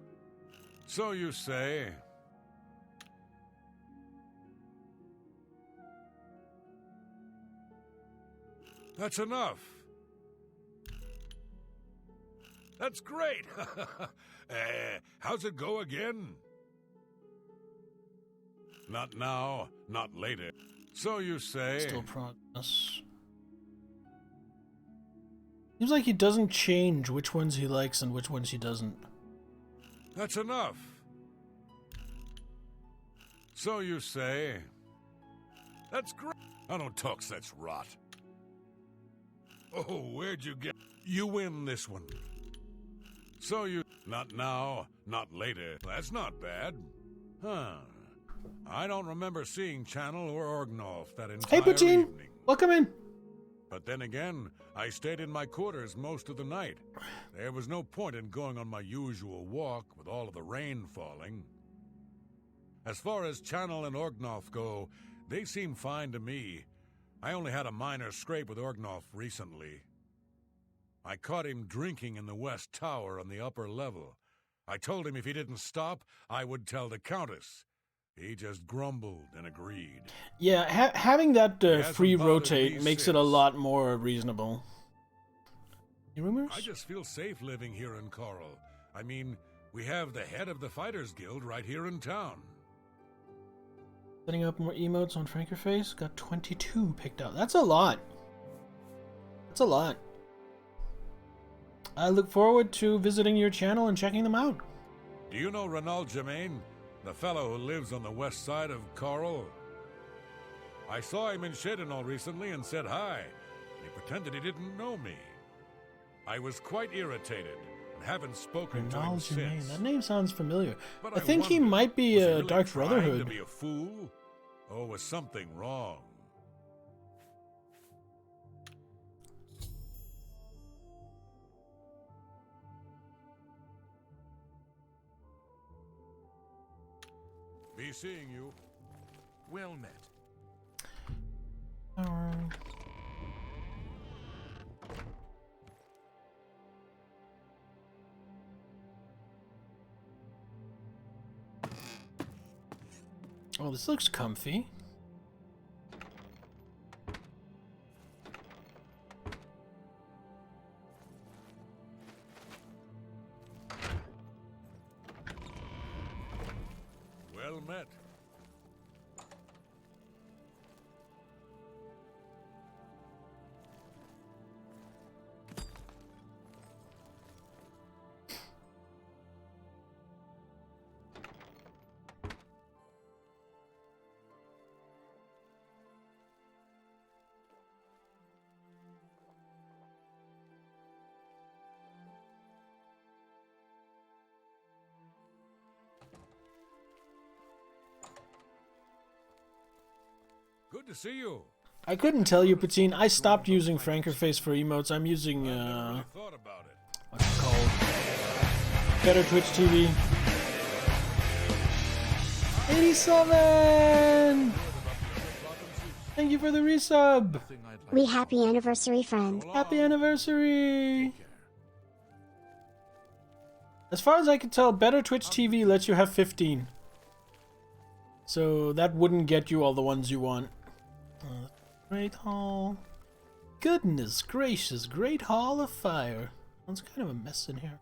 K: So you say. That's enough. That's great. How's it go again? Not now, not later. So you say.
A: Still progress. Seems like he doesn't change which ones he likes and which ones he doesn't.
K: That's enough. So you say. That's great. I don't talk such rot. Oh, where'd you get... You win this one. So you... Not now, not later. That's not bad. Huh. I don't remember seeing Channel or Orgnolf that entire evening.
A: Welcome in.
K: But then again, I stayed in my quarters most of the night. There was no point in going on my usual walk with all of the rain falling. As far as Channel and Orgnolf go, they seem fine to me. I only had a minor scrape with Orgnolf recently. I caught him drinking in the West Tower on the upper level. I told him if he didn't stop, I would tell the Countess. He just grumbled and agreed.
A: Yeah, having that free rotate makes it a lot more reasonable. Any rumors?
K: I just feel safe living here in Coral. I mean, we have the head of the Fighters Guild right here in town.
A: Setting up more emotes on Frankerface. Got 22 picked out. That's a lot. That's a lot. I look forward to visiting your channel and checking them out.
K: Do you know Renald Germain? The fellow who lives on the west side of Coral? I saw him in Shedinol recently and said hi. He pretended he didn't know me. I was quite irritated and haven't spoken to him since.
A: That name sounds familiar.
K: But
A: I think he might be a
K: really
A: Dark
K: trying
A: Brotherhood.
K: To be a fool? Or was something wrong? Be seeing you.
L: Well met.
A: Oh, this looks comfy.
K: Well met. Good to see you.
A: I couldn't tell you, Patine. I stopped using Frankerface for emotes. I'm using,
K: Really thought about it.
A: what's it called? Better Twitch TV. 87! Thank you for the resub!
M: We happy anniversary, friend.
A: Happy anniversary! As far as I can tell, Better Twitch TV lets you have 15. So that wouldn't get you all the ones you want. Great Hall. Goodness gracious, Great Hall of Fire. It's kind of a mess in here.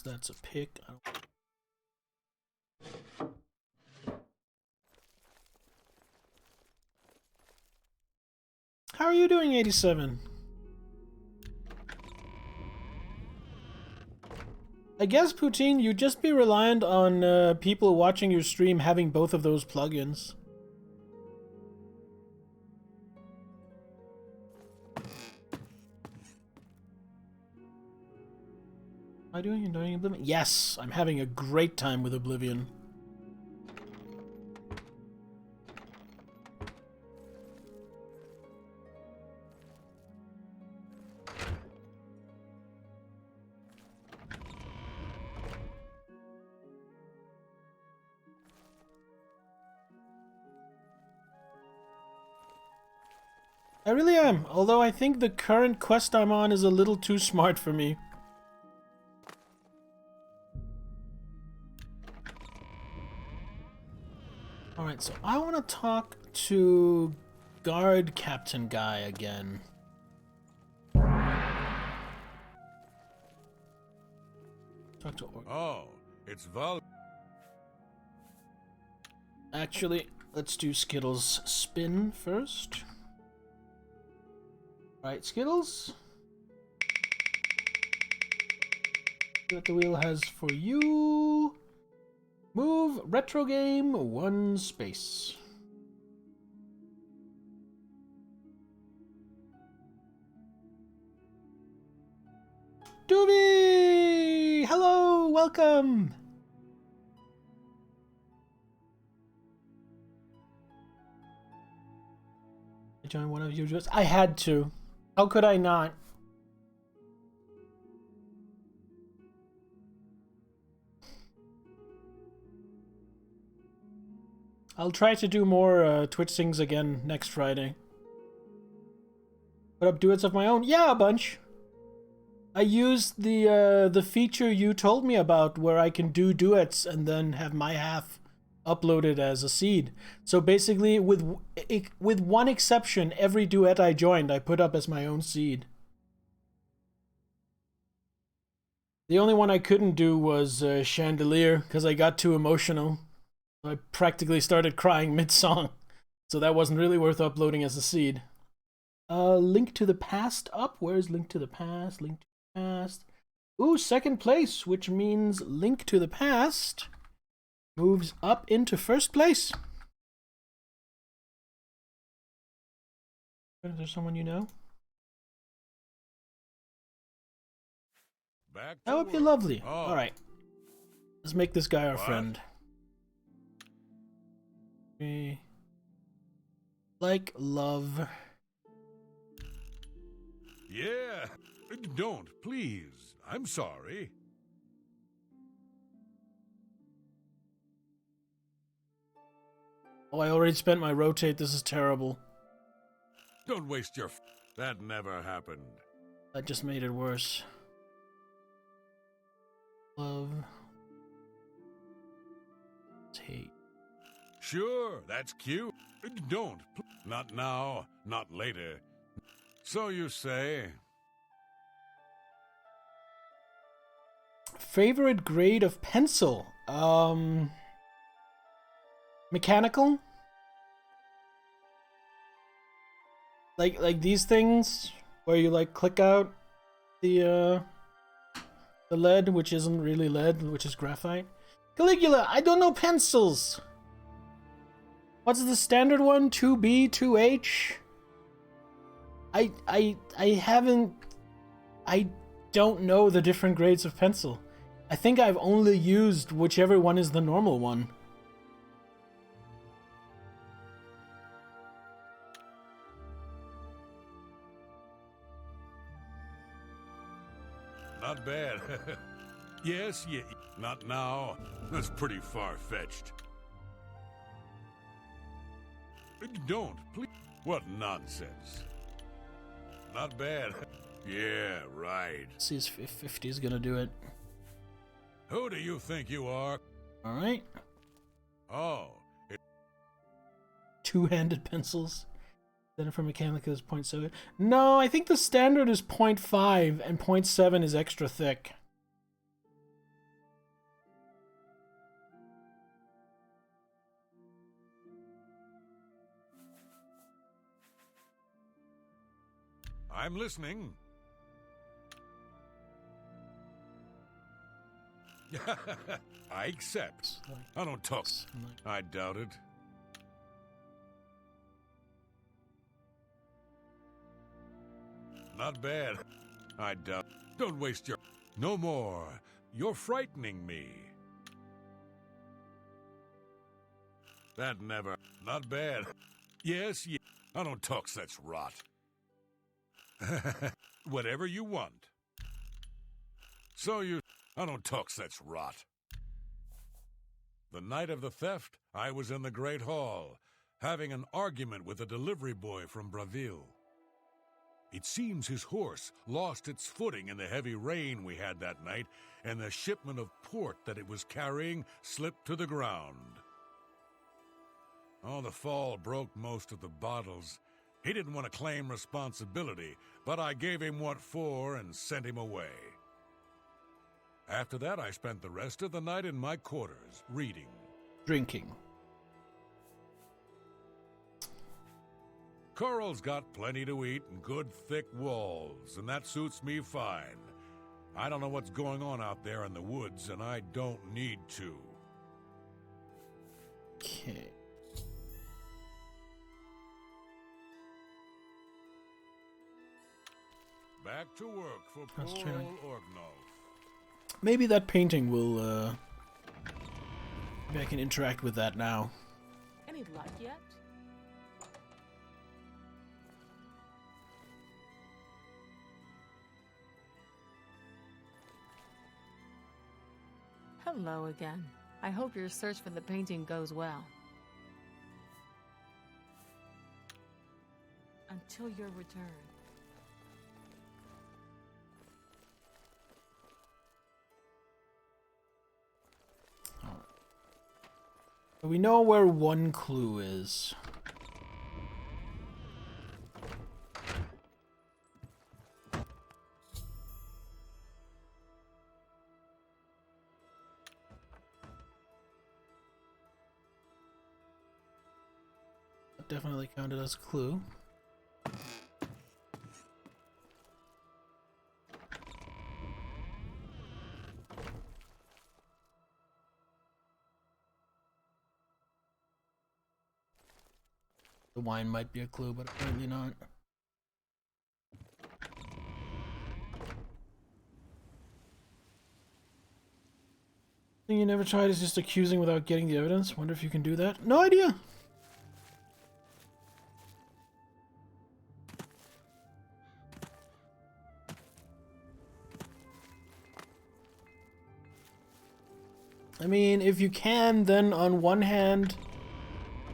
A: That's a pick. How are you doing, 87? I guess, Poutine, you'd just be reliant on people watching your stream having both of those plugins. Am I doing Oblivion? Yes, I'm having a great time with Oblivion. I really am, although I think the current quest I'm on is a little too smart for me. Alright, so I want to talk to guard captain guy again. Talk to
K: Oh, it's Val.
A: Actually, let's do Skittles' spin first. Right, Skittles. See what the wheel has for you. Move retro game 1 space. Doobie! Hello, welcome. I joined one of you just. I had to. How could I not? I'll try to do more Twitch things again next Friday. Put up duets of my own? Yeah, a bunch. I used the feature you told me about where I can do duets and then have my half uploaded as a seed. So basically, with one exception, every duet I joined, I put up as my own seed. The only one I couldn't do was Chandelier, because I got too emotional. I practically started crying mid-song, so that wasn't really worth uploading as a seed. Link to the Past up. Where's Link to the Past? Link to the Past. Ooh, second place, which means Link to the Past moves up into first place. Is there someone you know? That would be lovely.
K: Oh.
A: All right. Let's make this guy our friend. Like love.
K: Yeah. Don't, please. I'm sorry.
A: Oh, I already spent my rotate. This is terrible.
K: Don't waste your... That never happened.
A: That just made it worse. Love. Take.
K: Sure, that's cute. Don't. Not now, not later. So you say.
A: Favorite grade of pencil? Mechanical? Like these things where you like click out the lead, which isn't really lead, which is graphite. Caligula, I don't know pencils. What's the standard one? 2B, 2H? I haven't... I don't know the different grades of pencil. I think I've only used whichever one is the normal one.
K: Not bad. Yes, yeah. Not now. That's pretty far-fetched. Don't, please. What nonsense. Not bad. Yeah, right.
A: Let's see if 50 is gonna do it.
K: Who do you think you are?
A: Alright.
K: Oh.
A: Two-handed pencils. Then for Mechanica is 0.7. No, I think the standard is 0.5 and 0.7 is extra thick.
K: I'm listening. I accept. I don't talk. I doubt it. Not bad. I doubt. Don't waste your... No more. You're frightening me. That never... Not bad. Yes. I don't talk such rot. Whatever you want. I don't talk such rot. The night of the theft, I was in the Great Hall, having an argument with a delivery boy from Braville. It seems his horse lost its footing in the heavy rain we had that night, and the shipment of port that it was carrying slipped to the ground. Oh, the fall broke most of the bottles. He didn't want to claim responsibility, but I gave him what for and sent him away. After that, I spent the rest of the night in my quarters, reading.
A: Drinking.
K: Coral's got plenty to eat and good thick walls, and that suits me fine. I don't know what's going on out there in the woods, and I don't need to.
A: Okay.
K: Back to work for poor old Orgnolf.
A: Maybe that painting will, maybe I can interact with that now.
F: Any luck yet? Hello again. I hope your search for the painting goes well. Until your return.
A: We know where one clue is. Definitely counted as a clue. The wine might be a clue, but apparently not. Thing you never tried is just accusing without getting the evidence. Wonder if you can do that. No idea. I mean, if you can, then on one hand,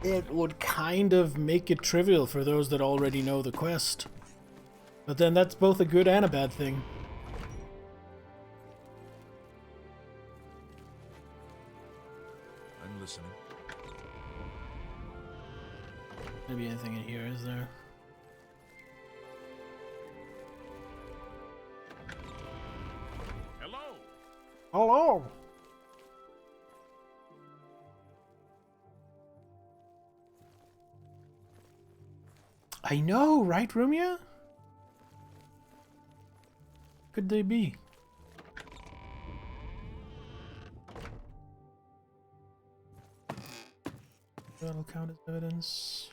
A: it would kind of make it trivial for those that already know the quest. But then that's both a good and a bad thing.
B: I'm listening.
A: Maybe anything in here, is there?
K: Hello!
A: Hello! I know, right, Rumia? Could they be? That'll count as evidence.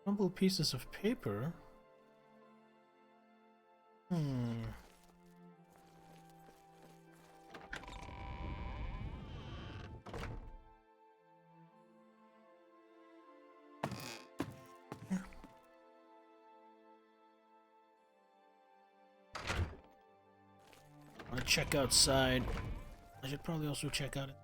A: Crumpled pieces of paper. I want to check outside. I should probably also check out it.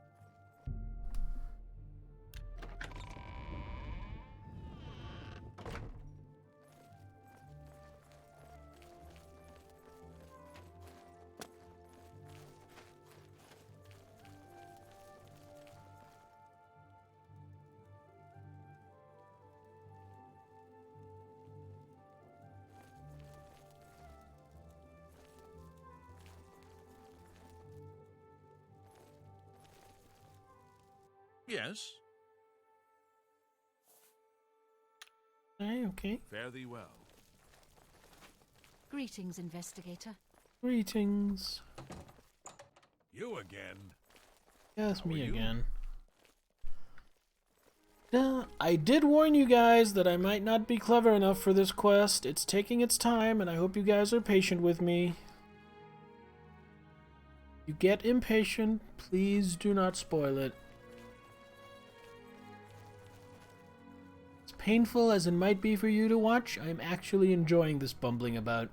B: Yes.
A: Okay.
B: Fare thee well.
D: Greetings, investigator.
A: Greetings.
K: You again?
A: Yes,
K: How are
A: me
K: you?
A: again. I did warn you guys that I might not be clever enough for this quest. It's taking its time, and I hope you guys are patient with me. You get impatient, please do not spoil it. As painful as it might be for you to watch, I am actually enjoying this bumbling about.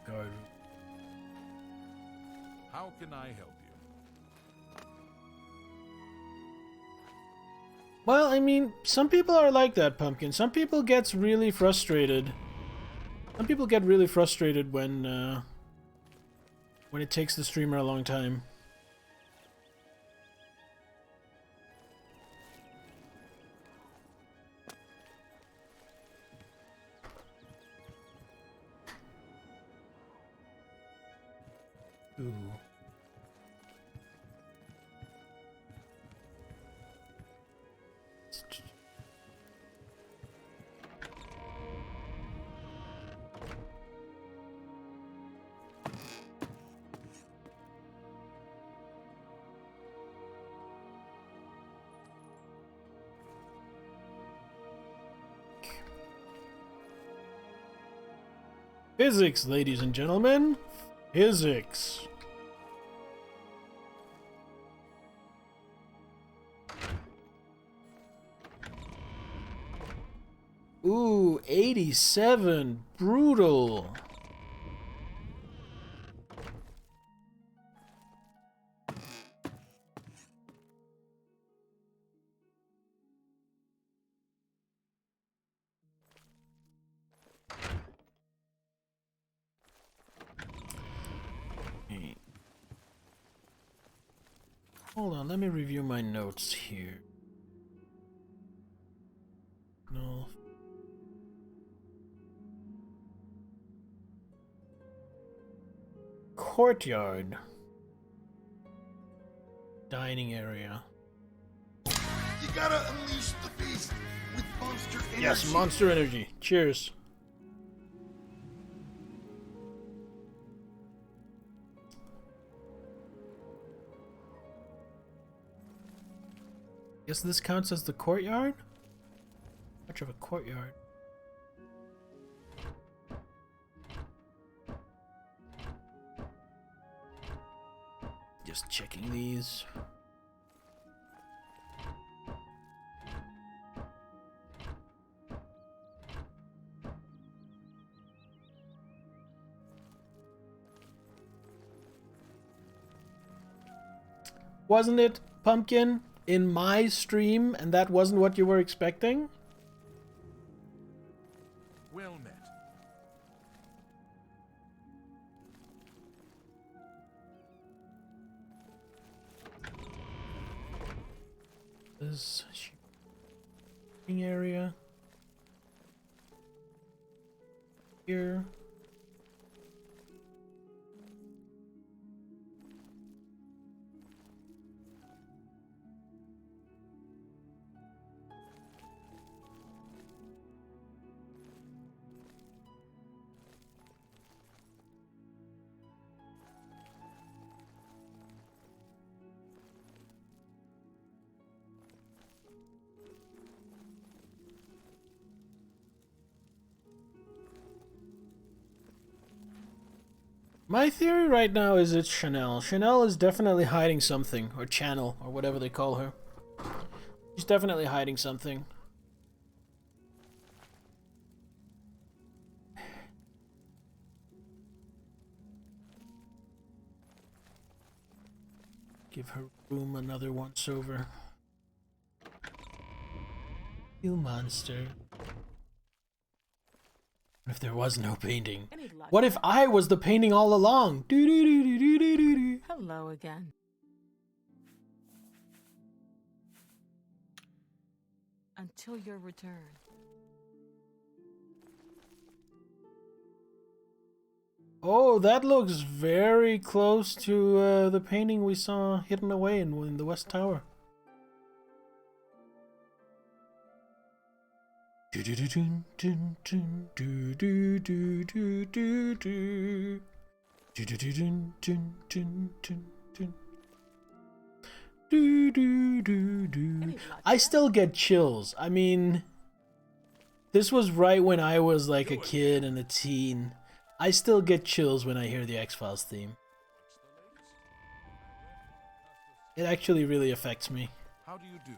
A: Guard.
B: How can I help you?
A: Well, I mean, some people are like that, Pumpkin. Some people get really frustrated. Some people get really frustrated when it takes the streamer a long time. Ooh. Physics, ladies and gentlemen. Physics. Ooh, 87. Brutal. Hold on, let me review my notes here. No. Courtyard. Dining area.
L: You gotta unleash the beast with monster energy.
A: Yes, monster energy. Cheers. Guess this counts as the courtyard? Much of a courtyard. Just checking these. Wasn't it, Pumpkin, in my stream, and that wasn't what you were expecting?
B: Well met.
A: This shooting area. Here. My theory right now is it's Chanel. Chanel is definitely hiding something, or Channel, or whatever they call her. She's definitely hiding something. Give her room another once over. You monster. What if there was no painting? What if I was the painting all along?
F: Hello again. Until your return.
A: Oh, that looks very close to the painting we saw hidden away in the West Tower. I still get chills. I mean, this was right when I was like a kid and a teen. I still get chills when I hear the X-Files theme. It actually really affects me.
B: How do you do?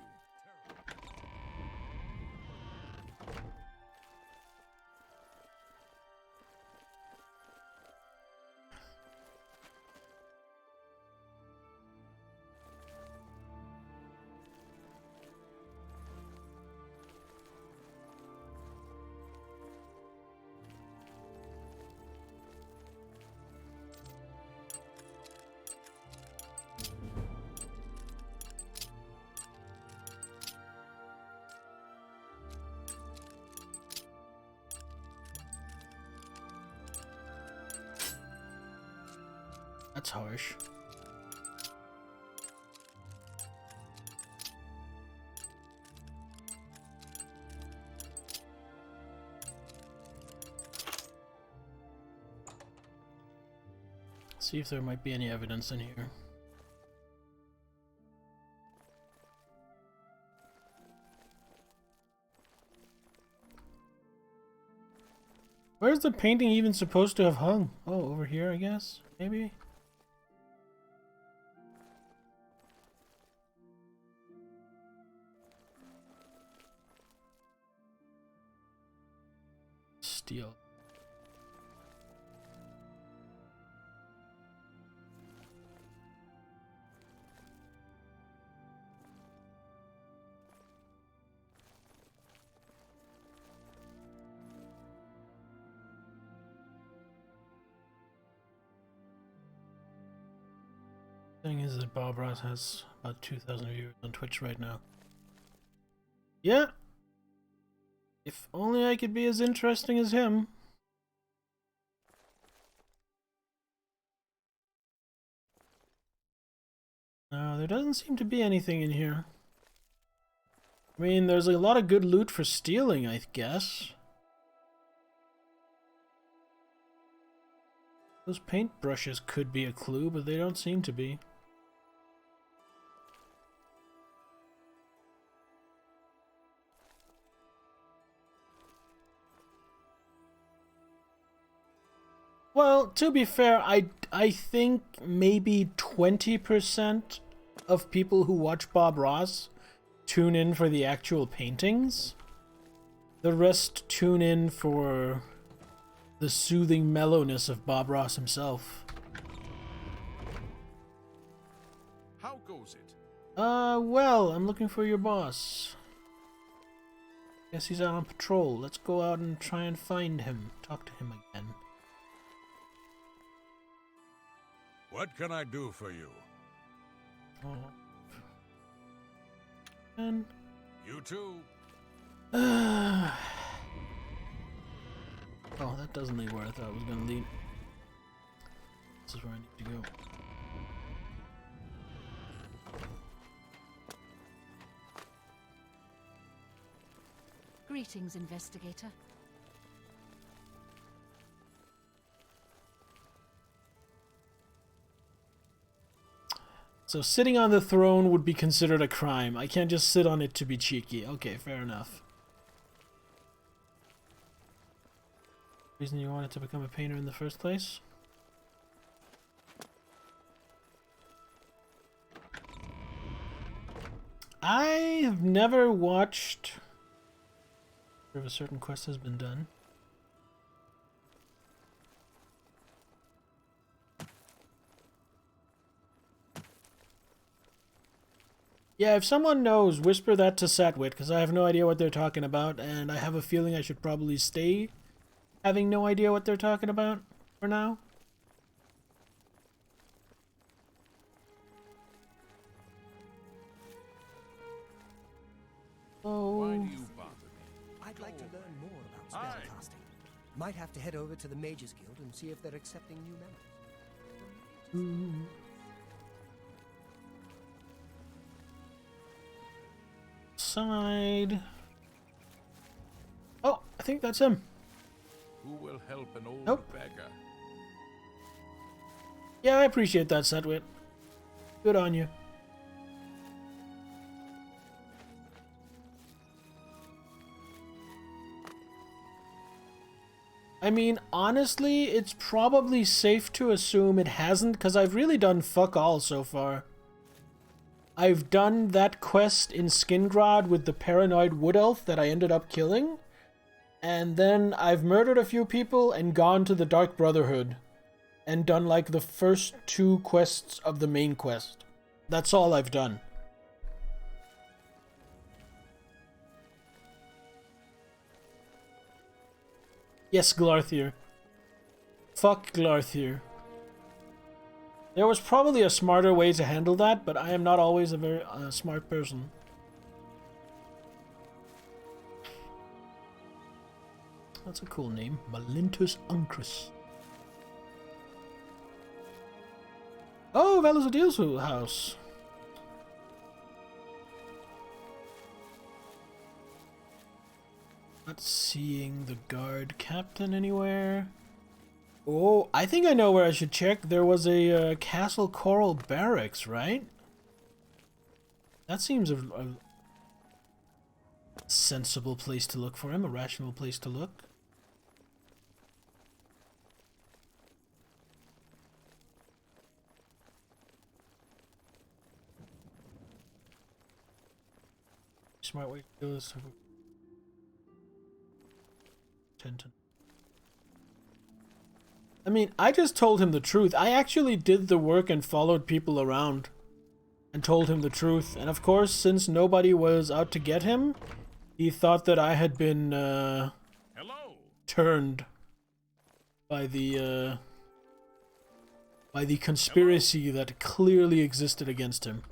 A: That's harsh. See if there might be any evidence in here. Where's the painting even supposed to have hung? Oh, over here, I guess? Maybe? Steel. Thing is that Bob Ross has about 2,000 viewers on Twitch right now. Yeah. If only I could be as interesting as him. No, there doesn't seem to be anything in here. I mean, there's a lot of good loot for stealing, I guess. Those paintbrushes could be a clue, but they don't seem to be. Well, to be fair, I think maybe 20% of people who watch Bob Ross tune in for the actual paintings. The rest tune in for the soothing mellowness of Bob Ross himself.
B: How goes it?
A: Well, I'm looking for your boss. Guess he's out on patrol. Let's go out and try and find him. Talk to him again.
K: What can I do for you?
A: Oh. And
K: You too.
A: oh, that doesn't lead where I thought it was gonna lead. This is where I need to go.
D: Greetings, investigator.
A: So sitting on the throne would be considered a crime. I can't just sit on it to be cheeky. Okay, fair enough. Reason you wanted to become a painter in the first place? I have never watched if a certain quest has been done. Yeah, if someone knows, whisper that to Satwit, because I have no idea what they're talking about, and I have a feeling I should probably stay having no idea what they're talking about for now.
C: Why do you bother me? I'd like to learn more about spellcasting. Might have to head over to the Mages Guild and see if they're accepting new members.
A: Side. Oh, I think that's him.
B: Who will help an old
A: Nope.
B: beggar?
A: Yeah, I appreciate that, Sedwit. Good on you. I mean, honestly, it's probably safe to assume it hasn't, because I've really done fuck all so far. I've done that quest in Skingrad with the paranoid wood elf that I ended up killing, and then I've murdered a few people and gone to the Dark Brotherhood and done like the first 2 quests of the main quest. That's all I've done. Yes, Glarthier. Fuck Glarthier. There was probably a smarter way to handle that, but I am not always a very smart person. That's a cool name. Malintus Uncrus. Oh, Valazadil's house. Not seeing the guard captain anywhere. Oh, I think I know where I should check. There was a Castle Coral barracks, right? That seems a sensible place to look for him, a rational place to look. Smart way to do this. I mean, I just told him the truth. I actually did the work and followed people around and told him the truth. And of course, since nobody was out to get him, he thought that I had been turned by the conspiracy that clearly existed against him.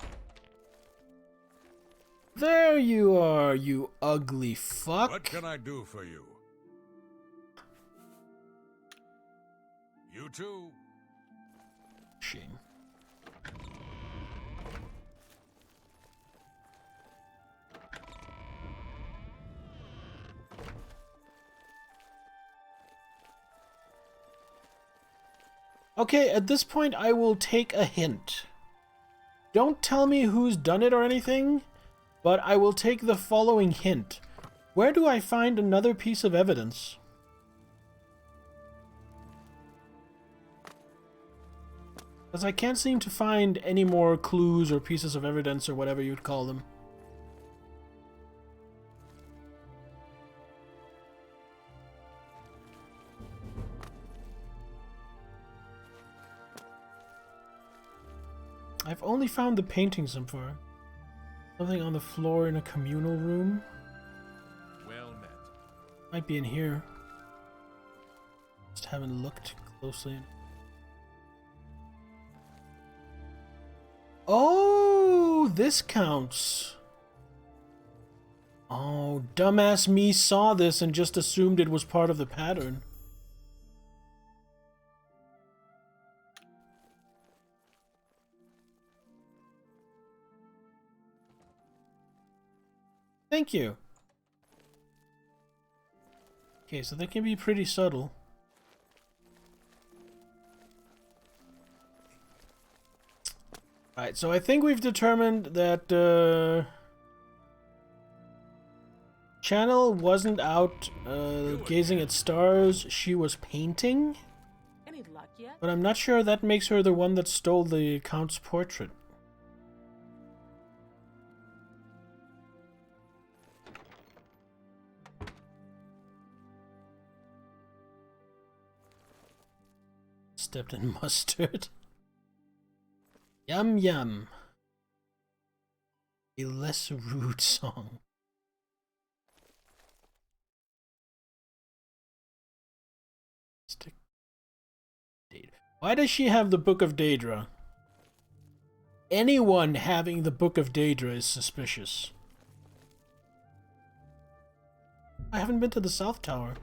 A: There you are, you ugly fuck.
K: What can I do for you? You too.
A: Shame. Okay, at this point I will take a hint. Don't tell me who's done it or anything, but I will take the following hint. Where do I find another piece of evidence? Because I can't seem to find any more clues or pieces of evidence or whatever you'd call them. I've only found the painting so far. Something on the floor in a communal room.
K: Well met.
A: Might be in here. Just haven't looked closely. Oh, this counts. Oh, dumbass me saw this and just assumed it was part of the pattern. Thank you. Okay, so that can be pretty subtle. Alright, so I think we've determined that Channel wasn't out gazing at stars, she was painting.
F: Any luck yet?
A: But I'm not sure that makes her the one that stole the Count's portrait. Stepped in mustard. Yum yum. A less rude song. Stick. Why does she have the Book of Daedra? Anyone having the Book of Daedra is suspicious. I haven't been to the South Tower.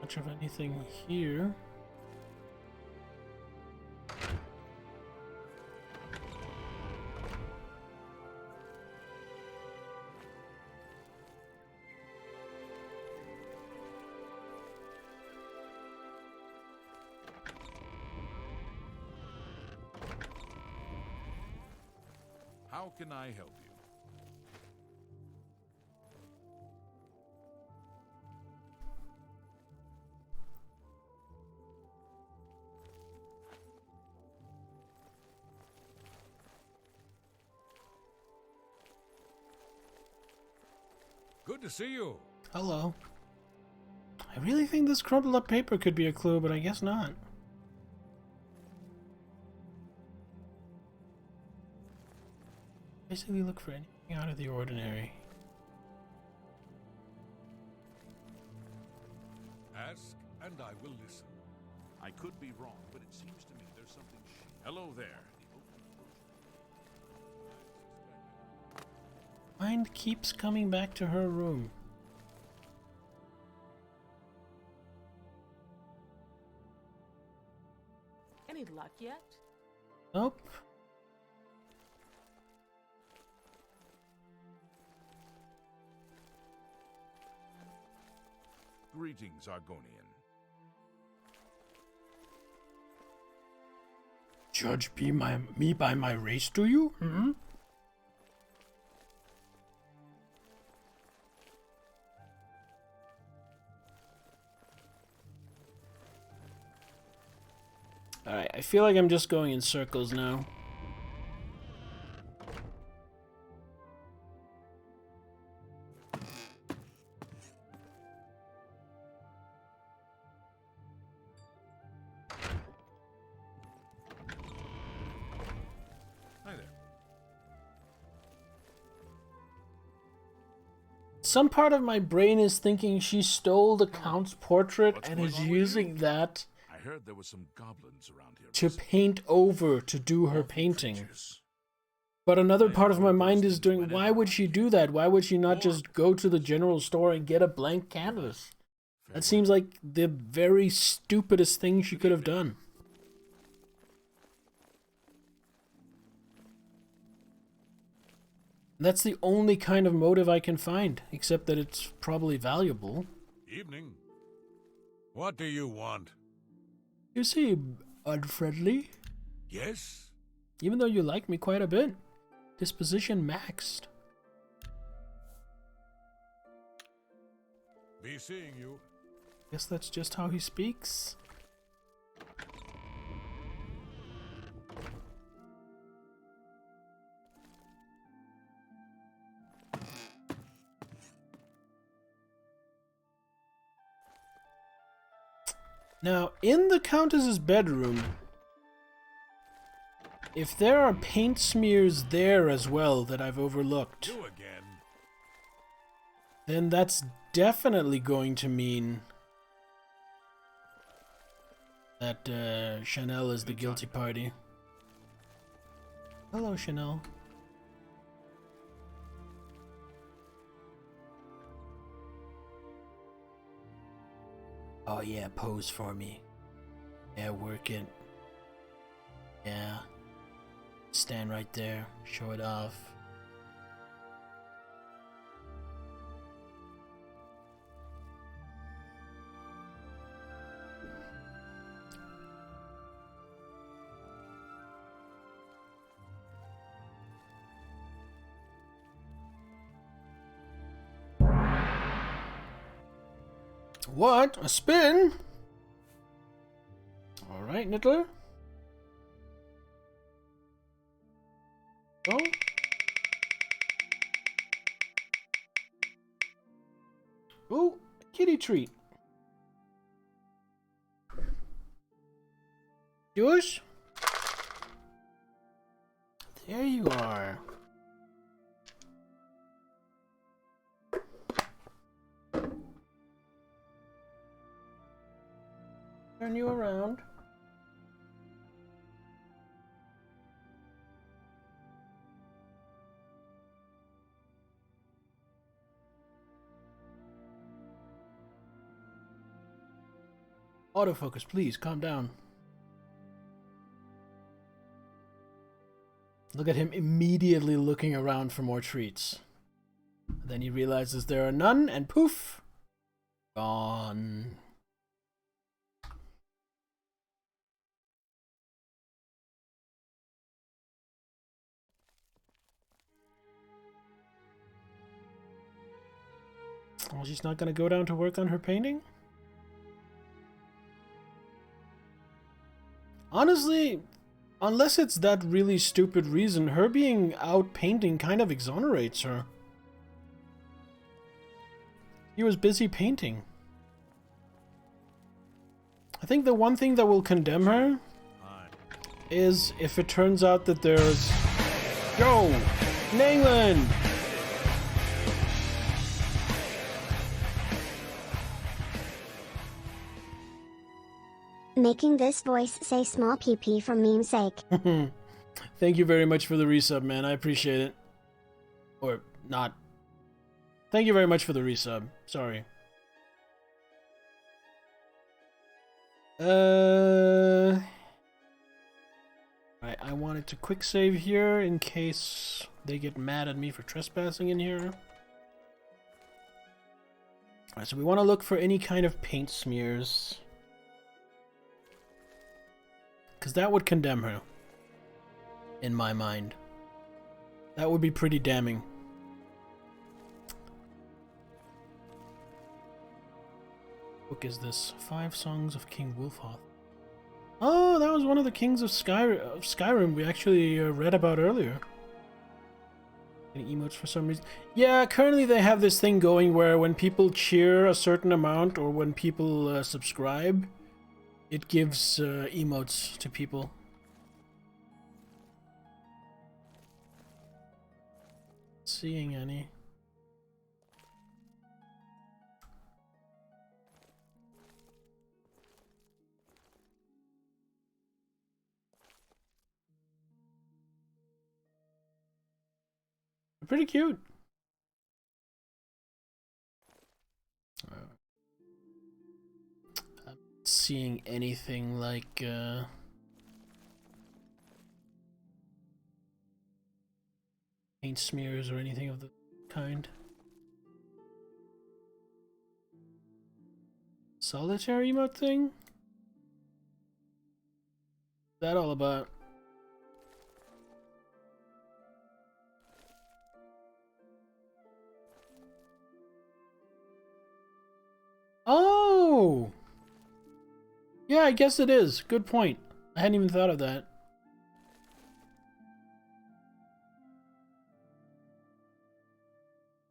A: much of anything here.
B: How can I help you?
K: Good to see you.
A: Hello. I really think this crumpled up paper could be a clue, but I guess not. Basically look for anything out of the ordinary.
K: Ask, and I will listen.
B: I could be wrong, but it seems to me there's something. Hello there.
A: Mind keeps coming back to her room.
F: Any luck yet?
A: Nope.
B: Greetings, Argonian.
A: Judge me by my race, do you? Hmm? Alright, I feel like I'm just going in circles now.
B: Hi there.
A: Some part of my brain is thinking she stole the Count's portrait and is using that
B: I heard there was some goblins around here.
A: to paint over to do her painting. But another part of my mind is doing, why would she do that? Why would she not just go to the general store and get a blank canvas? That seems like the very stupidest thing she could have done. That's the only kind of motive I can find, except that it's probably valuable.
K: Evening. What do you want?
A: You seem unfriendly.
K: Yes?
A: Even though you like me quite a bit. Disposition maxed.
K: Be seeing you.
A: Guess that's just how he speaks. Now, in the Countess's bedroom, if there are paint smears there as well that I've overlooked,
K: You again.
A: then that's definitely going to mean that Chanel is the guilty party. Hello, Chanel. Oh yeah, pose for me. Yeah, work it. Yeah. Stand right there. Show it off. What? A spin? Alright, Nittler. Oh. Ooh, kitty treat. Yours? There you are. Turn you around. Autofocus, please, calm down. Look at him immediately looking around for more treats. Then he realizes there are none, and poof! Gone. Well, she's not gonna go down to work on her painting? Honestly, unless it's that really stupid reason, her being out painting kind of exonerates her. He was busy painting. I think the one thing that will condemn her is if it turns out that there's... Yo! Nangland!
M: Making this voice say small PP for meme's sake.
A: Thank you very much for the resub, man. I appreciate it. Or not. Thank you very much for the resub. Sorry. Right, I wanted to quick save here in case they get mad at me for trespassing in here. Alright, so we want to look for any kind of paint smears. Because that would condemn her. In my mind. That would be pretty damning. What book is this? 5 Songs of King Wulfhoth. Oh, that was one of the kings of Skyrim we actually read about earlier. Any emotes for some reason? Yeah, currently they have this thing going where when people cheer a certain amount or when people subscribe, it gives emotes to people. Seeing any. Pretty cute. I'm seeing anything like paint smears or anything of the kind. Solitary emote thing? What's that all about? Oh! Yeah, I guess it is. Good point. I hadn't even thought of that.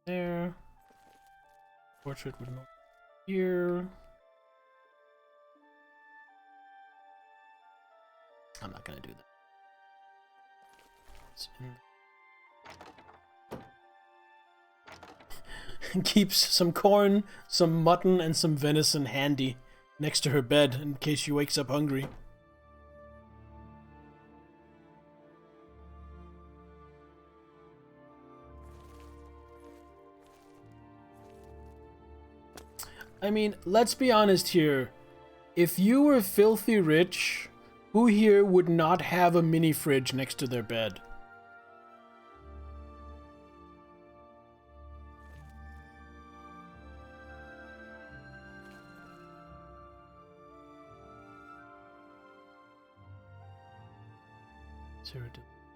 A: There. Portrait would move here. I'm not gonna do that. It's in... Keeps some corn, some mutton, and some venison handy next to her bed in case she wakes up hungry. I mean, let's be honest here. If you were filthy rich, who here would not have a mini fridge next to their bed?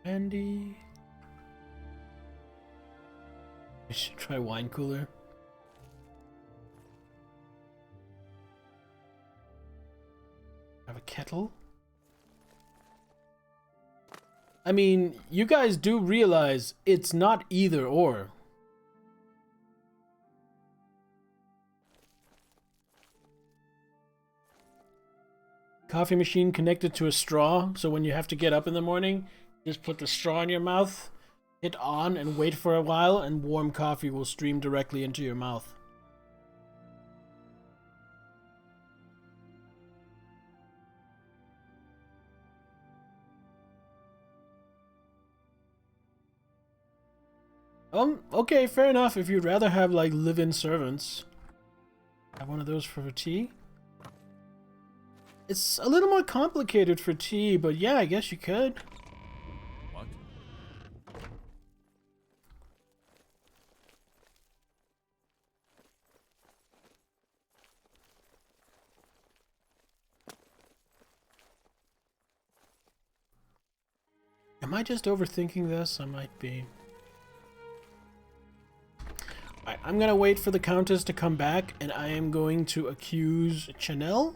A: Andy. I should try wine cooler. Have a kettle. I mean, you guys do realize it's not either or. Coffee machine connected to a straw, so when you have to get up in the morning, just put the straw in your mouth, hit on, and wait for a while, and warm coffee will stream directly into your mouth. Okay, fair enough. If you'd rather have, like, live-in servants. Have one of those for tea. It's a little more complicated for T, but yeah, I guess you could.
K: What?
A: Am I just overthinking this? I might be. I'm gonna wait for the Countess to come back, and I am going to accuse Chanel,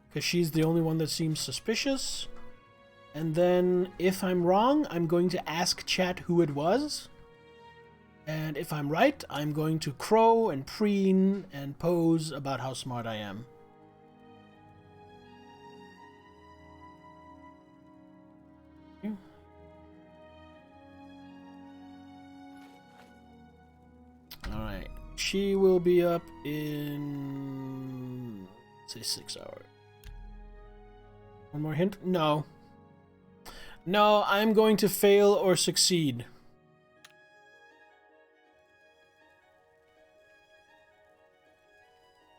A: because she's the only one that seems suspicious. And then, if I'm wrong, I'm going to ask chat who it was. And if I'm right, I'm going to crow and preen and pose about how smart I am. Alright. She will be up in, say, 6 hours. One more hint? No. No, I'm going to fail or succeed.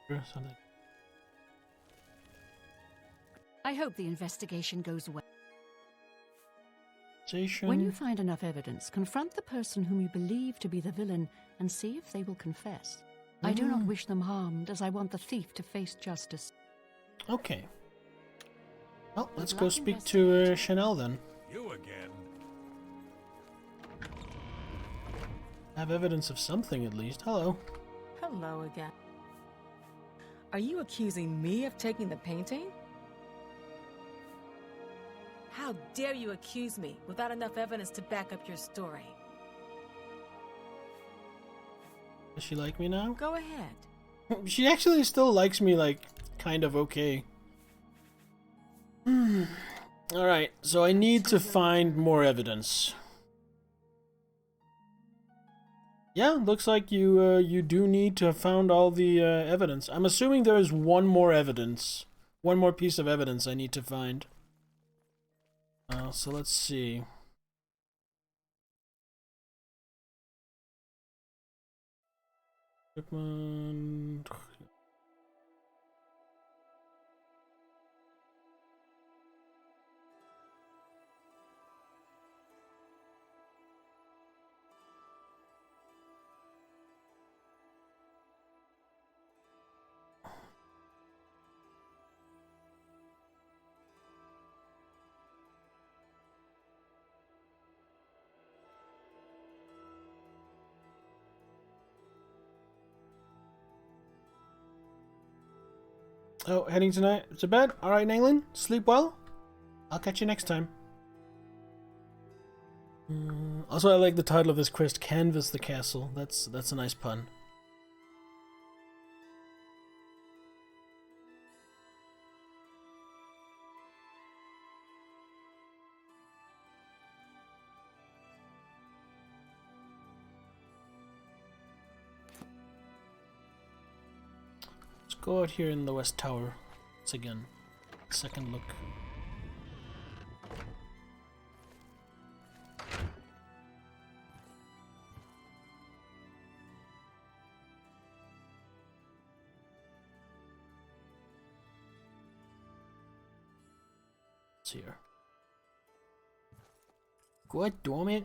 A: Something.
D: I hope the investigation goes well.
A: Station.
D: When you find enough evidence, confront the person whom you believe to be the villain and see if they will confess. I do not wish them harmed, as I want the thief to face justice.
A: Okay. Well, let's go speak to Chanel then.
K: You again?
A: Have evidence of something at least. Hello.
F: Hello again. Are you accusing me of taking the painting? How dare you accuse me without enough evidence to back up your story?
A: Does she like me now?
F: Go ahead.
A: She actually still likes me, like, kind of okay. Alright, so I need to find more evidence. Yeah, looks like you do need to have found all the evidence. I'm assuming there is one more evidence. One more piece of evidence I need to find. So let's see. Equipment. Oh, heading tonight to bed? Alright, Naylin. Sleep well. I'll catch you next time. Also, I like the title of this quest, Canvas the Castle. That's a nice pun. Go out here in the West Tower. Once again. Second look. What's here? God damn it.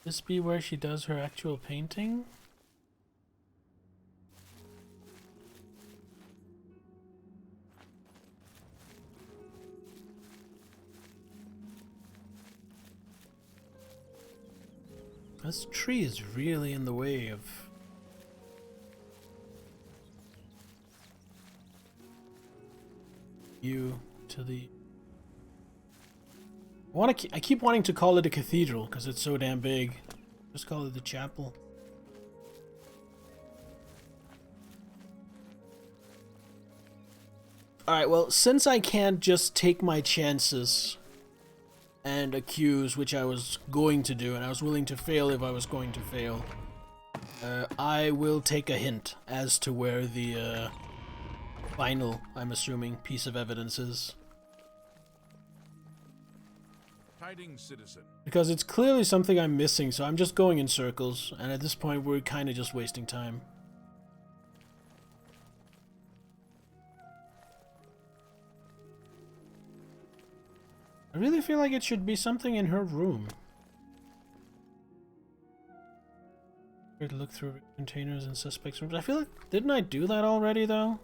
A: This be where she does her actual painting? This tree is really in the way of... you to the... I keep wanting to call it a cathedral because it's so damn big. Just call it the chapel. Alright, well, since I can't just take my chances and accuse, which I was going to do, and I was willing to fail if I was going to fail, I will take a hint as to where the final, I'm assuming, piece of evidence is.
B: Tidings, citizen.
A: Because it's clearly something I'm missing, so I'm just going in circles, and at this point we're kind of just wasting time. I really feel like it should be something in her room. To look through containers and suspects' rooms. I feel like, didn't I do that already though?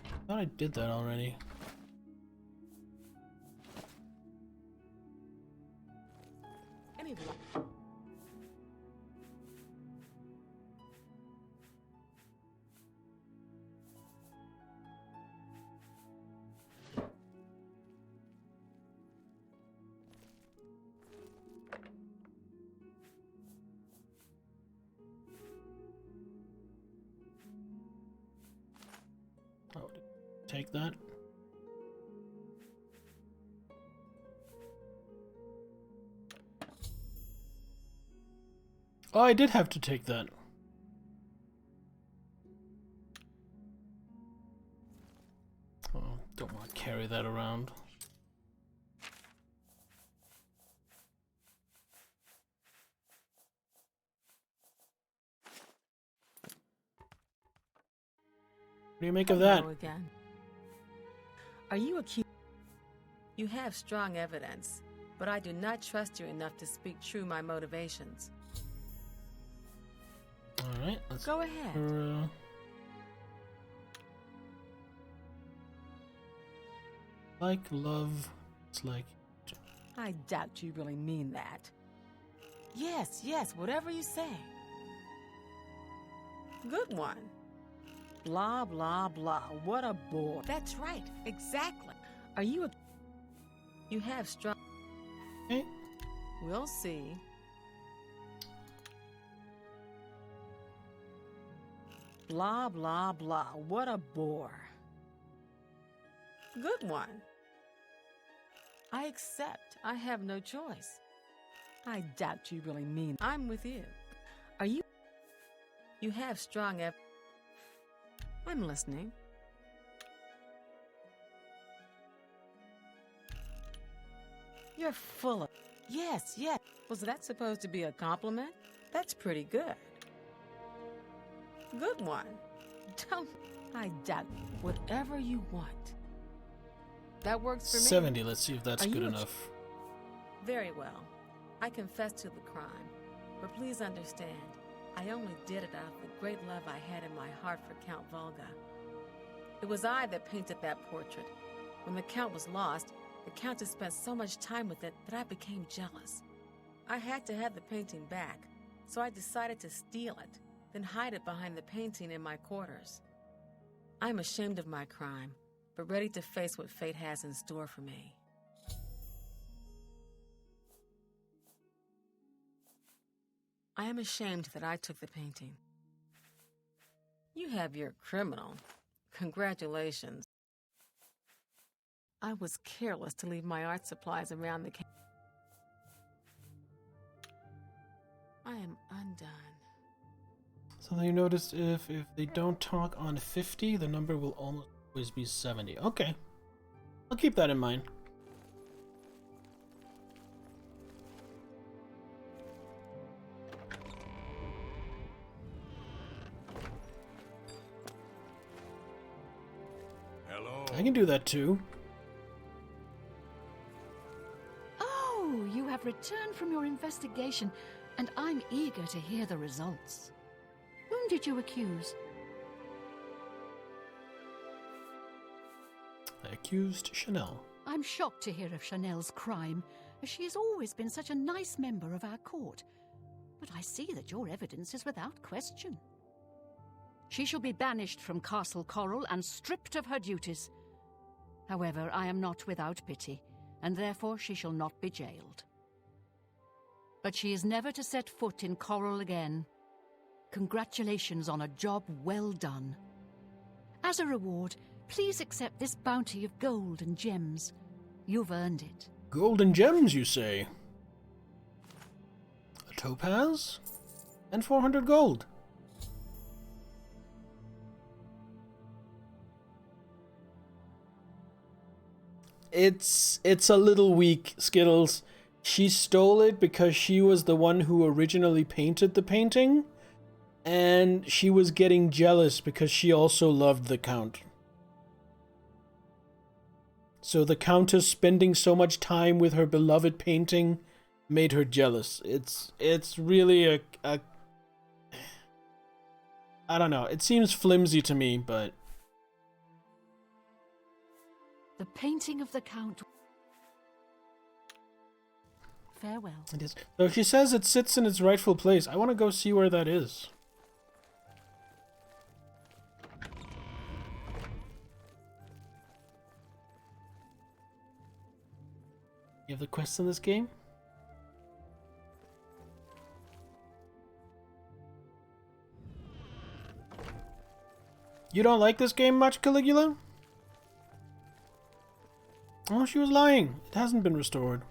A: I thought I did that already. Take that. Oh, I did have to take that. Oh, don't want to carry that around. What do you make of that?
F: Hello again. Are you accused? You have strong evidence, but I do not trust you enough to speak true my motivations.
A: Alright, let's
F: go ahead.
A: Like love, it's like...
F: I doubt you really mean that. Yes, yes, whatever you say. Good one. Blah, blah, blah. What a bore. That's right. Exactly. Are you a... You have strong...
A: Okay.
F: We'll see. Blah, blah, blah. What a bore. Good one. I accept. I have no choice. I doubt you really mean... I'm with you. Are you... You have strong evidence. I'm listening. You're full of... Yes, yes. Was that supposed to be a compliment? That's pretty good. Good one. Don't... I doubt whatever you want. That works for me.
A: 70, let's see if that's good enough.
F: Very well. I confess to the crime. But please understand, I only did it out of the great love I had in my heart for Count Volga. It was I that painted that portrait. When the Count was lost, the Countess spent so much time with it that I became jealous. I had to have the painting back, so I decided to steal it, then hide it behind the painting in my quarters. I'm ashamed of my crime, but ready to face what fate has in store for me. I am ashamed that I took the painting. You have your criminal. Congratulations. I was careless to leave my art supplies around the camp. I am undone.
A: So you noticed if they don't talk on 50, the number will almost always be 70. Okay. I'll keep that in mind. I can do that too.
D: Oh, you have returned from your investigation, and I'm eager to hear the results. Whom did you accuse?
A: I accused Chanel.
D: I'm shocked to hear of Chanel's crime, as she has always been such a nice member of our court. But I see that your evidence is without question. She shall be banished from Castle Coral and stripped of her duties. However, I am not without pity, and therefore she shall not be jailed. But she is never to set foot in Coral again. Congratulations on a job well done. As a reward, please accept this bounty of gold and gems. You've earned it.
A: Gold and gems, you say? A topaz? And 400 gold. It's a little weak, Skittles. She stole it because she was the one who originally painted the painting, and she was getting jealous because she also loved the Count. So the Countess spending so much time with her beloved painting made her jealous. It's really a I don't know. It seems flimsy to me, but
D: The painting of the Count. Farewell.
A: it is. So she says it sits in its rightful place. I want to go see where that is. You have the quests in this game? You don't like this game much, Caligula? Oh, she was lying. It hasn't been restored.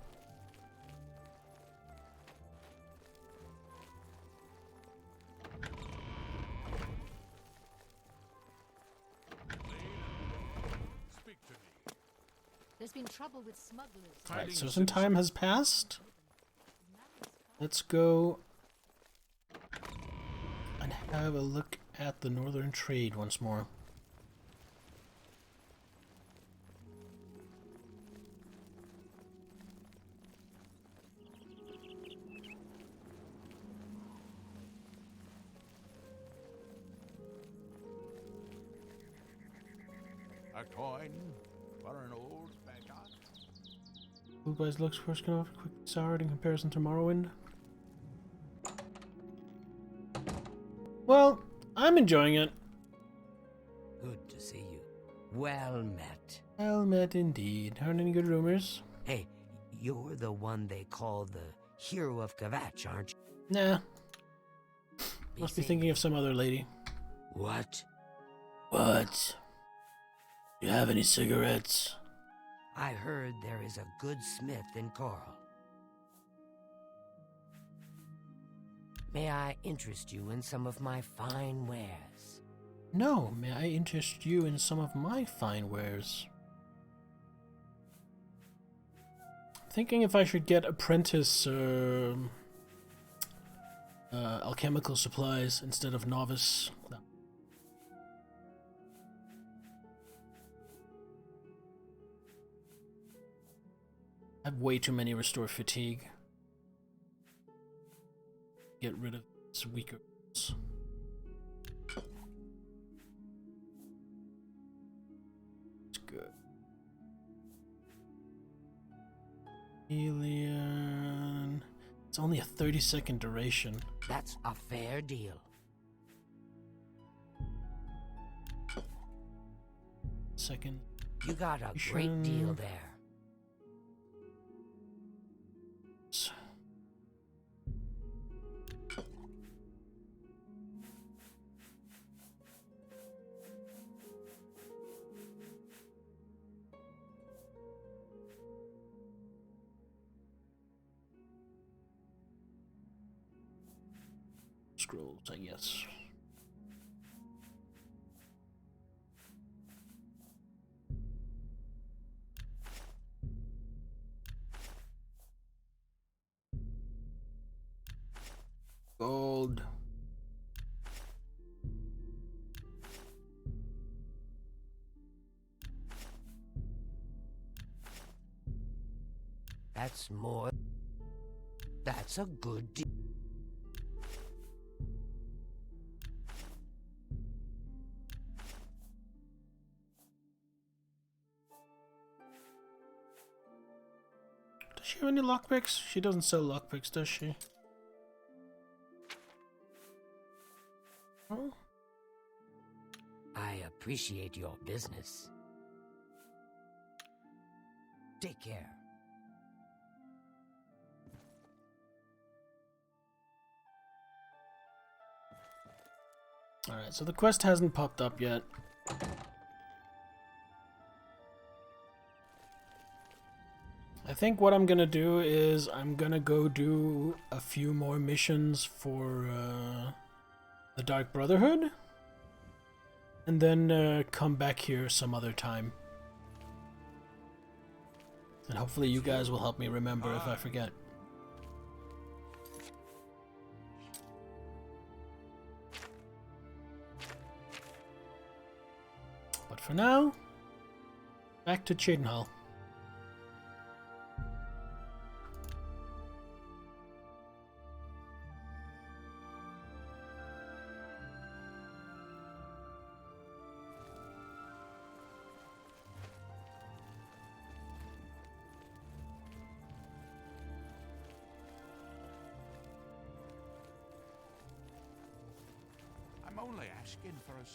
D: There's been trouble with smugglers.
A: Alright, so some time has passed. Let's go and have a look at the northern trade once more.
B: A coin for an old beggar.
A: Blue Eyes looks first off, quick soured in comparison to Morrowind. Well, I'm enjoying it.
E: Good to see you. Well met.
A: Well met indeed. Heard any good rumors?
E: Hey, you're the one they call the hero of Kvatch, aren't you?
A: Nah. Must be thinking of some other lady.
E: What?
A: What? You have any cigarettes?
E: I heard there is a good smith in Coral. May I interest you in some of my fine wares?
A: No, may I interest you in some of my fine wares? Thinking if I should get apprentice alchemical supplies instead of novice. No. I have way too many restore fatigue. Get rid of this weaker ones. It's good. Alien. It's only a 30-second duration.
E: That's a fair deal.
A: Second.
E: You got a great deal there.
A: Scrolls, I guess. Gold.
E: That's more. That's a good deal.
A: Does she have any lockpicks? She doesn't sell lockpicks, does she? Oh.
E: appreciate your business. Take care.
A: Alright, so the quest hasn't popped up yet. I think what I'm gonna do is I'm gonna go do a few more missions for the Dark Brotherhood, and then come back here some other time. And hopefully you guys will help me remember if I forget. But for now, back to Cheydinhal.
B: I'm only asking for a...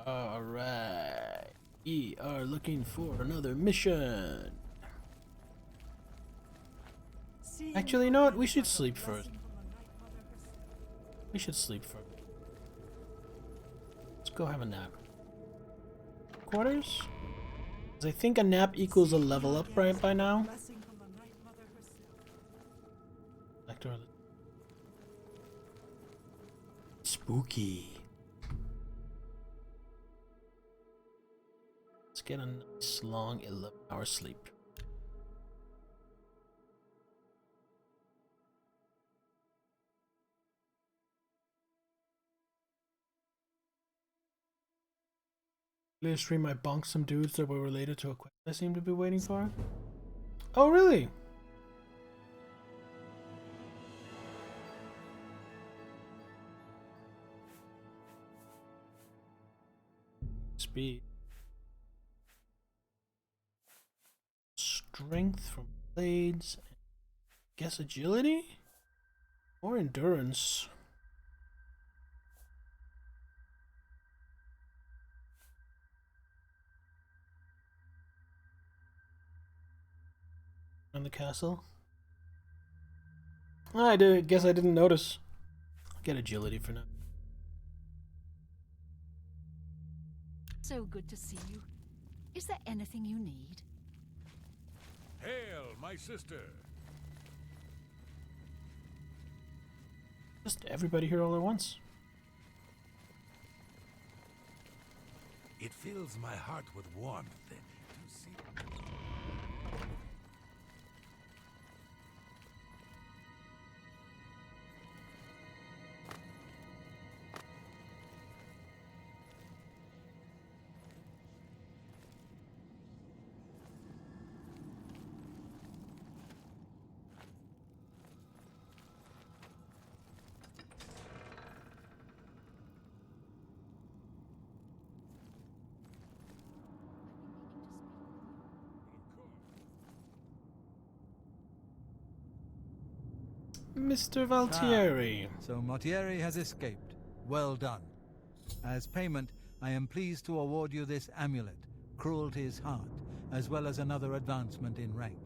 A: Alright, we are looking for another mission. Actually, you know what? We should sleep first. We should sleep first. Let's go have a nap. Quarters? 'Cause I think a nap equals a level up right by now. Back to our... Spooky. Let's get a nice long 11-hour sleep. Later stream I bonked some dudes that were related to a quest I seem to be waiting for. Oh really? Speed. Strength from blades. Guess agility? Or endurance. On the castle. I guess I didn't notice. I'll get agility for now.
D: So good to see you. Is there anything you need?
K: Hail, my sister!
A: Just everybody here all at once.
B: It fills my heart with warmth to see...
A: Mr. Valtieri.
H: So Mortieri has escaped. Well done. As payment, I am pleased to award you this amulet, Cruelty's Heart, as well as another advancement in rank.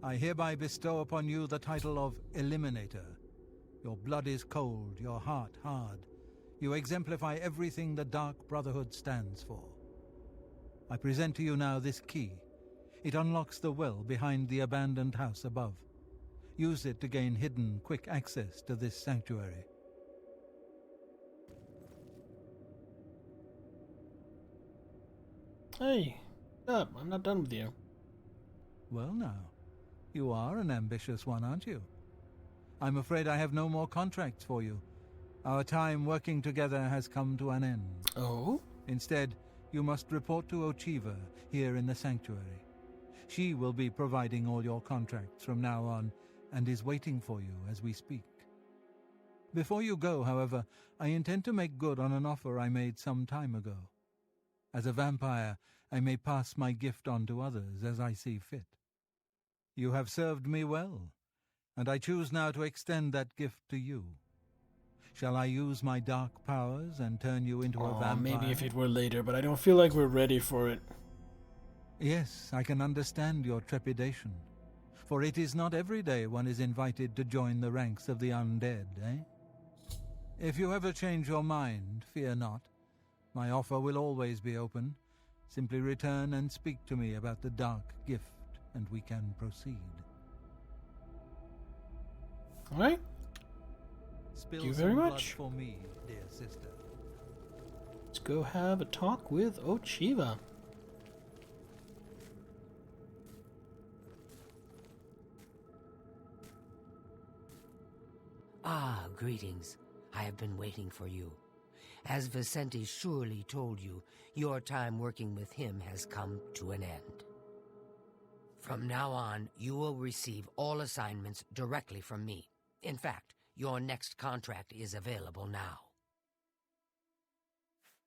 H: I hereby bestow upon you the title of Eliminator. Your blood is cold, your heart hard. You exemplify everything the Dark Brotherhood stands for. I present to you now this key. It unlocks the well behind the abandoned house above. Use it to gain hidden, quick access to this sanctuary.
A: Hey, stop. I'm not done with you.
H: Well now, you are an ambitious one, aren't you? I'm afraid I have no more contracts for you. Our time working together has come to an end.
A: Oh?
H: Instead, you must report to Ochiva here in the sanctuary. She will be providing all your contracts from now on, and is waiting for you as we speak. Before you go, however, I intend to make good on an offer I made some time ago. As a vampire, I may pass my gift on to others as I see fit. You have served me well, and I choose now to extend that gift to you. Shall I use my dark powers and turn you into a vampire?
A: Maybe if it were later, but I don't feel like we're ready for it.
H: Yes, I can understand your trepidation, for it is not every day one is invited to join the ranks of the undead, eh? If you ever change your mind, fear not. My offer will always be open. Simply return and speak to me about the dark gift, and we can proceed.
A: All right.
H: Spill
A: Thank you very
H: some
A: much.
H: blood for me, dear sister.
A: Let's go have a talk with Ochiva.
E: Ah, greetings. I have been waiting for you. As Vicente surely told you, your time working with him has come to an end. From now on, you will receive all assignments directly from me. In fact, your next contract is available now.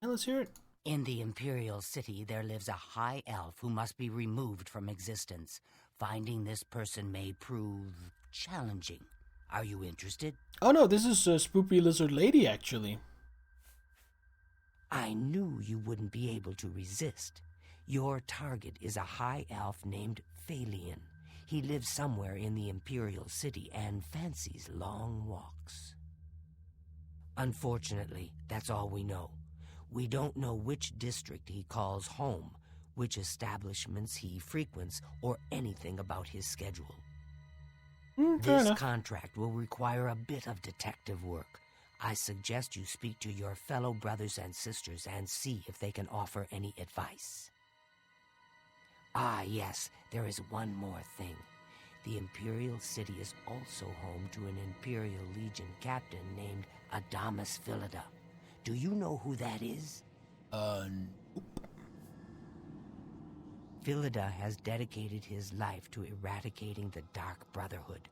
A: Yeah, let's hear it.
E: In the Imperial City, there lives a high elf who must be removed from existence. Finding this person may prove challenging. Are you interested?
A: Oh no, this is Spoopy Lizard Lady, actually.
E: I knew you wouldn't be able to resist. Your target is a high elf named Phalion. He lives somewhere in the Imperial City and fancies long walks. Unfortunately, that's all we know. We don't know which district he calls home, which establishments he frequents, or anything about his schedule. This contract will require a bit of detective work. I suggest you speak to your fellow brothers and sisters and see if they can offer any advice. Ah, yes, there is one more thing. The Imperial City is also home to an Imperial Legion captain named Adamus Philida. Do you know who that is?
A: Nope.
E: Philida has dedicated his life to eradicating the Dark Brotherhood,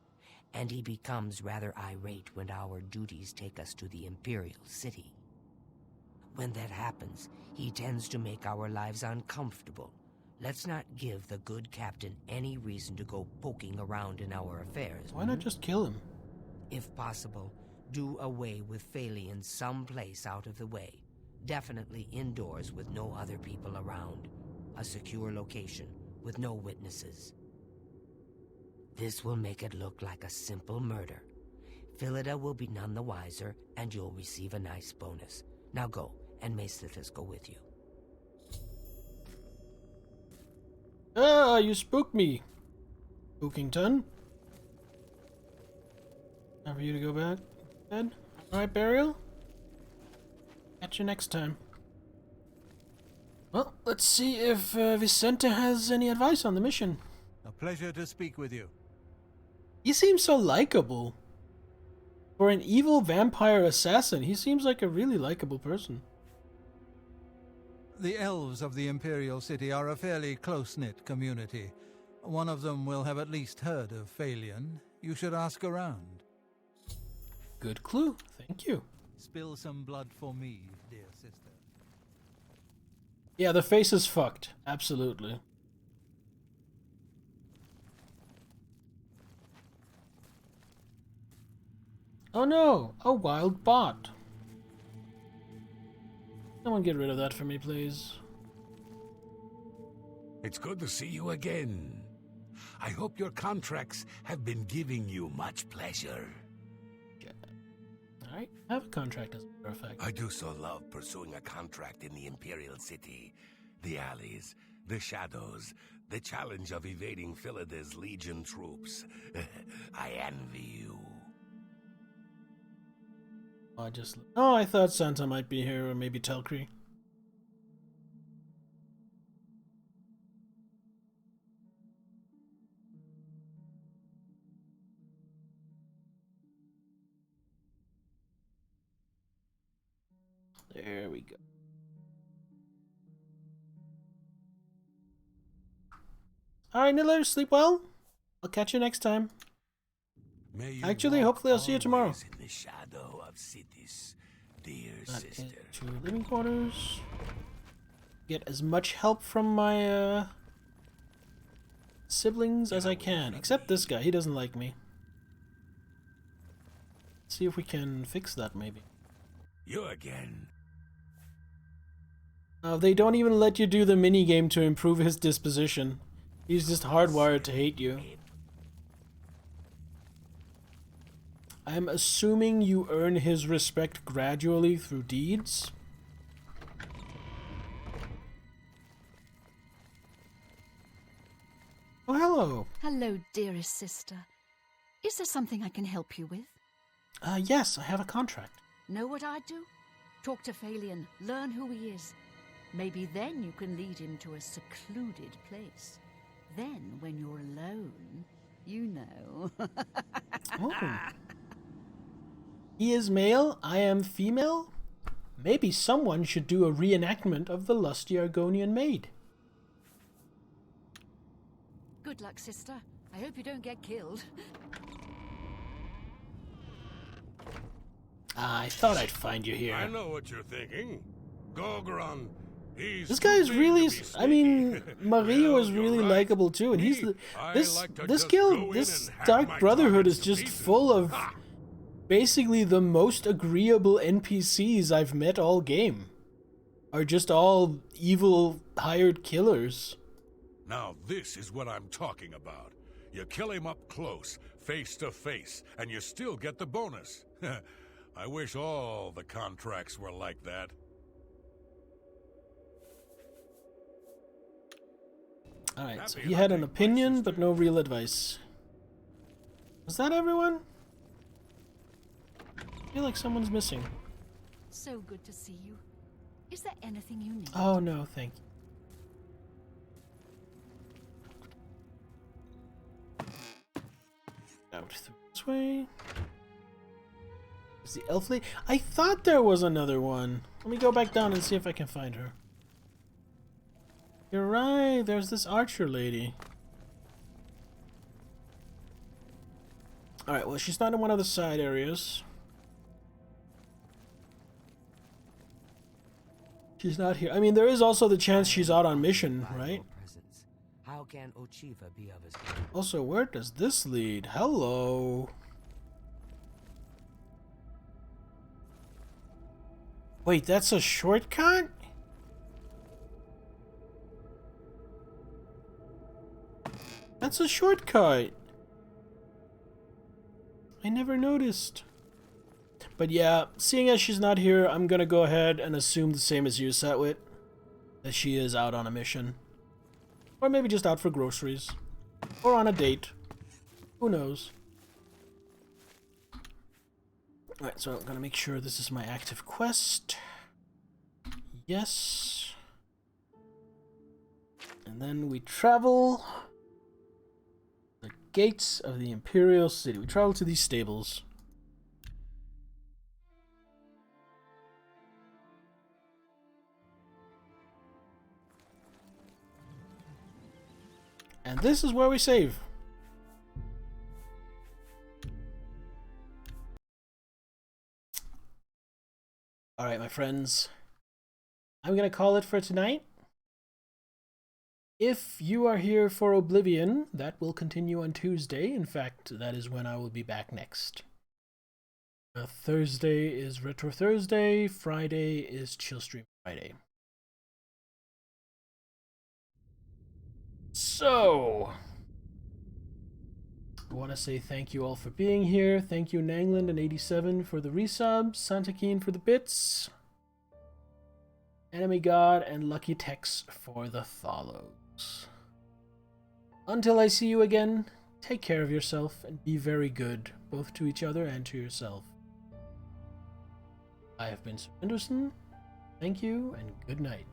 E: and he becomes rather irate when our duties take us to the Imperial City. When that happens, he tends to make our lives uncomfortable. Let's not give the good captain any reason to go poking around in our affairs.
A: Why not just kill him?
E: If possible, do away with Phalion someplace out of the way. Definitely indoors with no other people around. A secure location with no witnesses. This will make it look like a simple murder. Philida will be none the wiser, and you'll receive a nice bonus. Now go, and may Slithus go with you.
A: Ah, you spooked me, Spookington. Time for you to go back to bed. Alright, Burial. Catch you next time. Well, let's see if Vicente has any advice on the mission.
H: A pleasure to speak with you.
A: He seems so likable. For an evil vampire assassin, he seems like a really likable person.
H: The elves of the Imperial City are a fairly close-knit community. One of them will have at least heard of Phalion. You should ask around.
A: Good clue. Thank you.
H: Spill some blood for me, dear sister.
A: Yeah, the face is fucked. Absolutely. Oh no! A wild bot. Someone get rid of that for me, please.
B: It's good to see you again. I hope your contracts have been giving you much pleasure.
A: Alright, I have a contract as a matter of fact.
N: I do so love pursuing a contract in the Imperial City. The alleys, the shadows, the challenge of evading Philida's Legion troops. I envy you.
A: Oh, I thought Santa might be here, or maybe Telcree. There we go. Alright, Niller, sleep well. I'll catch you next time. Actually, hopefully I'll see you tomorrow.
N: In the shadow of of cities, dear
A: That
N: sister.
A: into living quarters. Get as much help from my siblings as I can. Except this guy, he doesn't like me. Let's see if we can fix that, maybe.
N: You again.
A: They don't even let you do the minigame to improve his disposition. He's just hardwired to hate you. I'm assuming you earn his respect gradually through deeds. Oh, hello.
D: Hello, dearest sister. Is there something I can help you with?
A: Yes, I have a contract.
D: Know what I'd do? Talk to Phalion, learn who he is. Maybe then you can lead him to a secluded place. Then, when you're alone, you know.
A: Oh. He is male, I am female? Maybe someone should do a reenactment of the lusty Argonian maid.
D: Good luck, sister. I hope you don't get killed.
A: I thought I'd find you here.
K: I know what you're thinking. Gogron.
A: This guy is really, I mean, Mario is really likable too, and he's this Dark Brotherhood is just full of basically the most agreeable NPCs I've met all game. Are just all evil hired killers.
K: Now this is what I'm talking about. You kill him up close, face to face, and you still get the bonus. I wish all the contracts were like that.
A: Alright, so he had an opinion, but no real advice. Was that everyone? I feel like someone's missing.
D: So good to see you. Is there anything you need?
A: Oh no, thank you. Out through this way. Is the elf lady? I thought there was another one. Let me go back down and see if I can find her. You're right, there's this archer lady. Alright, well, she's not in one of the side areas. She's not here. I mean, there is also the chance she's out on mission, right?
E: How can Ochiva be of his?
A: Also, where does this lead? Hello. Wait, that's a shortcut? That's a shortcut. I never noticed. But yeah, seeing as she's not here, I'm gonna go ahead and assume the same as you, Satwit. That she is out on a mission. Or maybe just out for groceries. Or on a date. Who knows? Alright, so I'm gonna make sure this is my active quest. Yes. And then we travel the gates of the Imperial City. We travel to these stables. And this is where we save. Alright, my friends. I'm gonna call it for tonight. If you are here for Oblivion, that will continue on Tuesday. In fact, that is when I will be back next. Thursday is Retro Thursday. Friday is Chill Stream Friday. So, I want to say thank you all for being here. Thank you, Nangland and 87 for the resubs, Santakeen for the bits, Enemy God and Lucky Tex for the follows. Until I see you again, take care of yourself and be very good, both to each other and to yourself. I have been Sir Henderson. Thank you and good night.